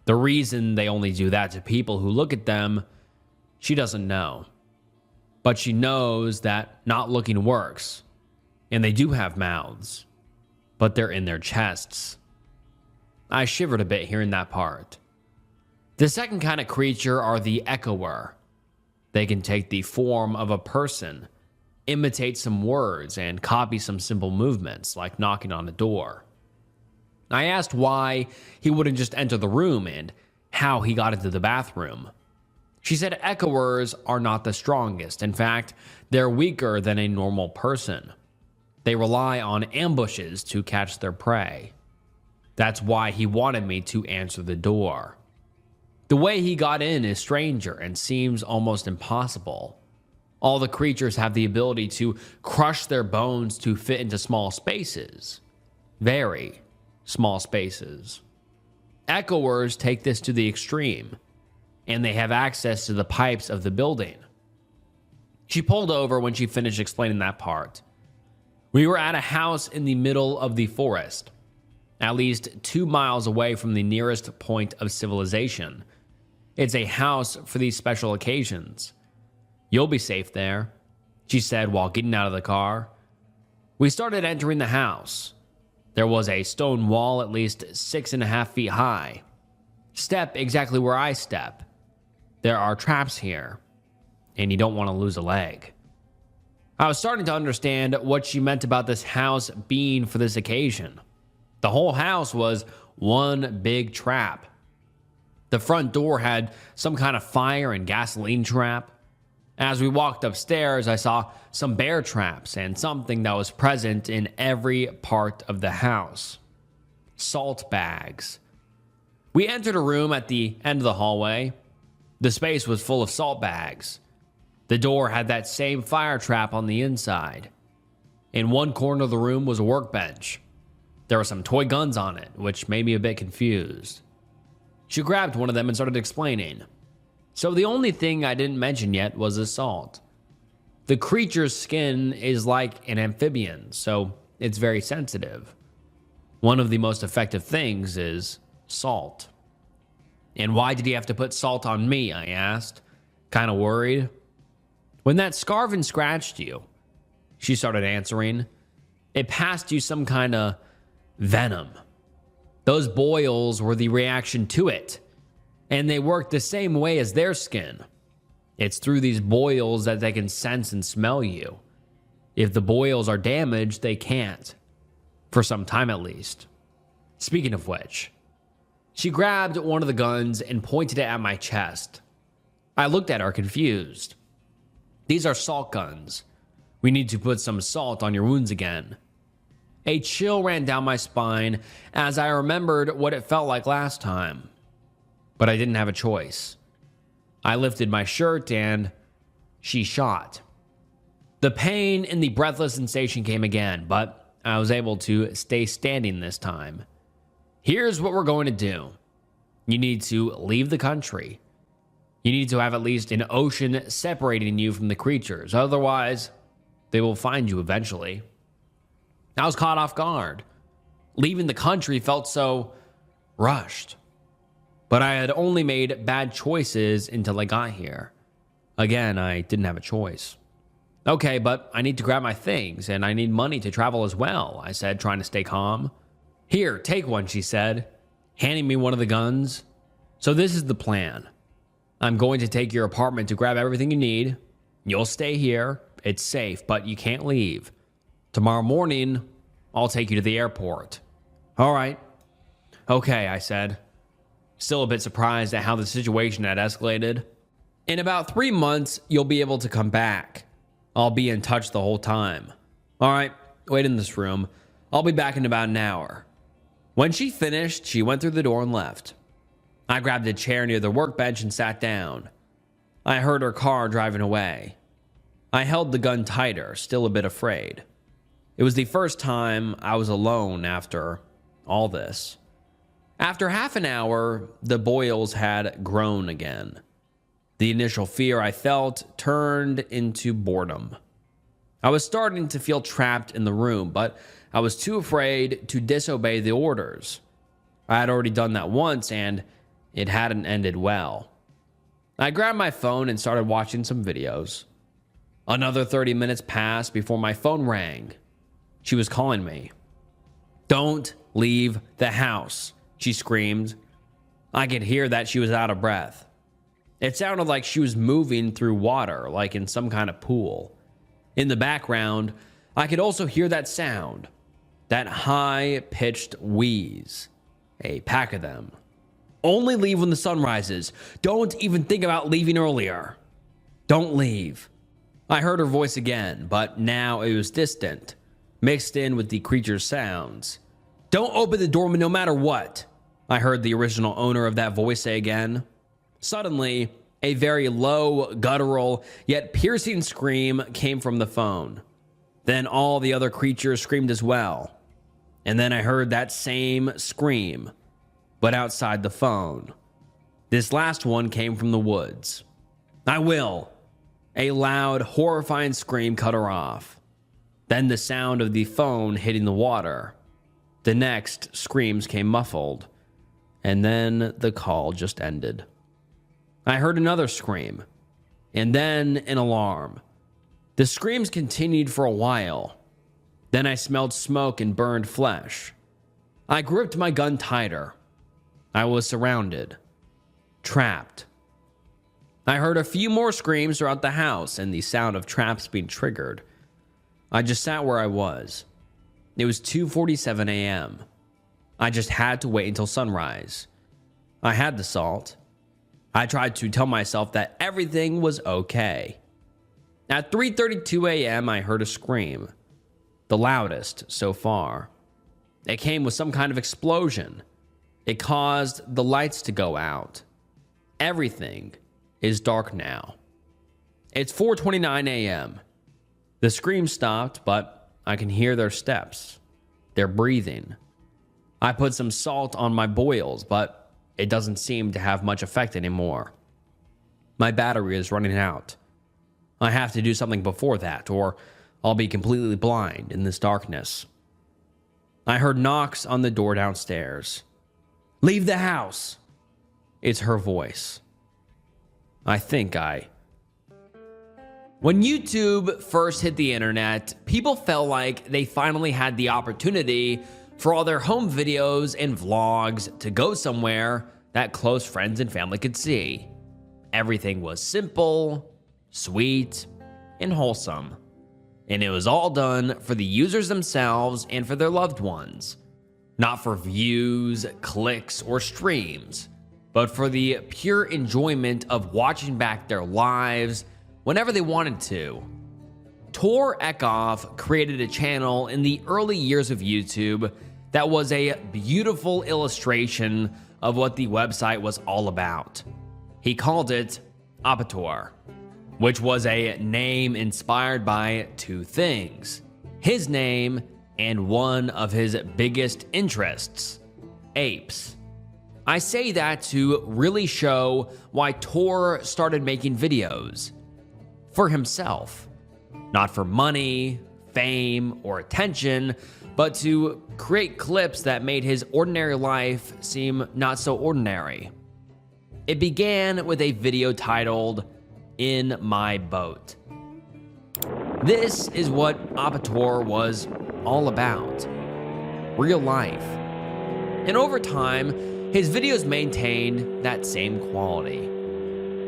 The reason they only do that to people who look at them, she doesn't know. But she knows that not looking works, and they do have mouths, but they're in their chests. I shivered a bit hearing that part. The second kind of creature are the Echoer. They can take the form of a person, imitate some words, and copy some simple movements, like knocking on a door. I asked why he wouldn't just enter the room and how he got into the bathroom. She said Echoers are not the strongest. In fact, they're weaker than a normal person. They rely on ambushes to catch their prey. That's why he wanted me to answer the door. The way he got in is stranger and seems almost impossible. All the creatures have the ability to crush their bones to fit into small spaces. Very small spaces. Echoers take this to the extreme, and they have access to the pipes of the building. She pulled over when she finished explaining that part. We were at a house in the middle of the forest, at least 2 miles away from the nearest point of civilization. It's a house for these special occasions. You'll be safe there, she said while getting out of the car. We started entering the house. There was a stone wall at least 6.5 feet high. Step exactly where I step. There are traps here, and you don't want to lose a leg. I was starting to understand what she meant about this house being for this occasion. The whole house was one big trap. The front door had some kind of fire and gasoline trap. As we walked upstairs, I saw some bear traps and something that was present in every part of the house. Salt bags. We entered a room at the end of the hallway. The space was full of salt bags. The door had that same fire trap on the inside. In one corner of the room was a workbench. There were some toy guns on it, which made me a bit confused. She grabbed one of them and started explaining. So the only thing I didn't mention yet was the salt. The creature's skin is like an amphibian, so it's very sensitive. One of the most effective things is salt. And why did he have to put salt on me, I asked, kind of worried. When that Scarven scratched you, she started answering, it passed you some kind of venom. Those boils were the reaction to it, and they work the same way as their skin. It's through these boils that they can sense and smell you. If the boils are damaged, they can't. For some time at least. Speaking of which, she grabbed one of the guns and pointed it at my chest. I looked at her confused. These are salt guns. We need to put some salt on your wounds again. A chill ran down my spine as I remembered what it felt like last time. But I didn't have a choice. I lifted my shirt and she shot. The pain and the breathless sensation came again, but I was able to stay standing this time. Here's what we're going to do. You need to leave the country. You need to have at least an ocean separating you from the creatures. Otherwise, they will find you eventually. I was caught off guard. Leaving the country felt so rushed. But I had only made bad choices until I got here. Again, I didn't have a choice. Okay, but I need to grab my things, and I need money to travel as well, I said, trying to stay calm. Here, take one, she said, handing me one of the guns. So this is the plan. I'm going to take your apartment to grab everything you need. You'll stay here. It's safe, but you can't leave. Tomorrow morning, I'll take you to the airport. All right. Okay, I said, still a bit surprised at how the situation had escalated. In about 3 months, you'll be able to come back. I'll be in touch the whole time. All right, wait in this room. I'll be back in about an hour. When she finished, she went through the door and left. I grabbed a chair near the workbench and sat down. I heard her car driving away. I held the gun tighter, still a bit afraid. It was the first time I was alone after all this. After half an hour, the boils had grown again. The initial fear I felt turned into boredom. I was starting to feel trapped in the room, but I was too afraid to disobey the orders. I had already done that once, and it hadn't ended well. I grabbed my phone and started watching some videos. Another 30 minutes passed before my phone rang. She was calling me. "Don't leave the house," she screamed. I could hear that she was out of breath. It sounded like she was moving through water, like in some kind of pool. In the background, I could also hear that sound, that high-pitched wheeze. A pack of them. "Only leave when the sun rises. Don't even think about leaving earlier. Don't leave." I heard her voice again, but now it was distant, mixed in with the creature's sounds. "Don't open the door no matter what," I heard the original owner of that voice say again. Suddenly, a very low, guttural, yet piercing scream came from the phone. Then all the other creatures screamed as well. And then I heard that same scream, but outside the phone. This last one came from the woods. "I will." A loud, horrifying scream cut her off. Then the sound of the phone hitting the water. The next screams came muffled, and then the call just ended. I heard another scream, and then an alarm. The screams continued for a while. Then I smelled smoke and burned flesh. I gripped my gun tighter. I was surrounded. Trapped. I heard a few more screams throughout the house and the sound of traps being triggered. I just sat where I was. It was 2:47 a.m. I just had to wait until sunrise. I had the salt. I tried to tell myself that everything was okay. At 3:32 a.m., I heard a scream. The loudest so far. It came with some kind of explosion. It caused the lights to go out. Everything is dark now. It's 4:29 a.m. The scream stopped, but I can hear their steps. They're breathing. I put some salt on my boils, but it doesn't seem to have much effect anymore. My battery is running out. I have to do something before that, or I'll be completely blind in this darkness. I heard knocks on the door downstairs. "Leave the house." It's her voice. When YouTube first hit the internet, people felt like they finally had the opportunity for all their home videos and vlogs to go somewhere that close friends and family could see. Everything was simple, sweet, and wholesome. And it was all done for the users themselves and for their loved ones. Not for views, clicks, or streams, but for the pure enjoyment of watching back their lives whenever they wanted to. Tor Ekhoff created a channel in the early years of YouTube that was a beautiful illustration of what the website was all about. He called it Apator, which was a name inspired by two things: his name and one of his biggest interests, apes. I say that to really show why Tor started making videos for himself, not for money, fame, or attention, but to create clips that made his ordinary life seem not so ordinary. It began with a video titled, "In My Boat." This is what Apator was all about. Real life. And over time, his videos maintained that same quality.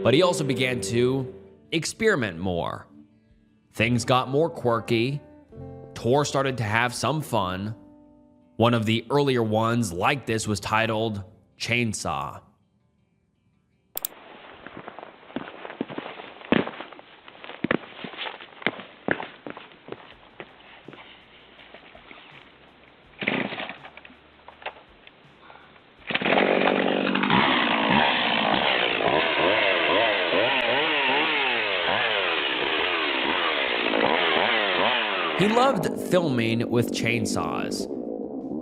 But he also began to experiment more. Things got more quirky. Tor started to have some fun. One of the earlier ones like this was titled Chainsaw. He loved filming with chainsaws,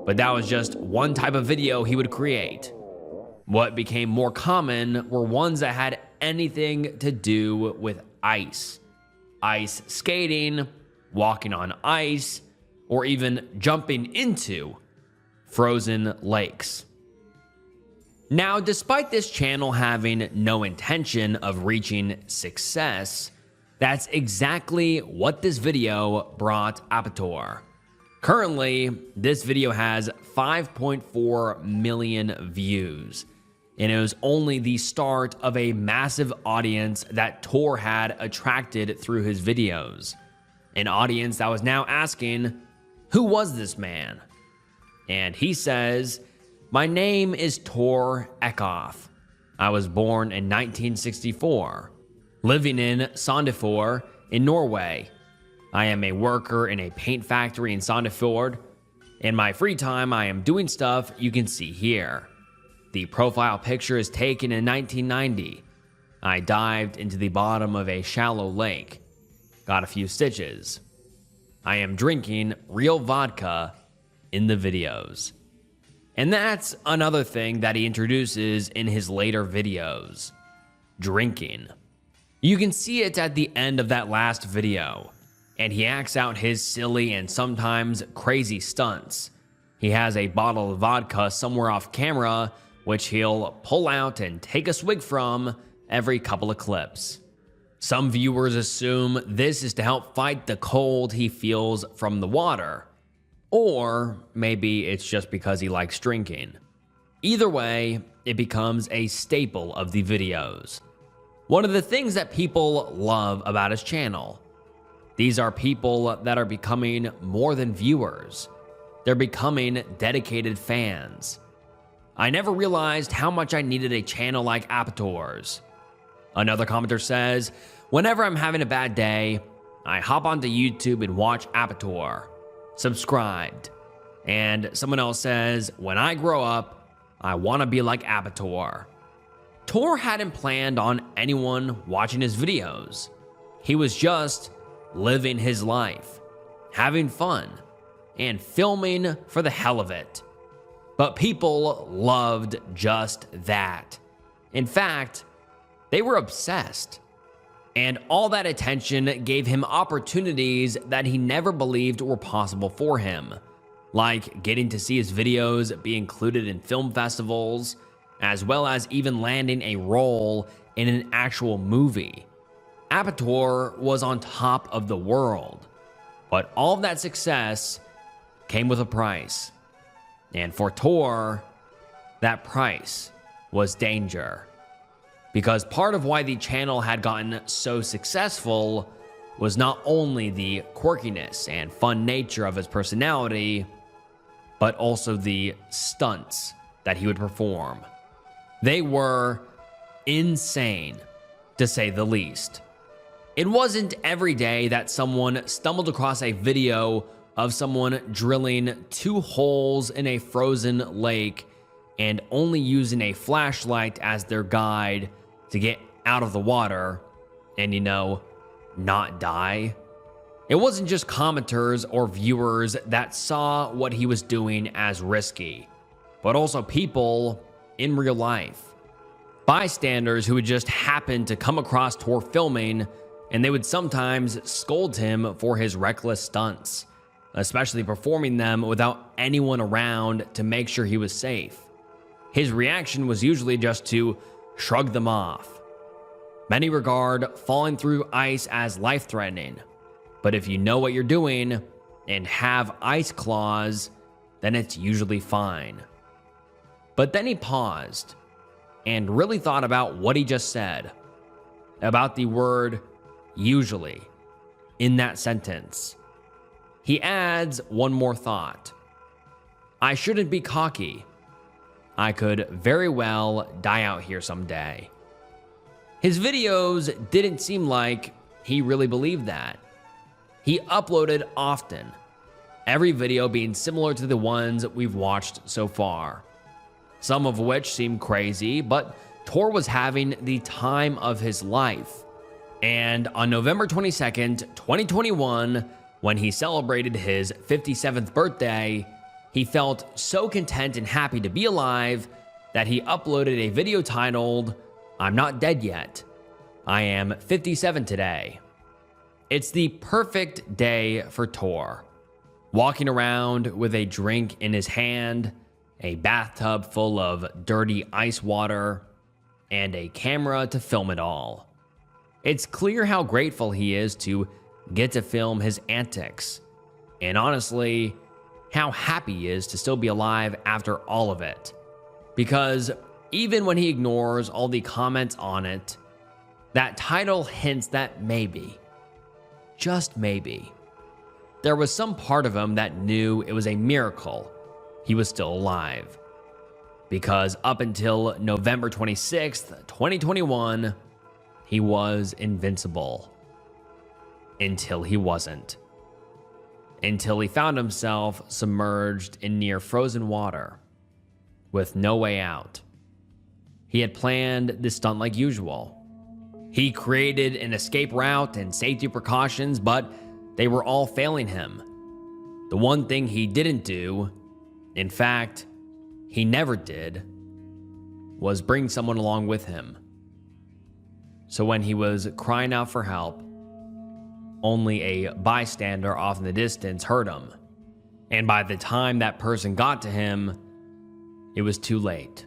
but that was just one type of video he would create. What became more common were ones that had anything to do with ice. Ice skating, walking on ice, or even jumping into frozen lakes. Now, despite this channel having no intention of reaching success, that's exactly what this video brought Apator. Currently, this video has 5.4 million views, and it was only the start of a massive audience that Tor had attracted through his videos. An audience that was now asking, who was this man? And he says, "My name is Tor Eckhoff. I was born in 1964. Living in Sandefjord in Norway. I am a worker in a paint factory in Sandefjord. In my free time, I am doing stuff you can see here. The profile picture is taken in 1990. I dived into the bottom of a shallow lake. Got a few stitches. I am drinking real vodka in the videos." And that's another thing that he introduces in his later videos. Drinking. You can see it at the end of that last video, and he acts out his silly and sometimes crazy stunts. He has a bottle of vodka somewhere off camera, which he'll pull out and take a swig from every couple of clips. Some viewers assume this is to help fight the cold he feels from the water, or maybe it's just because he likes drinking. Either way, it becomes a staple of the videos. One of the things that people love about his channel. These are people that are becoming more than viewers. They're becoming dedicated fans. I never realized how much I needed a channel like Apator's. Another commenter says, whenever I'm having a bad day, I hop onto YouTube and watch Apator. Subscribed. And someone else says, when I grow up, I want to be like Apator. Tor hadn't planned on anyone watching his videos. He was just living his life, having fun, and filming for the hell of it. But people loved just that. In fact, they were obsessed. And all that attention gave him opportunities that he never believed were possible for him, like getting to see his videos be included in film festivals, as well as even landing a role in an actual movie. Apator was on top of the world, but all of that success came with a price. And for Tor, that price was danger. Because part of why the channel had gotten so successful was not only the quirkiness and fun nature of his personality, but also the stunts that he would perform. They were insane, to say the least. It wasn't every day that someone stumbled across a video of someone drilling 2 holes in a frozen lake and only using a flashlight as their guide to get out of the water and, not die. It wasn't just commenters or viewers that saw what he was doing as risky, but also people in real life. Bystanders who would just happen to come across Tor filming, and they would sometimes scold him for his reckless stunts, especially performing them without anyone around to make sure he was safe. His reaction was usually just to shrug them off. Many regard falling through ice as life-threatening, but if you know what you're doing and have ice claws, then it's usually fine. But then he paused and really thought about what he just said, about the word usually in that sentence. He adds one more thought. I shouldn't be cocky. I could very well die out here someday. His videos didn't seem like he really believed that. He uploaded often, every video being similar to the ones we've watched so far. Some of which seem crazy, but Tor was having the time of his life. And on November 22nd, 2021, when he celebrated his 57th birthday, he felt so content and happy to be alive that he uploaded a video titled, I'm not dead yet. I am 57 today. It's the perfect day for Tor. Walking around with a drink in his hand, a bathtub full of dirty ice water, and a camera to film it all. It's clear how grateful he is to get to film his antics, and honestly, how happy he is to still be alive after all of it. Because even when he ignores all the comments on it, that title hints that maybe, just maybe, there was some part of him that knew it was a miracle he was still alive. Because up until November 26th, 2021, he was invincible. Until he wasn't. Until he found himself submerged in near frozen water, with no way out. He had planned this stunt like usual. He created an escape route and safety precautions, but they were all failing him. The one thing he didn't do, in fact, he never did, was bring someone along with him. So when he was crying out for help, only a bystander off in the distance heard him. And by the time that person got to him, it was too late.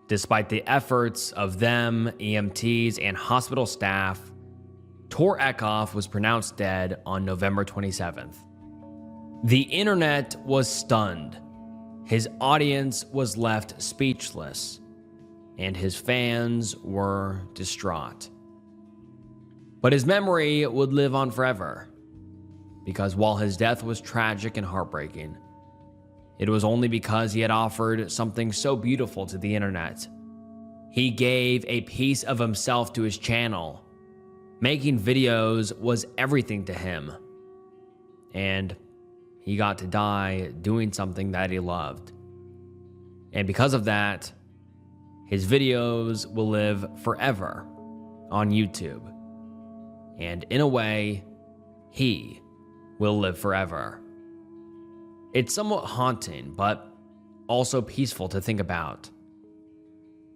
Despite the efforts of them, EMTs, and hospital staff, Tor Ekhoff was pronounced dead on November 27th. The internet was stunned. His audience was left speechless, and his fans were distraught. But his memory would live on forever, because while his death was tragic and heartbreaking, it was only because he had offered something so beautiful to the internet. He gave a piece of himself to his channel. Making videos was everything to him. And he got to die doing something that he loved. And because of that, his videos will live forever on YouTube. And in a way, he will live forever. It's somewhat haunting, but also peaceful to think about.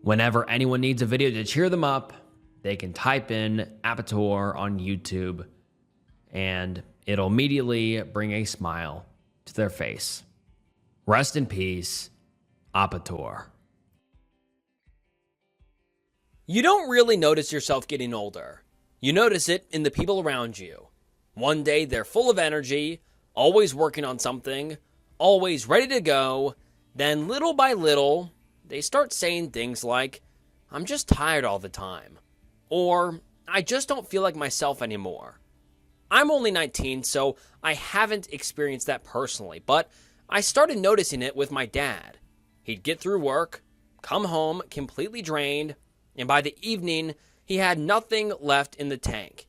Whenever anyone needs a video to cheer them up, they can type in Apator on YouTube, and it'll immediately bring a smile to their face. Rest in peace, Apator. You don't really notice yourself getting older. You notice it in the people around you. One day they're full of energy, always working on something, always ready to go. Then little by little, they start saying things like, I'm just tired all the time. Or, I just don't feel like myself anymore. I'm only 19, so I haven't experienced that personally, but I started noticing it with my dad. He'd get through work, come home completely drained, and by the evening, he had nothing left in the tank.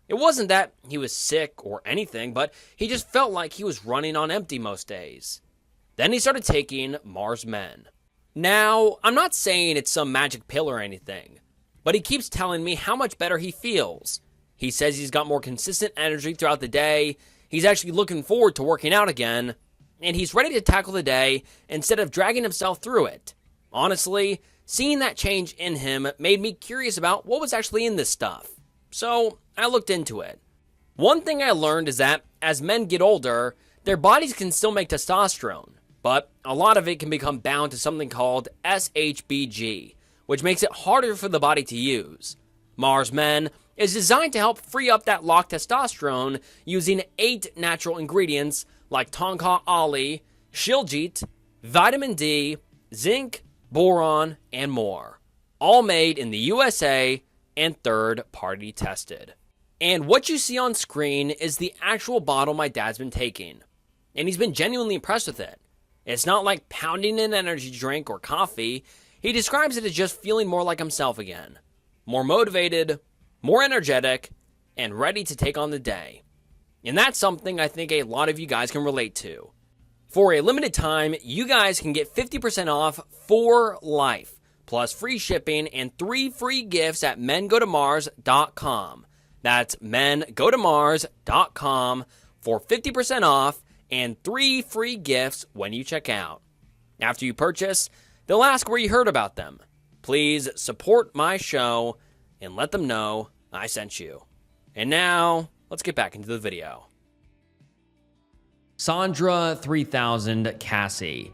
It wasn't that he was sick or anything, but he just felt like he was running on empty most days. Then he started taking Mars Men. Now, I'm not saying it's some magic pill or anything, but he keeps telling me how much better he feels. He says he's got more consistent energy throughout the day, he's actually looking forward to working out again, and he's ready to tackle the day instead of dragging himself through it. Honestly, seeing that change in him made me curious about what was actually in this stuff. So I looked into it. One thing I learned is that as men get older, their bodies can still make testosterone, but a lot of it can become bound to something called SHBG, which makes it harder for the body to use. Mars Men is designed to help free up that locked testosterone using 8 natural ingredients like Tongkat Ali, Shilajit, vitamin D, zinc, boron, and more. All made in the USA and third-party tested. And what you see on screen is the actual bottle my dad's been taking. And he's been genuinely impressed with it. It's not like pounding an energy drink or coffee. He describes it as just feeling more like himself again. More motivated, more energetic, and ready to take on the day. And that's something I think a lot of you guys can relate to. For a limited time, you guys can get 50% off for life, plus free shipping and 3 free gifts at mengotomars.com. That's mengotomars.com for 50% off and 3 free gifts when you check out. After you purchase, they'll ask where you heard about them. Please support my show and let them know I sent you. And now, let's get back into the video. Sandra 3000 Cassie.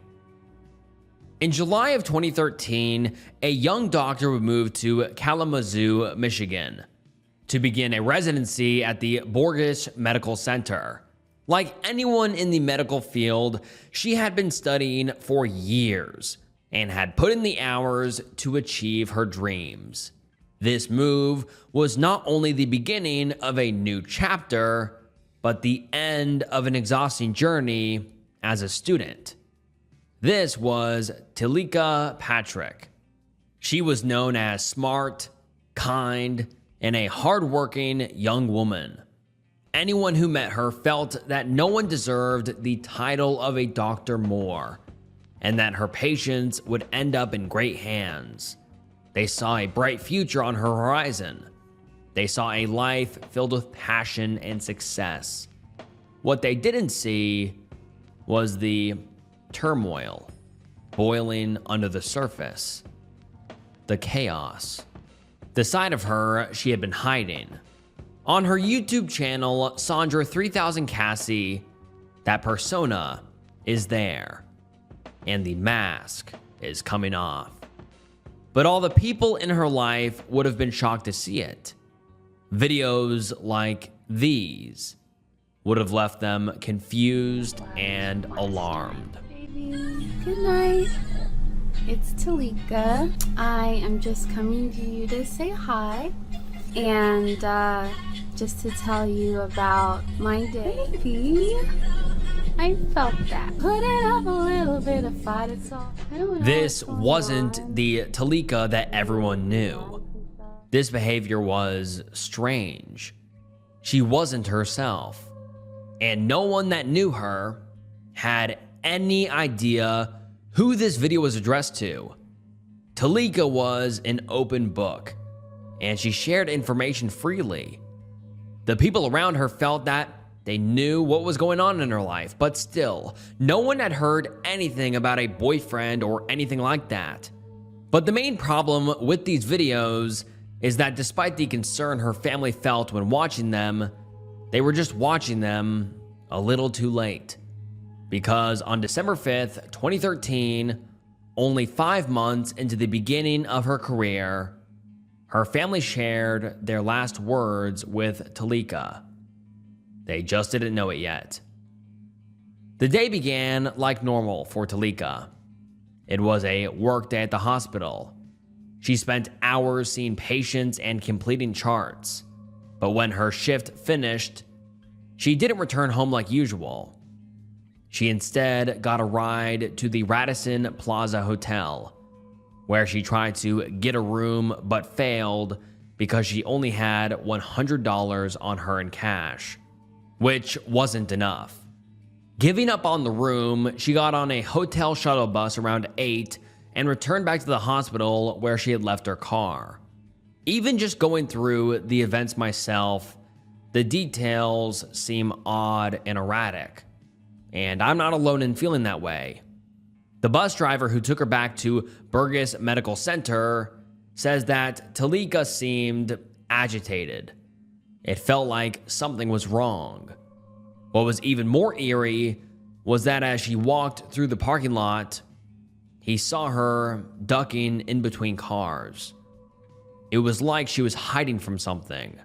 In July of 2013, a young doctor would move to Kalamazoo, Michigan, to begin a residency at the Borgess Medical Center. Like anyone in the medical field, she had been studying for years and had put in the hours to achieve her dreams. This move was not only the beginning of a new chapter, but the end of an exhausting journey as a student. This was Talika Patrick. She was known as smart, kind, and a hardworking young woman. Anyone who met her felt that no one deserved the title of a doctor more, and that her patients would end up in great hands. They saw a bright future on her horizon. They saw a life filled with passion and success. What they didn't see was the turmoil boiling under the surface, the chaos, the side of her she had been hiding. On her YouTube channel, Sandra 3000 Cassie, that persona is there, and the mask is coming off. But all the people in her life would have been shocked to see it. Videos like these would have left them confused and alarmed. Baby, good night. It's Talika. I am just coming to you to say hi and just to tell you about my day. Baby, I felt that. Put it up a little bit of fight, it's all. This wasn't the Talika that everyone knew. This behavior was strange. She wasn't herself, and no one that knew her had any idea who this video was addressed to. Talika was an open book, and she shared information freely. The people around her felt that they knew what was going on in her life, but still, no one had heard anything about a boyfriend or anything like that. But the main problem with these videos is that despite the concern her family felt when watching them, they were just watching them a little too late. Because on December 5th, 2013, only 5 months into the beginning of her career, her family shared their last words with Talika. They just didn't know it yet. The day began like normal for Talika. It was a work day at the hospital. She spent hours seeing patients and completing charts. But when her shift finished, she didn't return home like usual. She instead got a ride to the Radisson Plaza Hotel, where she tried to get a room but failed because she only had $100 on her in cash, which wasn't enough. Giving up on the room, she got on a hotel shuttle bus around 8 and returned back to the hospital where she had left her car. Even just going through the events myself, the details seem odd and erratic, and I'm not alone in feeling that way. The bus driver who took her back to Burgess Medical Center says that Talika seemed agitated. It felt like something was wrong. What was even more eerie was that as she walked through the parking lot, he saw her ducking in between cars. It was like she was hiding from something,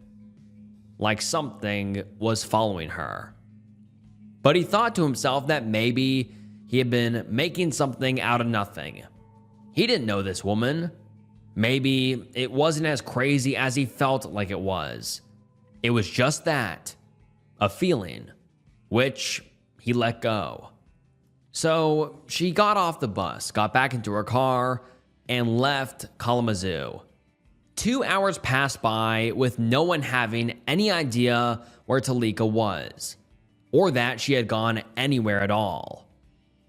like something was following her. But he thought to himself that maybe he had been making something out of nothing. He didn't know this woman. Maybe it wasn't as crazy as he felt like it was. It was just that, a feeling, which he let go. So she got off the bus, got back into her car, and left Kalamazoo. 2 hours passed by with no one having any idea where Talika was, or that she had gone anywhere at all.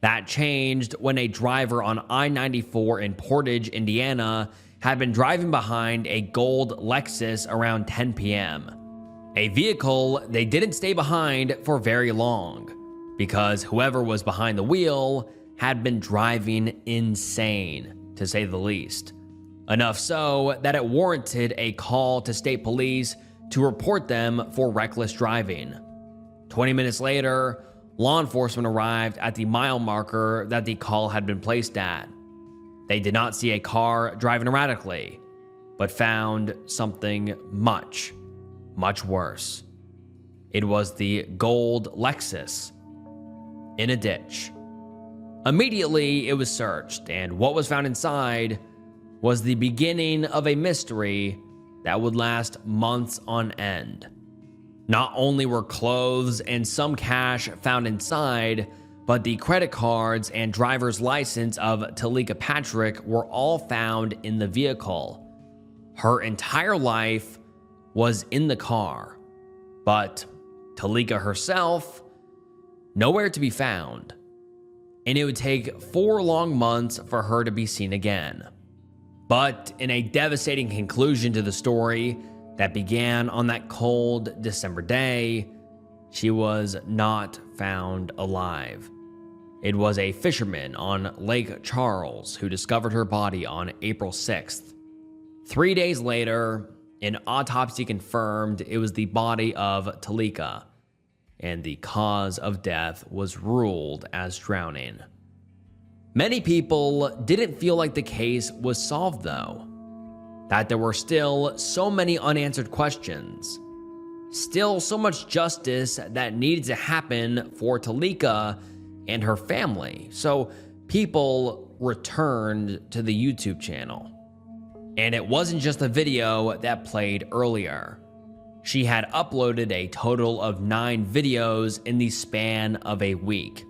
That changed when a driver on I-94 in Portage, Indiana, had been driving behind a gold Lexus around 10 p.m. A vehicle they didn't stay behind for very long, because whoever was behind the wheel had been driving insane, to say the least. Enough so that it warranted a call to state police to report them for reckless driving. 20 minutes later, law enforcement arrived at the mile marker that the call had been placed at. They did not see a car driving erratically, but found something much, much worse. It was the gold Lexus in a ditch. Immediately, it was searched, and what was found inside was the beginning of a mystery that would last months on end. Not only were clothes and some cash found inside, but the credit cards and driver's license of Talika Patrick were all found in the vehicle. Her entire life was in the car, but Talika herself, nowhere to be found. And it would take 4 long months for her to be seen again. But in a devastating conclusion to the story that began on that cold December day, she was not found alive. It was a fisherman on Lake Charles who discovered her body on April 6th. 3 days later, an autopsy confirmed it was the body of Talika, and the cause of death was ruled as drowning. Many people didn't feel like the case was solved, though. That there were still so many unanswered questions. Still so much justice that needed to happen for Talika and her family. So people returned to the YouTube channel. And it wasn't just the video that played earlier. She had uploaded a total of 9 videos in the span of a week.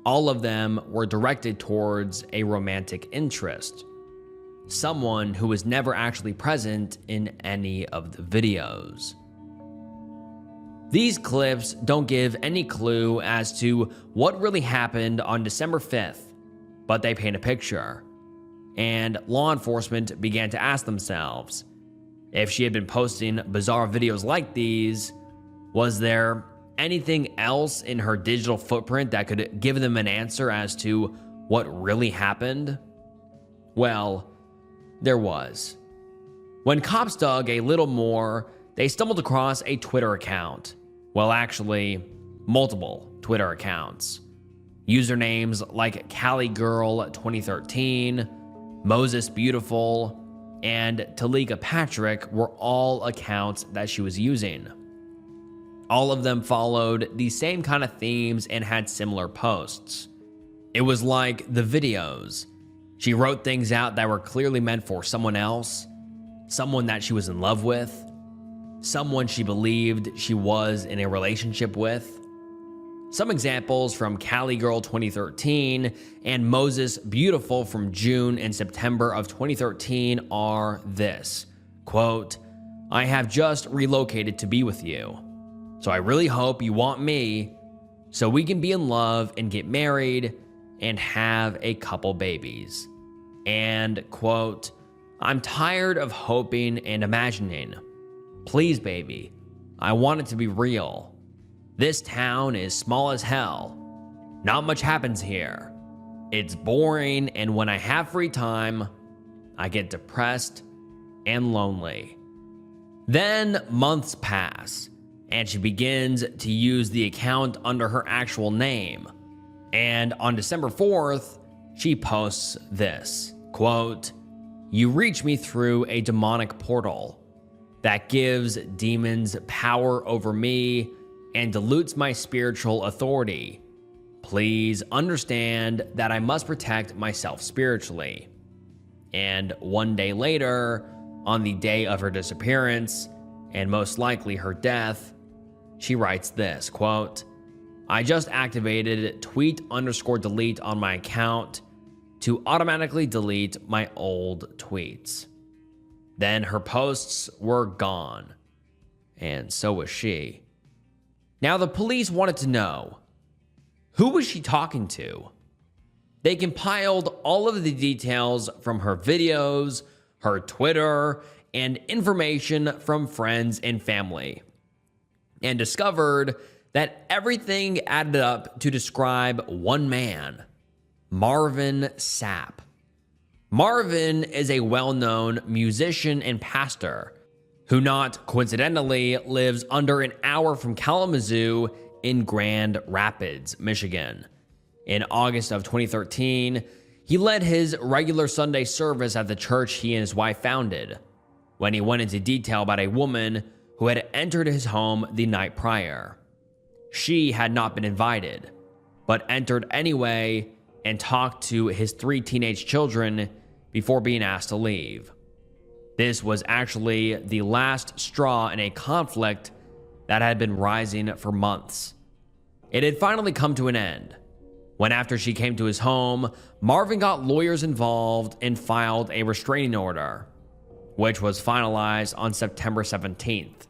All of them were directed towards a romantic interest, someone who was never actually present in any of the videos. These clips don't give any clue as to what really happened on December 5th, but they paint a picture. And law enforcement began to ask themselves, if she had been posting bizarre videos like these, was there anything else in her digital footprint that could give them an answer as to what really happened? Well, there was. When cops dug a little more, they stumbled across a Twitter account. Well, actually, multiple Twitter accounts. Usernames like CaliGirl2013, Moses Beautiful, and Talika Patrick were all accounts that she was using. All of them followed the same kind of themes and had similar posts. It was like the videos. She wrote things out that were clearly meant for someone else, someone that she was in love with, someone she believed she was in a relationship with. Some examples from CaliGirl2013 and Moses Beautiful from June and September of 2013 are this, quote, "I have just relocated to be with you. So I really hope you want me so we can be in love and get married and have a couple babies." And, quote, "I'm tired of hoping and imagining. Please, baby, I want it to be real. This town is small as hell. Not much happens here. It's boring, and when I have free time, I get depressed and lonely. Then months pass, and she begins to use the account under her actual name. And on December 4th, she posts this, quote, "You reach me through a demonic portal that gives demons power over me and dilutes my spiritual authority. Please understand that I must protect myself spiritually." And one day later, on the day of her disappearance, and most likely her death, she writes this, quote, "I just activated tweet_delete on my account to automatically delete my old tweets." Then her posts were gone, and so was she. Now the police wanted to know, who was she talking to? They compiled all of the details from her videos, her Twitter, and information from friends and family, and discovered that everything added up to describe one man, Marvin Sapp. Marvin is a well-known musician and pastor who, not coincidentally, lives under an hour from Kalamazoo in Grand Rapids, Michigan. In August of 2013, he led his regular Sunday service at the church he and his wife founded, when he went into detail about a woman who had entered his home the night prior. She had not been invited, but entered anyway and talked to his 3 teenage children before being asked to leave. This was actually the last straw in a conflict that had been rising for months. It had finally come to an end when, after she came to his home, Marvin got lawyers involved and filed a restraining order, which was finalized on September 17th.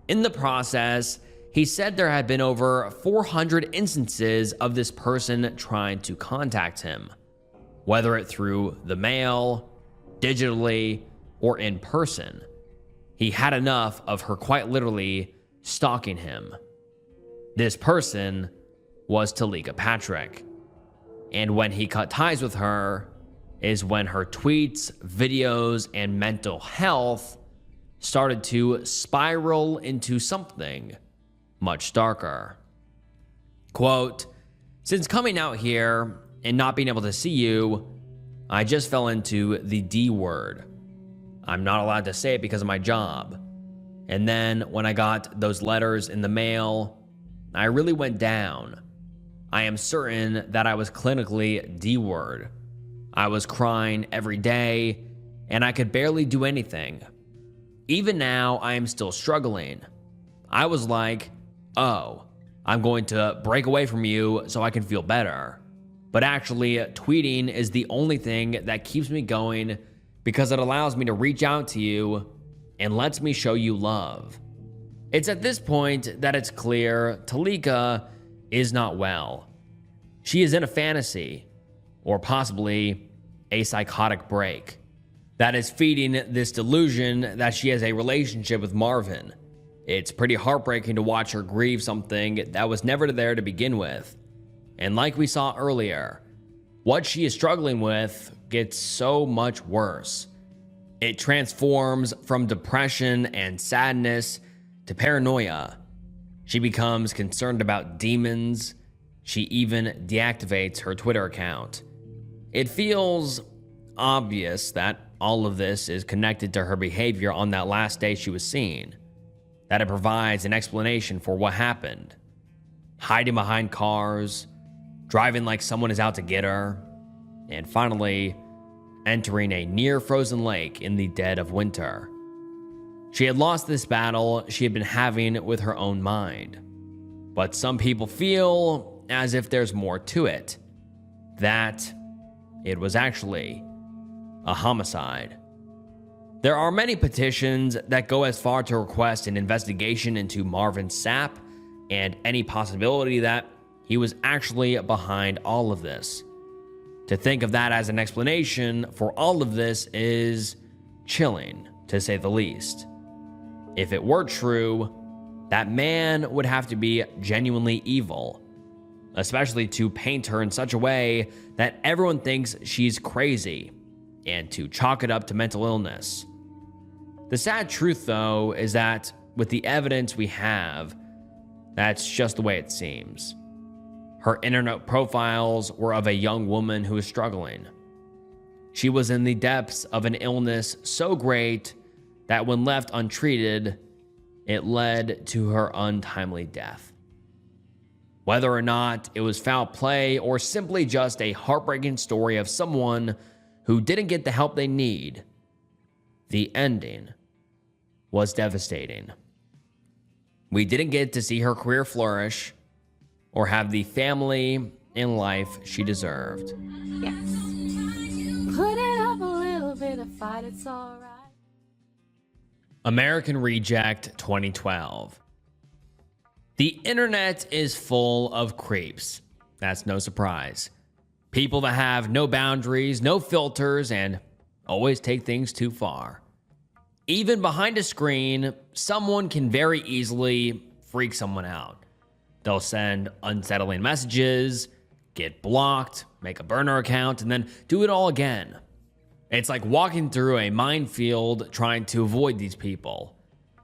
In the process, he said there had been over 400 instances of this person trying to contact him, whether it through the mail, digitally, or in person. He had enough of her quite literally stalking him. This person was Talika Patrick. And when he cut ties with her is when her tweets, videos, and mental health started to spiral into something much darker. Quote, "Since coming out here and not being able to see you, I just fell into the D word. I'm not allowed to say it because of my job. And then when I got those letters in the mail, I really went down. I am certain that I was clinically D word. I was crying every day, and I could barely do anything. Even now, I am still struggling. I was like, oh, I'm going to break away from you so I can feel better. But actually, tweeting is the only thing that keeps me going because it allows me to reach out to you and lets me show you love." It's at this point that it's clear Talika is not well. She is in a fantasy, or possibly a psychotic break, that is feeding this delusion that she has a relationship with Marvin. It's pretty heartbreaking to watch her grieve something that was never there to begin with. And like we saw earlier, what she is struggling with gets so much worse. It transforms from depression and sadness to paranoia. She becomes concerned about demons. She even deactivates her Twitter account. It feels obvious that all of this is connected to her behavior on that last day she was seen, that it provides an explanation for what happened. Hiding behind cars, driving like someone is out to get her, and finally entering a near-frozen lake in the dead of winter. She had lost this battle she had been having with her own mind. But some people feel as if there's more to it, that it was actually a homicide. There are many petitions that go as far to request an investigation into Marvin Sapp and any possibility that he was actually behind all of this. To think of that as an explanation for all of this is chilling, to say the least. If it were true, that man would have to be genuinely evil. especially to paint her in such a way that everyone thinks she's crazy and to chalk it up to mental illness. The sad truth, though, is that with the evidence we have, that's just the way it seems. Her internet profiles were of a young woman who was struggling. She was in the depths of an illness so great that when left untreated, it led to her untimely death. Whether or not it was foul play or simply just a heartbreaking story of someone who didn't get the help they need, the ending was devastating. We didn't get to see her career flourish or have the family and life she deserved. Yes. Put it up a little bit of fight, it's alright. American Reject 2012. The internet is full of creeps. That's no surprise. People that have no boundaries, no filters, and always take things too far. Even behind a screen, someone can very easily freak someone out. They'll send unsettling messages, get blocked, make a burner account, and then do it all again. It's like walking through a minefield trying to avoid these people.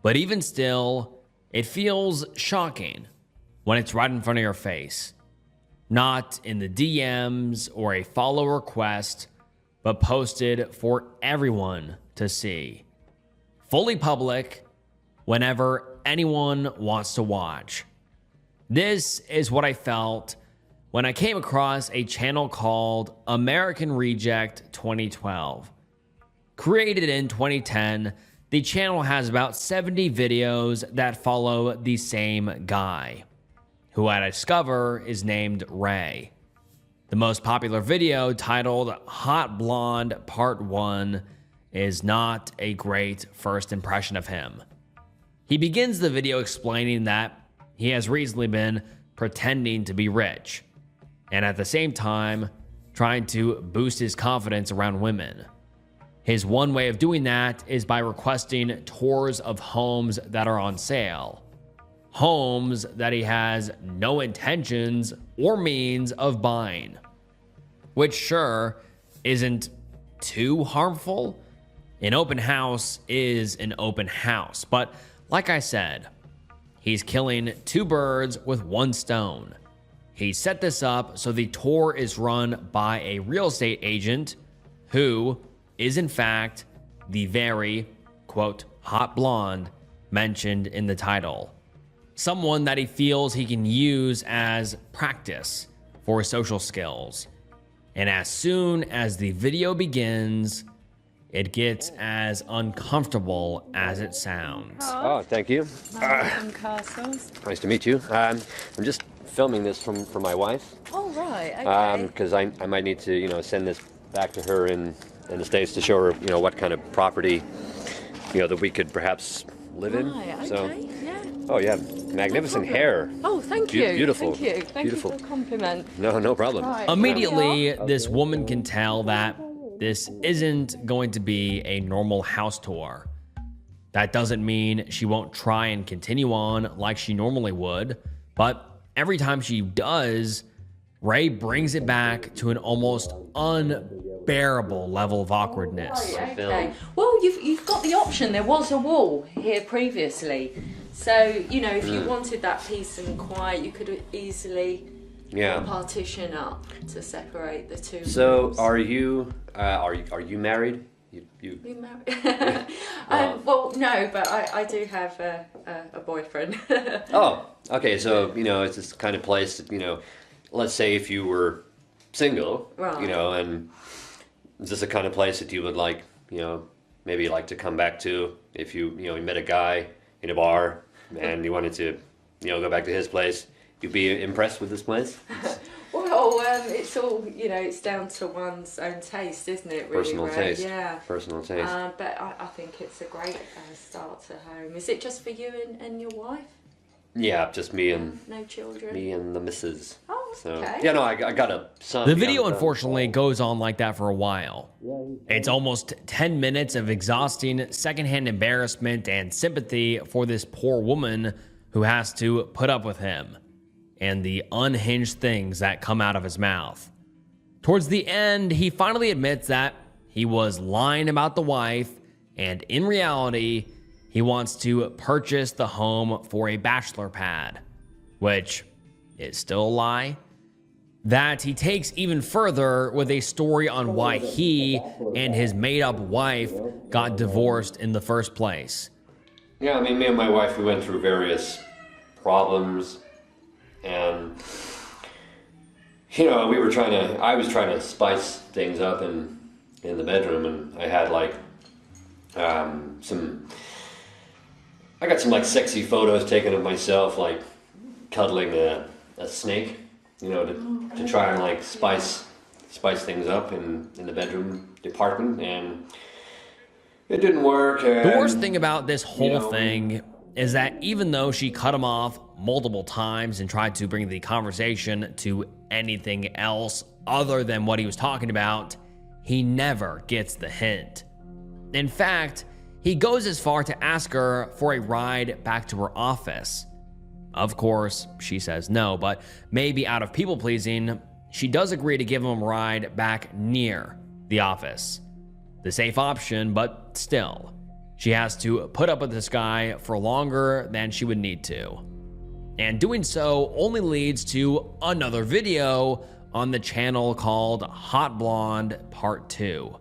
But even still, it feels shocking when it's right in front of your face. Not in the DMs or a follow request, but posted for everyone to see. Fully public, whenever anyone wants to watch. This is what I felt when I came across a channel called American Reject 2012. Created in 2010, the channel has about 70 videos that follow the same guy, who I discover is named Ray. The most popular video, titled Hot Blonde Part 1, is not a great first impression of him. He begins the video explaining that he has recently been pretending to be rich, and at the same time, trying to boost his confidence around women. His one way of doing that is by requesting tours of homes that are on sale. Homes that he has no intentions or means of buying. Which sure isn't too harmful. An open house is an open house, but like I said, he's killing two birds with one stone. He set this up so the tour is run by a real estate agent who is in fact the very, quote, hot blonde mentioned in the title. Someone that he feels he can use as practice for his social skills. And as soon as the video begins, it gets as uncomfortable as it sounds. Oh, thank you. From Castles. Nice to meet you. I'm just filming this for my wife. Oh, right, okay. Because I might need to, send this back to her in the States to show her, what kind of property, that we could perhaps live in. Right, okay, so, yeah. Oh, yeah, magnificent hair. Oh, thank you. Beautiful. Thank you. Thank Beautiful. you for the compliment. No problem. Right. Immediately, this woman can tell that this isn't going to be a normal house tour. That doesn't mean she won't try and continue on like she normally would, but every time she does, Ray brings it back to an almost unbearable level of awkwardness. Okay. Well, you've got the option. There was a wall here previously. So, if you wanted that peace and quiet, you could easily partition up to separate the two So, rooms. are you married? You You married? Well, no, but I do have a boyfriend. Oh, okay. So it's this kind of place that let's say if you were single, Right. and is this the kind of place that you would like, maybe like to come back to if you met a guy in a bar and you wanted to, go back to his place? You'd be impressed with this place? Well, it's all, it's down to one's own taste, isn't it, really? Personal Ray? taste. Yeah. Personal taste. But I think it's a great start to home. Is it just for you and your wife? Yeah, just me and No children? the missus. Oh, So okay. yeah, no, I got a son. The video, unfortunately, goes on like that for a while. It's almost 10 minutes of exhausting secondhand embarrassment and sympathy for this poor woman who has to put up with him. and the unhinged things that come out of his mouth. Towards the end, he finally admits that he was lying about the wife, and in reality, he wants to purchase the home for a bachelor pad, which is still a lie. That he takes even further with a story on why he and his made-up wife got divorced in the first place. Yeah, I mean, me and my wife, we went through various problems, and, you know, I was trying to spice things up in the bedroom, and I had, like, I got some, like, sexy photos taken of myself, like, cuddling a snake, you know, to try and, like, spice things up in the bedroom department, and it didn't work. The worst thing about this whole thing is that even though she cut him off multiple times and tried to bring the conversation to anything else other than what he was talking about, he never gets the hint. In fact, he goes as far to ask her for a ride back to her office. Of course, she says no, but maybe out of people-pleasing, she does agree to give him a ride back near the office. The safe option, but still, she has to put up with this guy for longer than she would need to. And doing so only leads to another video on the channel called Hot Blonde Part 2.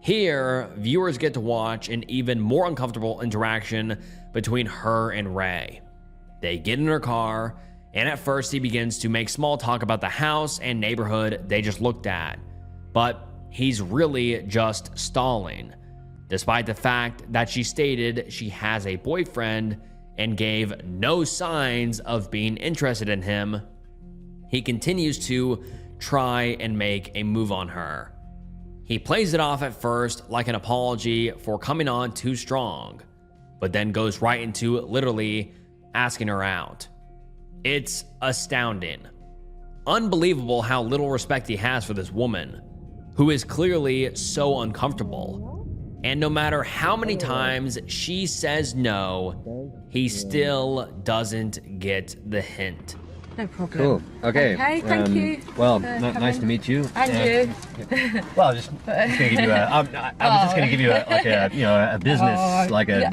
Here, viewers get to watch an even more uncomfortable interaction between her and Ray. They get in her car, and at first he begins to make small talk about the house and neighborhood they just looked at. But he's really just stalling, despite the fact that she stated she has a boyfriend and gave no signs of being interested in him. He continues to try and make a move on her. He plays it off at first like an apology for coming on too strong, but then goes right into literally asking her out. It's astounding. Unbelievable how little respect he has for this woman, who is clearly so uncomfortable. And no matter how many times she says no, he still doesn't get the hint. No problem. Cool. Okay. Okay, thank you. Well, nice to meet you. And you. Well, just gonna give you a. I was just gonna give you a business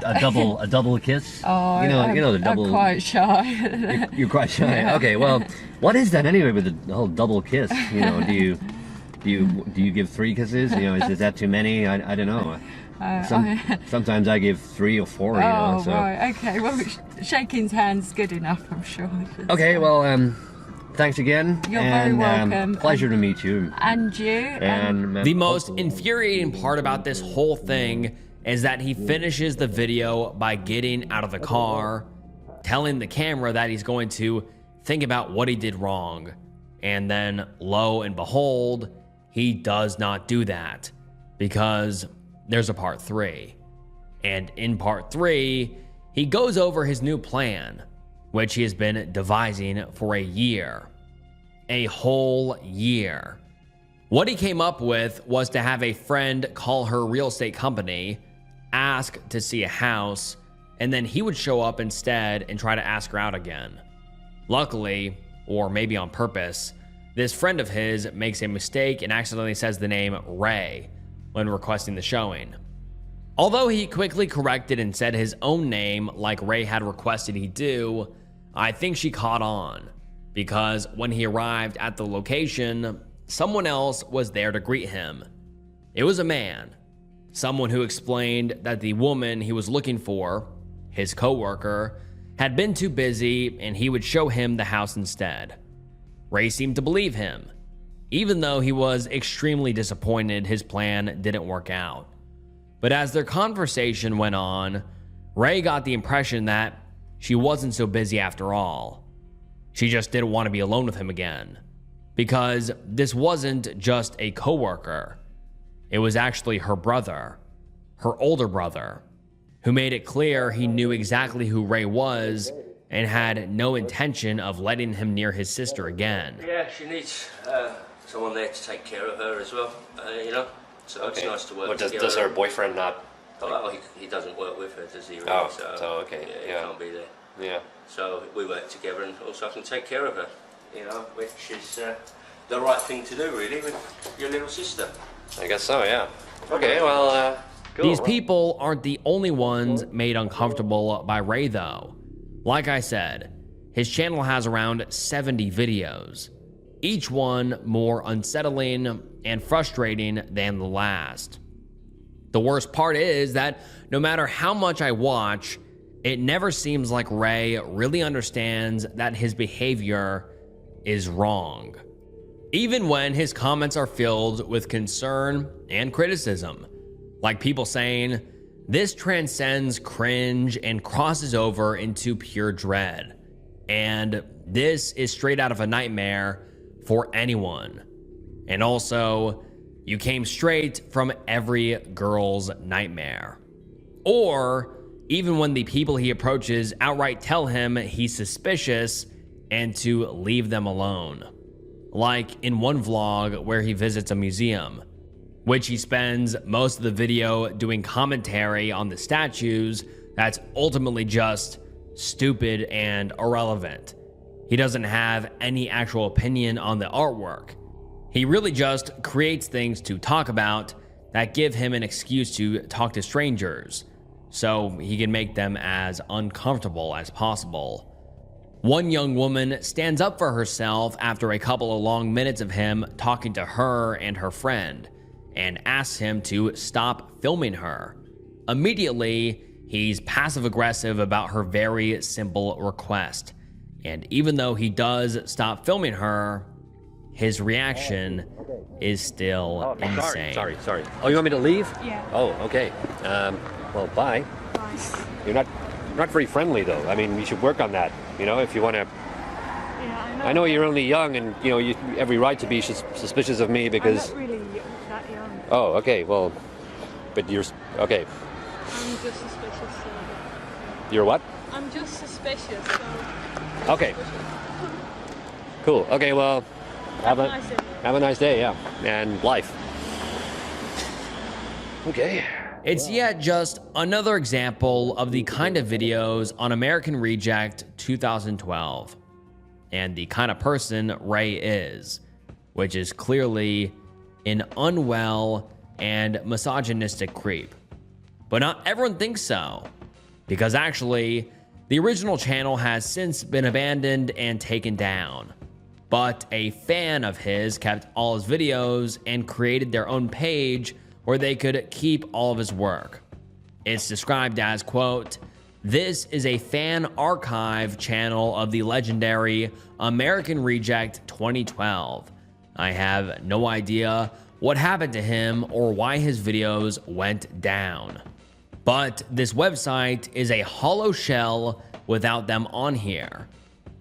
a double kiss. Oh, you know the double. I'm quite shy. You're quite shy. Yeah. Okay. Well, what is that anyway with the whole double kiss? You know, do you give 3 kisses? You know, is that too many? I don't know. Sometimes I give 3 or 4. You know, so. Right. Okay. Well, shaking's hand's good enough, I'm sure. Okay. Well, thanks again. You're very welcome. Pleasure to meet you. And you. And The most infuriating part about this whole thing is that he finishes the video by getting out of the car, telling the camera that he's going to think about what he did wrong. And then, lo and behold, he does not do that, because there's a part 3. And in part 3, he goes over his new plan, which he has been devising for a year. A whole year. What he came up with was to have a friend call her real estate company, ask to see a house, and then he would show up instead and try to ask her out again. Luckily, or maybe on purpose, this friend of his makes a mistake and accidentally says the name Ray when requesting the showing. Although he quickly corrected and said his own name like Ray had requested he do, I think she caught on, because when he arrived at the location, someone else was there to greet him. It was a man, someone who explained that the woman he was looking for, his coworker, had been too busy and he would show him the house instead. Ray seemed to believe him, even though he was extremely disappointed his plan didn't work out. But as their conversation went on, Ray got the impression that she wasn't so busy after all. She just didn't want to be alone with him again, because this wasn't just a coworker. It was actually her brother, her older brother, who made it clear he knew exactly who Ray was and had no intention of letting him near his sister again. Yeah, she needs someone there to take care of her as well, you know, so it's nice to work together. Does her boyfriend not? Well, he doesn't work with her, does he? Really? Oh, so okay, yeah. He can't be there. Yeah. So we work together, and also I can take care of her, you know, which is the right thing to do, really, with your little sister. I guess so, yeah. Okay, well, cool. These people aren't the only ones made uncomfortable by Ray, though. Like I said, his channel has around 70 videos, each one more unsettling and frustrating than the last. The worst part is that no matter how much I watch, it never seems like Ray really understands that his behavior is wrong. Even when his comments are filled with concern and criticism, like people saying, "This transcends cringe and crosses over into pure dread," and "This is straight out of a nightmare for anyone," and also, "You came straight from every girl's nightmare." Or even when the people he approaches outright tell him he's suspicious and to leave them alone. Like in one vlog where he visits a museum, which he spends most of the video doing commentary on the statues that's ultimately just stupid and irrelevant. He doesn't have any actual opinion on the artwork. He really just creates things to talk about that give him an excuse to talk to strangers, so he can make them as uncomfortable as possible. One young woman stands up for herself after a couple of long minutes of him talking to her and her friend, and asks him to stop filming her. Immediately, he's passive-aggressive about her very simple request, and even though he does stop filming her, his reaction is still insane. Sorry. Oh, you want me to leave? Yeah. Oh, okay. Well, bye. Bye. You're not very friendly, though. I mean, you should work on that, you know, if you want to. Yeah, I know you're only young, and, you know, you have every right to be suspicious of me because... I'm not really that young. Oh, okay, well, but you're... Okay. I'm just suspicious. You're what? I'm just suspicious, so... Okay. Cool. Okay, well, have a nice day, yeah, and life. Okay. It's yet just another example of the kind of videos on American Reject 2012, and the kind of person Ray is, which is clearly an unwell and misogynistic creep. But not everyone thinks so, because actually, the original channel has since been abandoned and taken down. But a fan of his kept all his videos and created their own page where they could keep all of his work. It's described as, quote, "This is a fan archive channel of the legendary American Reject 2012. I have no idea what happened to him or why his videos went down. But this website is a hollow shell without them on here.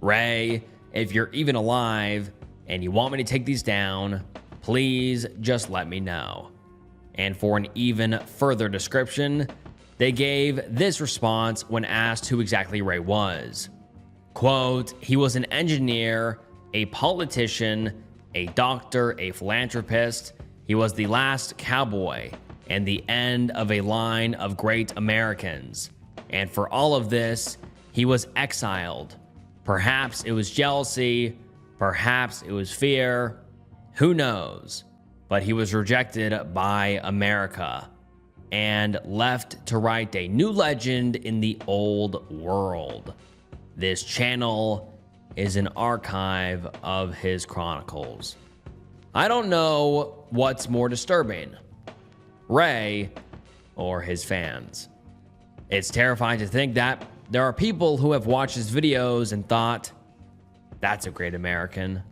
Ray, if you're even alive and you want me to take these down, please just let me know." And for an even further description, they gave this response when asked who exactly Ray was. Quote, "He was an engineer, a politician, a doctor, a philanthropist. He was the last cowboy and the end of a line of great Americans. And for all of this, he was exiled. Perhaps it was jealousy, perhaps it was fear, who knows? But he was rejected by America and left to write a new legend in the old world. This channel is an archive of his chronicles." I don't know what's more disturbing, Ray or his fans. It's terrifying to think that there are people who have watched his videos and thought, "That's a great American."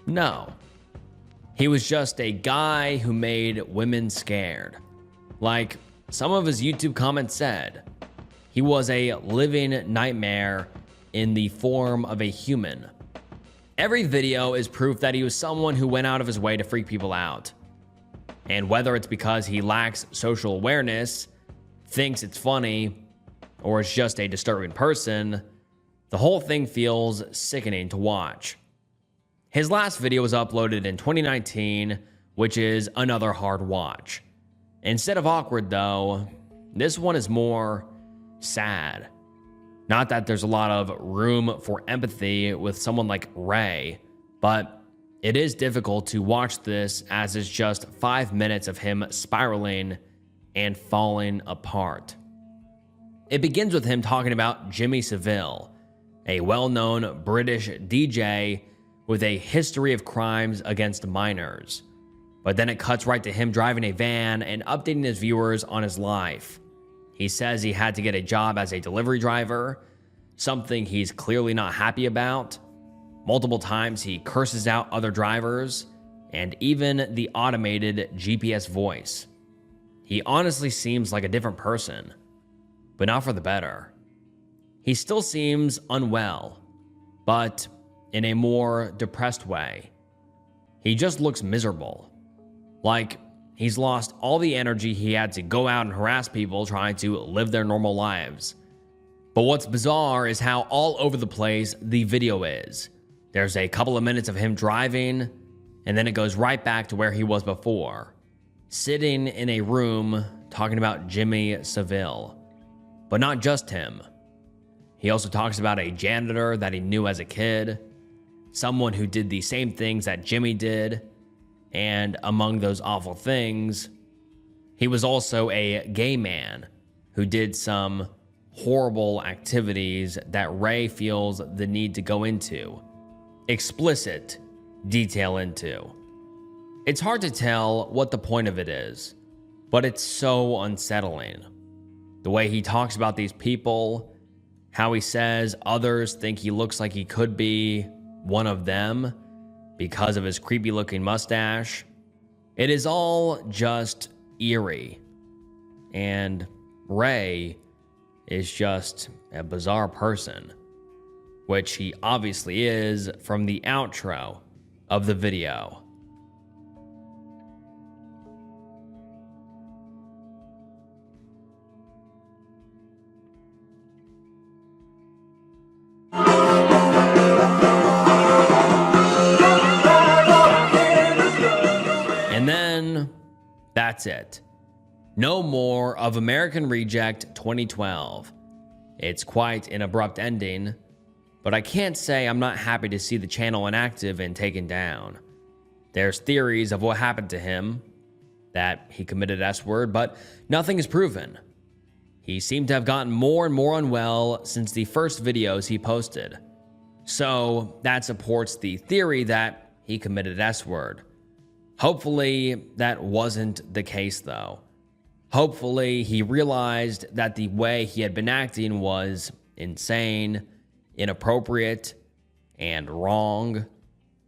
No. He was just a guy who made women scared. Like some of his YouTube comments said, he was a living nightmare in the form of a human. Every video is proof that he was someone who went out of his way to freak people out. And whether it's because he lacks social awareness, thinks it's funny, or is just a disturbing person, the whole thing feels sickening to watch. His last video was uploaded in 2019, which is another hard watch. Instead of awkward though, this one is more sad. Not that there's a lot of room for empathy with someone like Ray, but it is difficult to watch this as it's just 5 minutes of him spiraling and falling apart. It begins with him talking about Jimmy Savile, a well-known British DJ with a history of crimes against minors. But then it cuts right to him driving a van and updating his viewers on his life. He says he had to get a job as a delivery driver, something he's clearly not happy about. Multiple times he curses out other drivers and even the automated GPS voice. He honestly seems like a different person, but not for the better. He still seems unwell, but in a more depressed way. He just looks miserable. Like he's lost all the energy he had to go out and harass people trying to live their normal lives. But what's bizarre is how all over the place the video is. There's a couple of minutes of him driving, and then it goes right back to where he was before, sitting in a room talking about Jimmy Savile. But not just him. He also talks about a janitor that he knew as a kid, someone who did the same things that Jimmy did, and among those awful things, he was also a gay man who did some horrible activities that Ray feels the need to go into explicit detail into. It's hard to tell what the point of it is, but it's so unsettling. The way he talks about these people, how he says others think he looks like he could be one of them because of his creepy looking mustache. It is all just eerie. And Ray is just a bizarre person, which he obviously is from the outro of the video. And then that's it. No more of American Reject 2012. It's quite an abrupt ending, but I can't say I'm not happy to see the channel inactive and taken down. There's theories of what happened to him, that he committed S-word, but nothing is proven. He seemed to have gotten more and more unwell since the first videos he posted. So that supports the theory that he committed S-word. Hopefully that wasn't the case though. Hopefully he realized that the way he had been acting was insane, inappropriate, and wrong.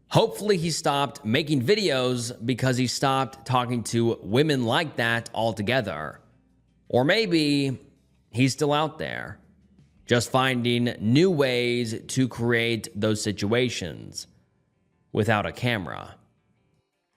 Hopefully he stopped making videos because he stopped talking to women like that altogether. Or maybe he's still out there, just finding new ways to create those situations without a camera.